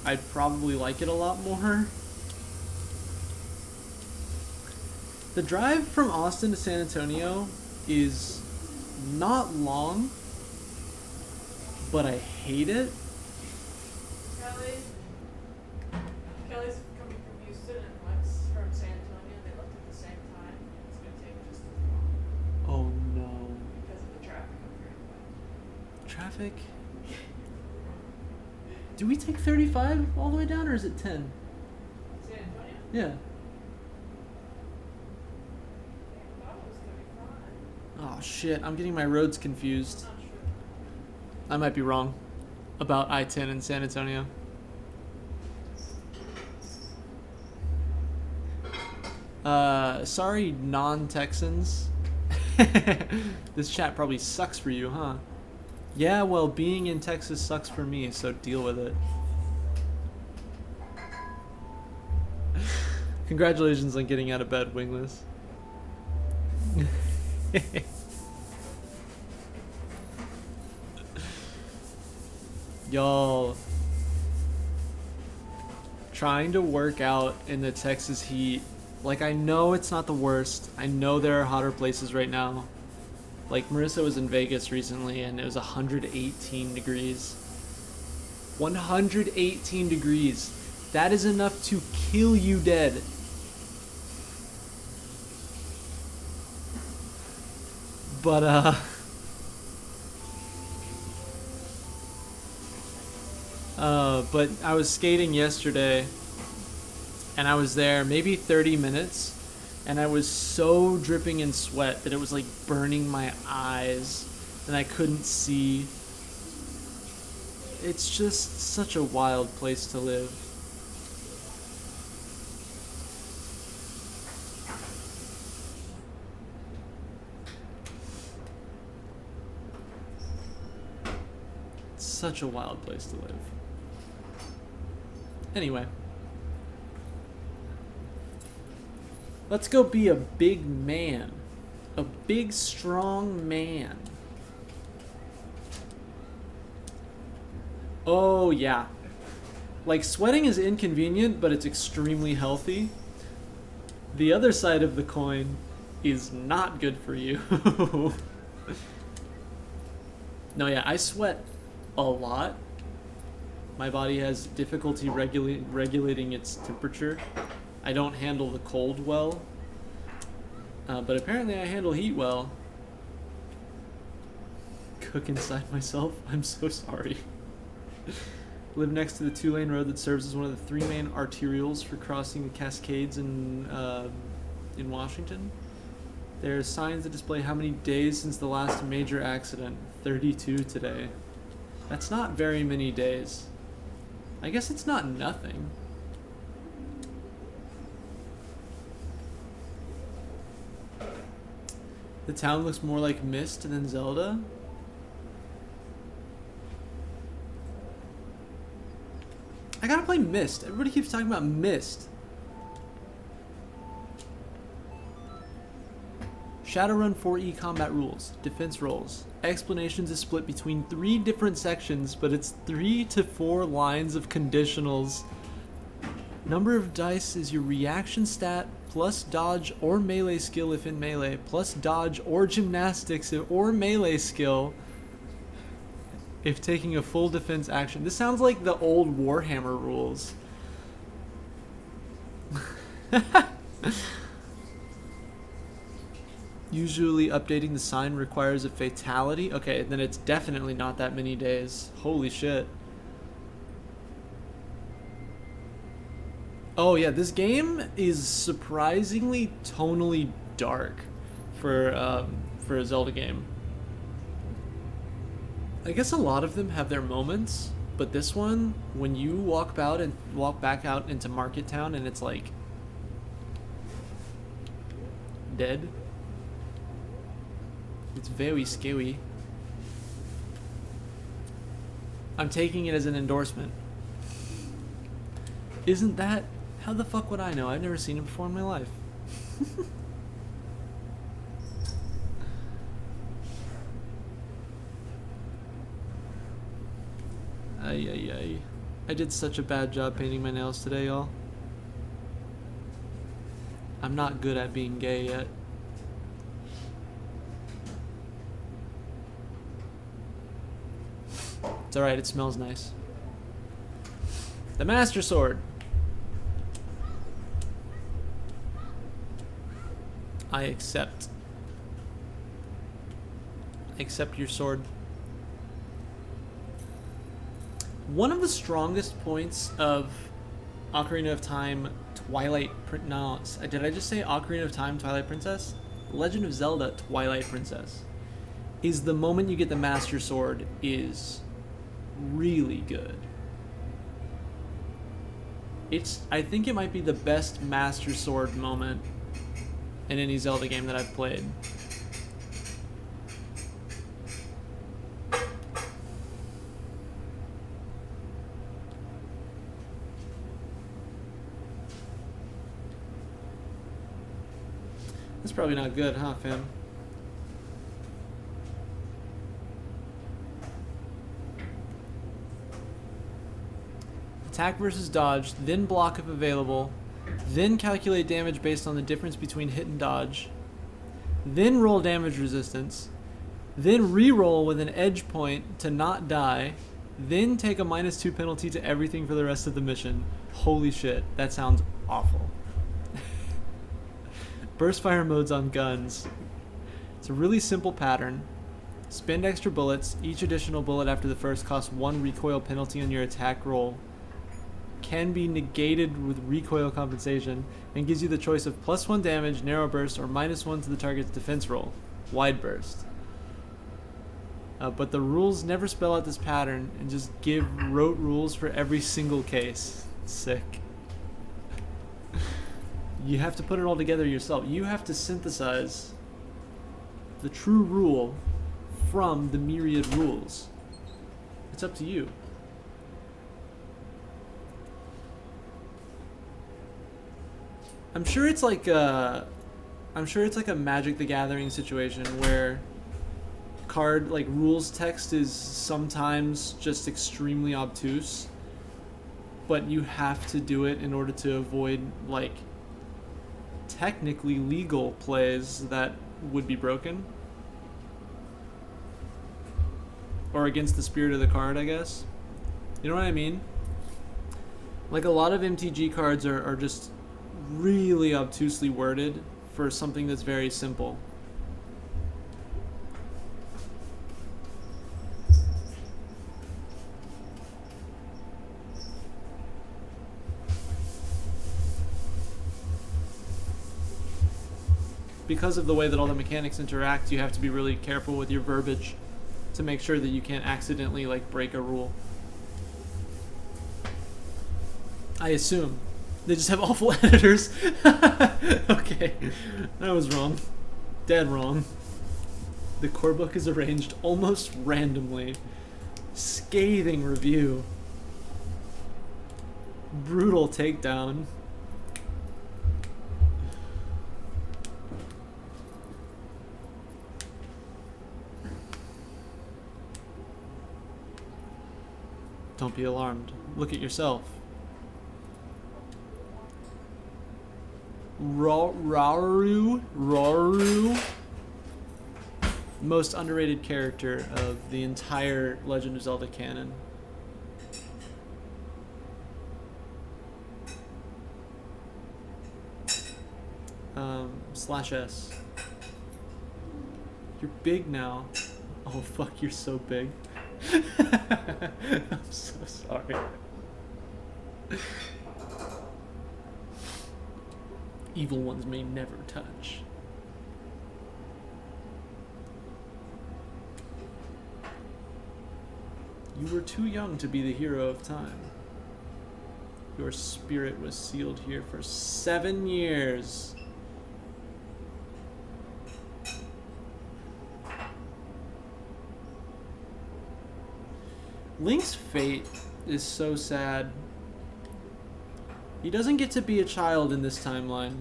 I'd probably like it a lot more. The drive from Austin to San Antonio is not long, but I hate it. Kelly's coming from Houston and Lex from San Antonio. They left at the same time. It's going to take just as long Oh no. because of the traffic up here. Traffic? Do we take 35 all the way down or is it 10? San Antonio? Yeah. I thought it was 35. Oh shit, I'm getting my roads confused. I'm not sure. I might be wrong about I-10 in San Antonio. Sorry, non-Texans. This chat probably sucks for you, huh? Yeah, well, being in Texas sucks for me, so deal with it. Congratulations on getting out of bed, Wingless. Y'all, trying to work out in the Texas heat, like, I know it's not the worst. I know there are hotter places right now. Like, Marissa was in Vegas recently and it was 118 degrees. 118 degrees. That is enough to kill you dead. But, but I was skating yesterday, and I was there maybe 30 minutes, and I was so dripping in sweat that it was like burning my eyes, and I couldn't see. It's just such a wild place to live. It's such a wild place to live. Anyway. Let's go be a big man. A big, strong man. Oh, yeah. Like, sweating is inconvenient, but it's extremely healthy. The other side of the coin is not good for you. No, yeah, I sweat a lot. My body has difficulty regulating its temperature. I don't handle the cold well, but apparently I handle heat well. Cook inside myself? I'm so sorry. Live next to the 2-lane road that serves as one of the 3 main arterials for crossing the Cascades in Washington. There are signs that display how many days since the last major accident. 32 today. That's not very many days. I guess it's not nothing. The town looks more like Myst than Zelda. I gotta play Myst. Everybody keeps talking about Myst. Shadowrun 4E combat rules. Defense rolls. Explanations is split between 3 different sections, but it's 3 to 4 lines of conditionals. Number of dice is your reaction stat, plus dodge or melee skill if in melee, plus dodge or gymnastics or melee skill if taking a full defense action. This sounds like the old Warhammer rules. Usually updating the sign requires a fatality. Okay, then it's definitely not that many days. Holy shit. Oh yeah, this game is surprisingly tonally dark for a Zelda game. I guess a lot of them have their moments, but this one, when you walk back out into Market Town and it's like dead, it's very scary. I'm taking it as an endorsement. Isn't that? How the fuck would I know? I've never seen it before in my life. Ay, ay, ay. I did such a bad job painting my nails today, y'all. I'm not good at being gay yet. It's alright, it smells nice. The Master Sword. I accept. I accept your sword. One of the strongest points of Ocarina of Time Twilight no, did I just say Ocarina of Time Twilight Princess? Legend of Zelda Twilight Princess is the moment you get the Master Sword is really good. I think it might be the best Master Sword moment in any Zelda game that I've played. That's probably not good, huh, fam? Attack versus dodge, then block if available, then calculate damage based on the difference between hit and dodge, then roll damage resistance, then re-roll with an edge point to not die, then take a -2 penalty to everything for the rest of the mission. Holy shit, that sounds awful. Burst fire modes on guns. It's a really simple pattern. Spend extra bullets. Each additional bullet after the first costs 1 recoil penalty on your attack roll. Can be negated with recoil compensation and gives you the choice of +1 damage, narrow burst, or -1 to the target's defense roll, wide burst. But the rules never spell out this pattern and just give rote rules for every single case. Sick. You have to put it all together yourself. You have to synthesize the true rule from the myriad rules. It's up to you. I'm sure it's like a Magic the Gathering situation where card like rules text is sometimes just extremely obtuse, but you have to do it in order to avoid like technically legal plays that would be broken or against the spirit of the card, I guess. You know what I mean? Like a lot of MTG cards are just really obtusely worded for something that's very simple. because of the way that all the mechanics interact, you have to be really careful with your verbiage to make sure that you can't accidentally like break a rule. I assume. They just have awful editors. Okay, I was wrong. Dead wrong. The core book is arranged almost randomly. Scathing review. Brutal takedown. Don't be alarmed. Look at yourself. Rauru. Most underrated character of the entire Legend of Zelda canon. /S. You're big now. Oh fuck, you're so big. I'm so sorry. Evil ones may never touch. You were too young to be the hero of time. Your spirit was sealed here for 7 years. Link's fate is so sad. He doesn't get to be a child in this timeline.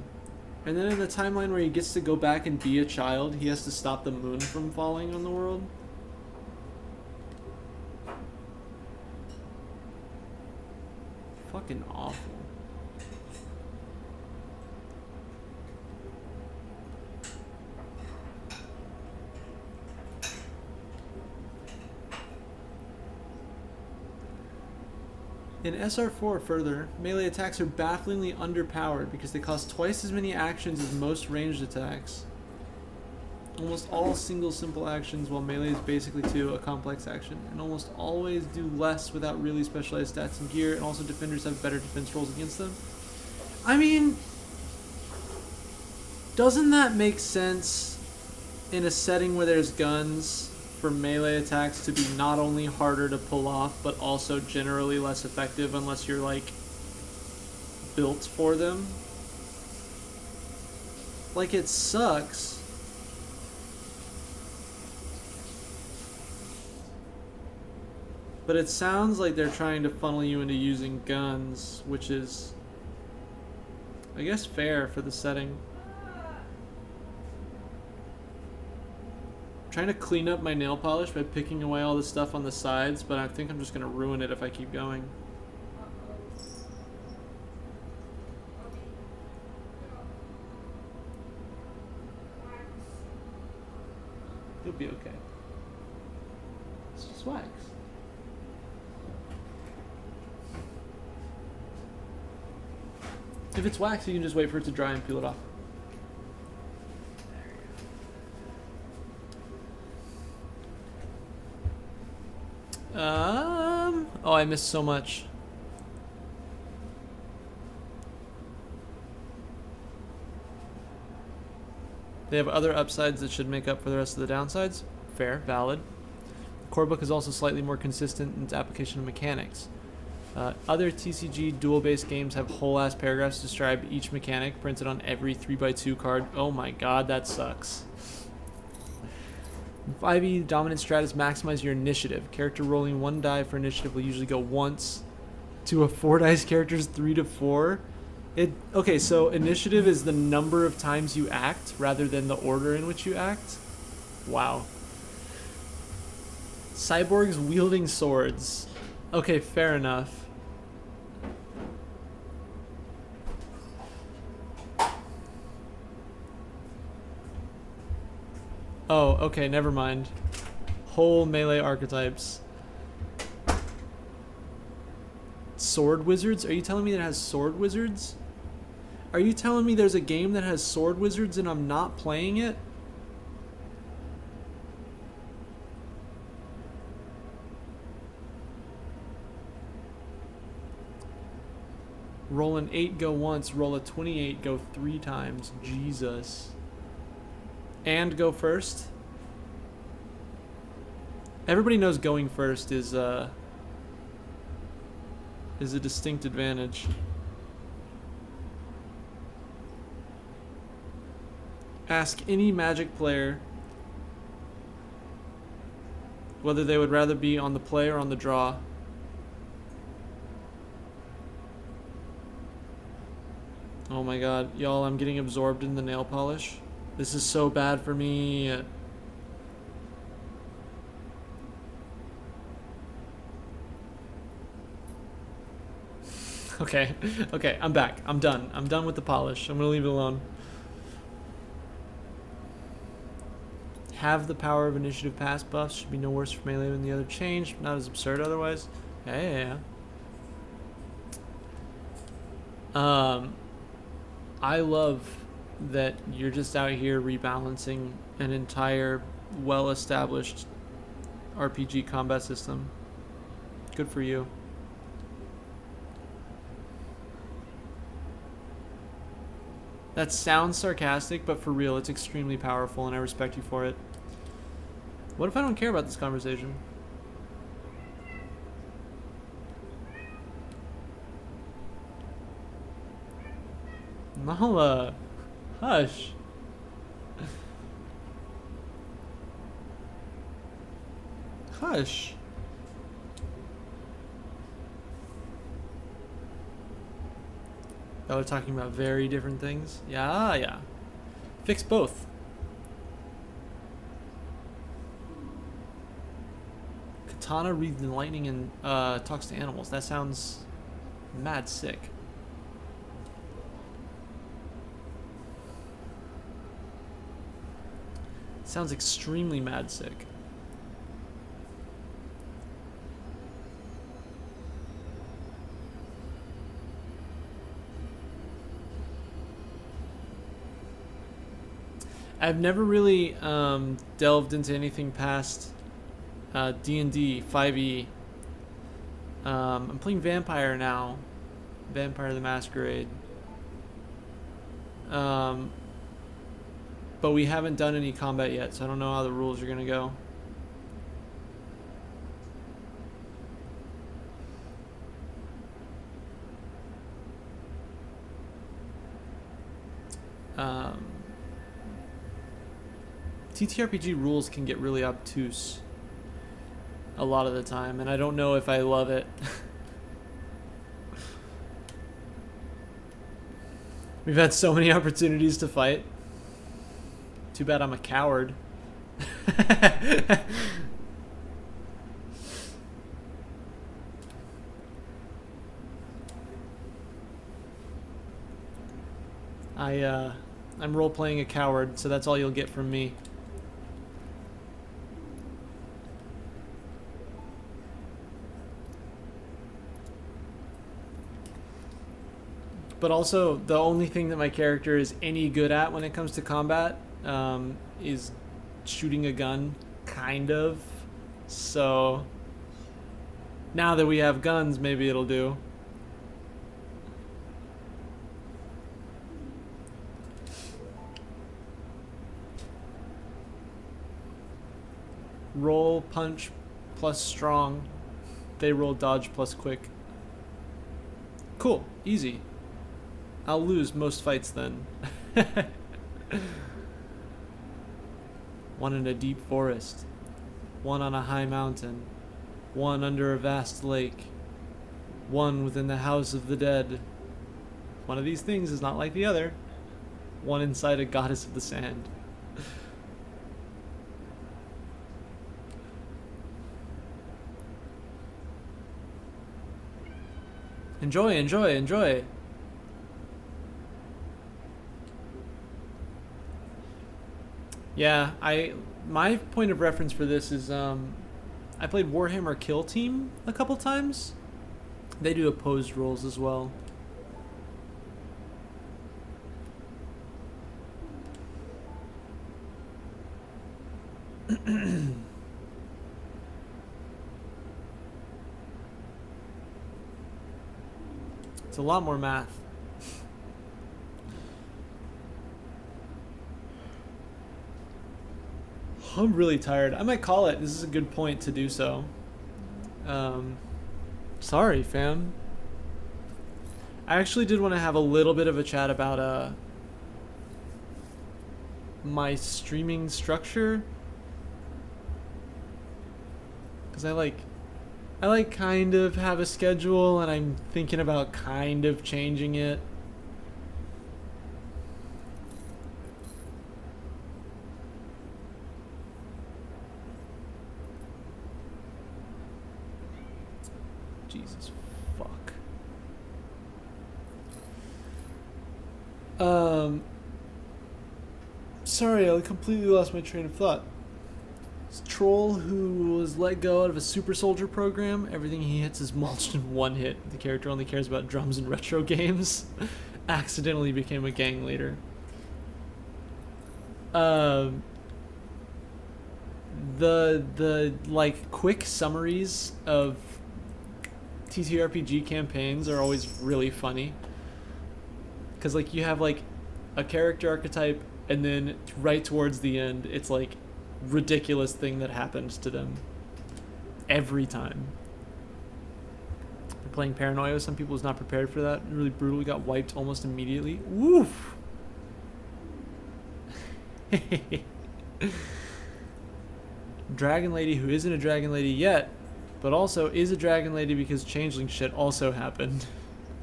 And then in the timeline where he gets to go back and be a child, he has to stop the moon from falling on the world. Fucking awful. In SR4 further, melee attacks are bafflingly underpowered because they cost twice as many actions as most ranged attacks. Almost all single simple actions, while melee is basically a complex action, and almost always do less without really specialized stats and gear, and also defenders have better defense rolls against them. I mean, doesn't that make sense in a setting where there's guns for melee attacks to be not only harder to pull off, but also generally less effective unless you're, like, built for them? Like, it sucks. But it sounds like they're trying to funnel you into using guns, which is, I guess, fair for the setting. I'm trying to clean up my nail polish by picking away all the stuff on the sides, but I think I'm just going to ruin it if I keep going. You'll be okay. It's just wax. If it's wax, you can just wait for it to dry and peel it off. Oh, I missed so much. They have other upsides that should make up for the rest of the downsides. Fair, valid. The core book is also slightly more consistent in its application of mechanics. Other TCG duel-based games have whole-ass paragraphs to describe each mechanic printed on every 3x2 card. Oh my god, that sucks. In 5e, dominant strat is maximize your initiative. Character rolling 1 die for initiative will usually go once to a 4 dice character's 3 to 4. Okay, so initiative is the number of times you act rather than the order in which you act. Wow. Cyborgs wielding swords. Okay, fair enough. Oh, okay, never mind. Whole melee archetypes. Sword wizards? Are you telling me that it has sword wizards? Are you telling me there's a game that has sword wizards and I'm not playing it? Roll an 8, go once. Roll a 28, go 3 times. Jesus. and go first. Everybody knows going first is a distinct advantage. Ask any Magic player whether they would rather be on the play or on the draw. Oh my god, y'all, I'm getting absorbed in the nail polish. This is so bad for me. Okay, okay, I'm back. I'm done. I'm done with the polish. I'm gonna leave it alone. Have the power of initiative pass buffs. Should be no worse for melee than the other change. Not as absurd otherwise. Yeah. I love that you're just out here rebalancing an entire well-established RPG combat system. Good for you. That sounds sarcastic, but for real, it's extremely powerful, and I respect you for it. What if I don't care about this conversation? Nala, hush. Hush. Y'all are talking about very different things. Yeah. Fix both. Katana reads in lightning and talks to animals. That sounds mad sick. Sounds extremely mad sick. I've never really delved into anything past D&D 5e. I'm playing Vampire now. Vampire the Masquerade. But we haven't done any combat yet, so I don't know how the rules are going to go. TTRPG rules can get really obtuse a lot of the time, and I don't know if I love it. We've had so many opportunities to fight. Too bad I'm a coward. I'm role-playing a coward, so that's all you'll get from me. But also, the only thing that my character is any good at when it comes to combat is shooting a gun, kind of. So, now that we have guns, maybe it'll do. Roll punch plus strong. They roll dodge plus quick. Cool, easy. I'll lose most fights then. One in a deep forest. One on a high mountain. One under a vast lake. One within the house of the dead. One of these things is not like the other. One inside a goddess of the sand. Enjoy, enjoy, enjoy. Yeah, my point of reference for this is I played Warhammer Kill Team a couple times. They do opposed rolls as well. It's a lot more math. I'm really tired. I might call it. This is a good point to do so. Sorry, fam. I actually did want to have a little bit of a chat about my streaming structure, because I like kind of have a schedule, and I'm thinking about kind of changing it. Jesus fuck. Sorry, I completely lost my train of thought. This troll who was let go out of a super soldier program, everything he hits is mulched in one hit. The character only cares about drums and retro games. Accidentally became a gang leader. The like quick summaries of TTRPG campaigns are always really funny, because like you have like a character archetype, and then right towards the end it's like ridiculous thing that happens to them every time. They're playing Paranoia. Some people was not prepared for that. Really brutally got wiped almost immediately. Woof. Dragon lady who isn't a dragon lady yet, but also is a dragon lady because changeling shit also happened.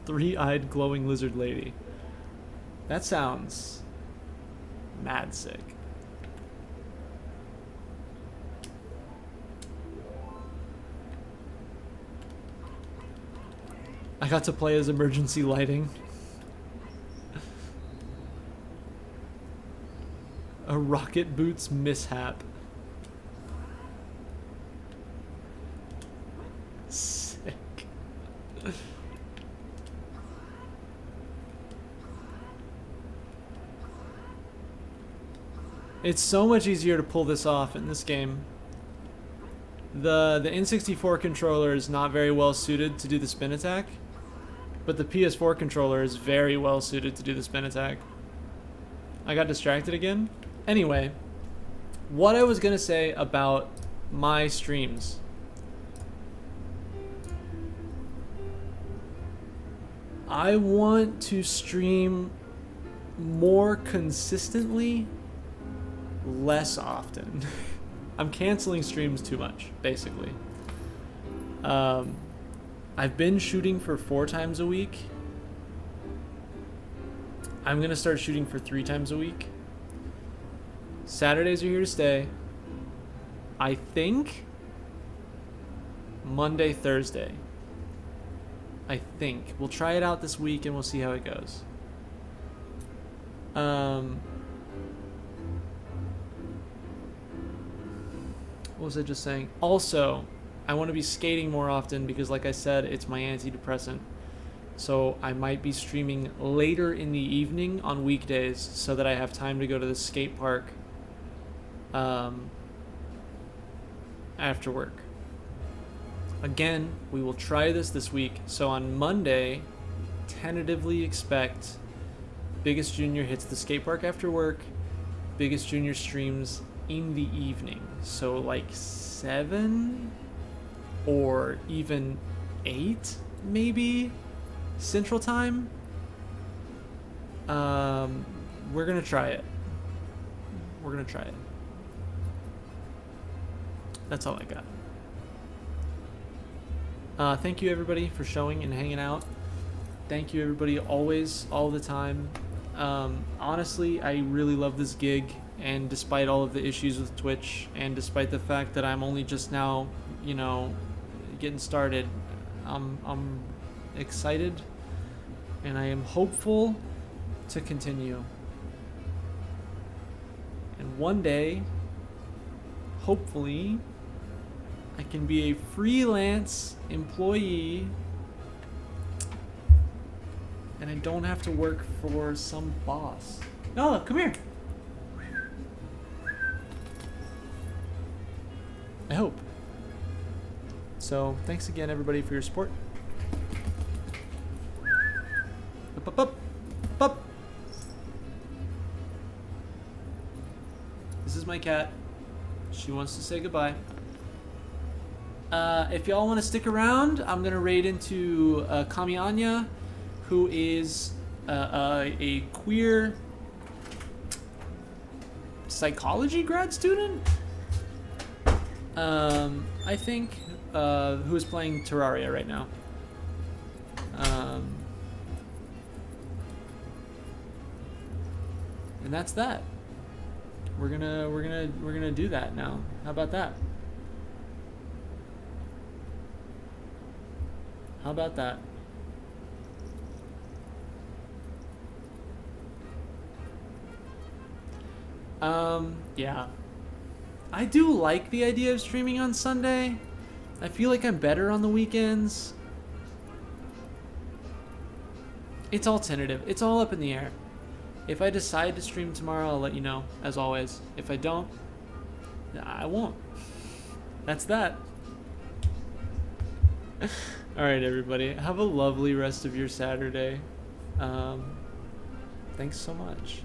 Three-eyed glowing lizard lady. That sounds mad sick. I got to play as emergency lighting. A rocket boots mishap. Sick. It's so much easier to pull this off in this game. The N64 controller is not very well suited to do the spin attack, but the PS4 controller is very well suited to do the spin attack. I got distracted again. Anyway, what I was gonna say about my streams. I want to stream more consistently, less often. I'm canceling streams too much, basically. I've been shooting for 4 times a week. I'm gonna start shooting for 3 times a week. Saturdays are here to stay. I think Monday, Thursday. I think. We'll try it out this week and we'll see how it goes. What was I just saying? Also, I want to be skating more often because, like I said, it's my antidepressant. So I might be streaming later in the evening on weekdays so that I have time to go to the skate park after work. Again, we will try this week. So on Monday, tentatively expect Biggest Junior hits the skate park after work. Biggest Junior streams in the evening. So like 7 or even 8 maybe Central Time. We're gonna try it. We're gonna try it. That's all I got. Thank you everybody for showing and hanging out. Thank you everybody always, all the time. Honestly, I really love this gig, and despite all of the issues with Twitch, and despite the fact that I'm only just now, you know, getting started, I'm excited and I am hopeful to continue. And one day, hopefully, I can be a freelance employee and I don't have to work for some boss. Nala, come here. I hope. So, thanks again everybody for your support. Up, up, up, up. This is my cat. She wants to say goodbye. If y'all want to stick around, I'm gonna raid into Kami Anya, who is a queer psychology grad student. I think who is playing Terraria right now. And that's that. We're gonna do that now. How about that? How about that? Yeah. I do like the idea of streaming on Sunday. I feel like I'm better on the weekends. It's all tentative. It's all up in the air. If I decide to stream tomorrow, I'll let you know, as always. If I don't, I won't. That's that. Alright, everybody. Have a lovely rest of your Saturday. Thanks so much.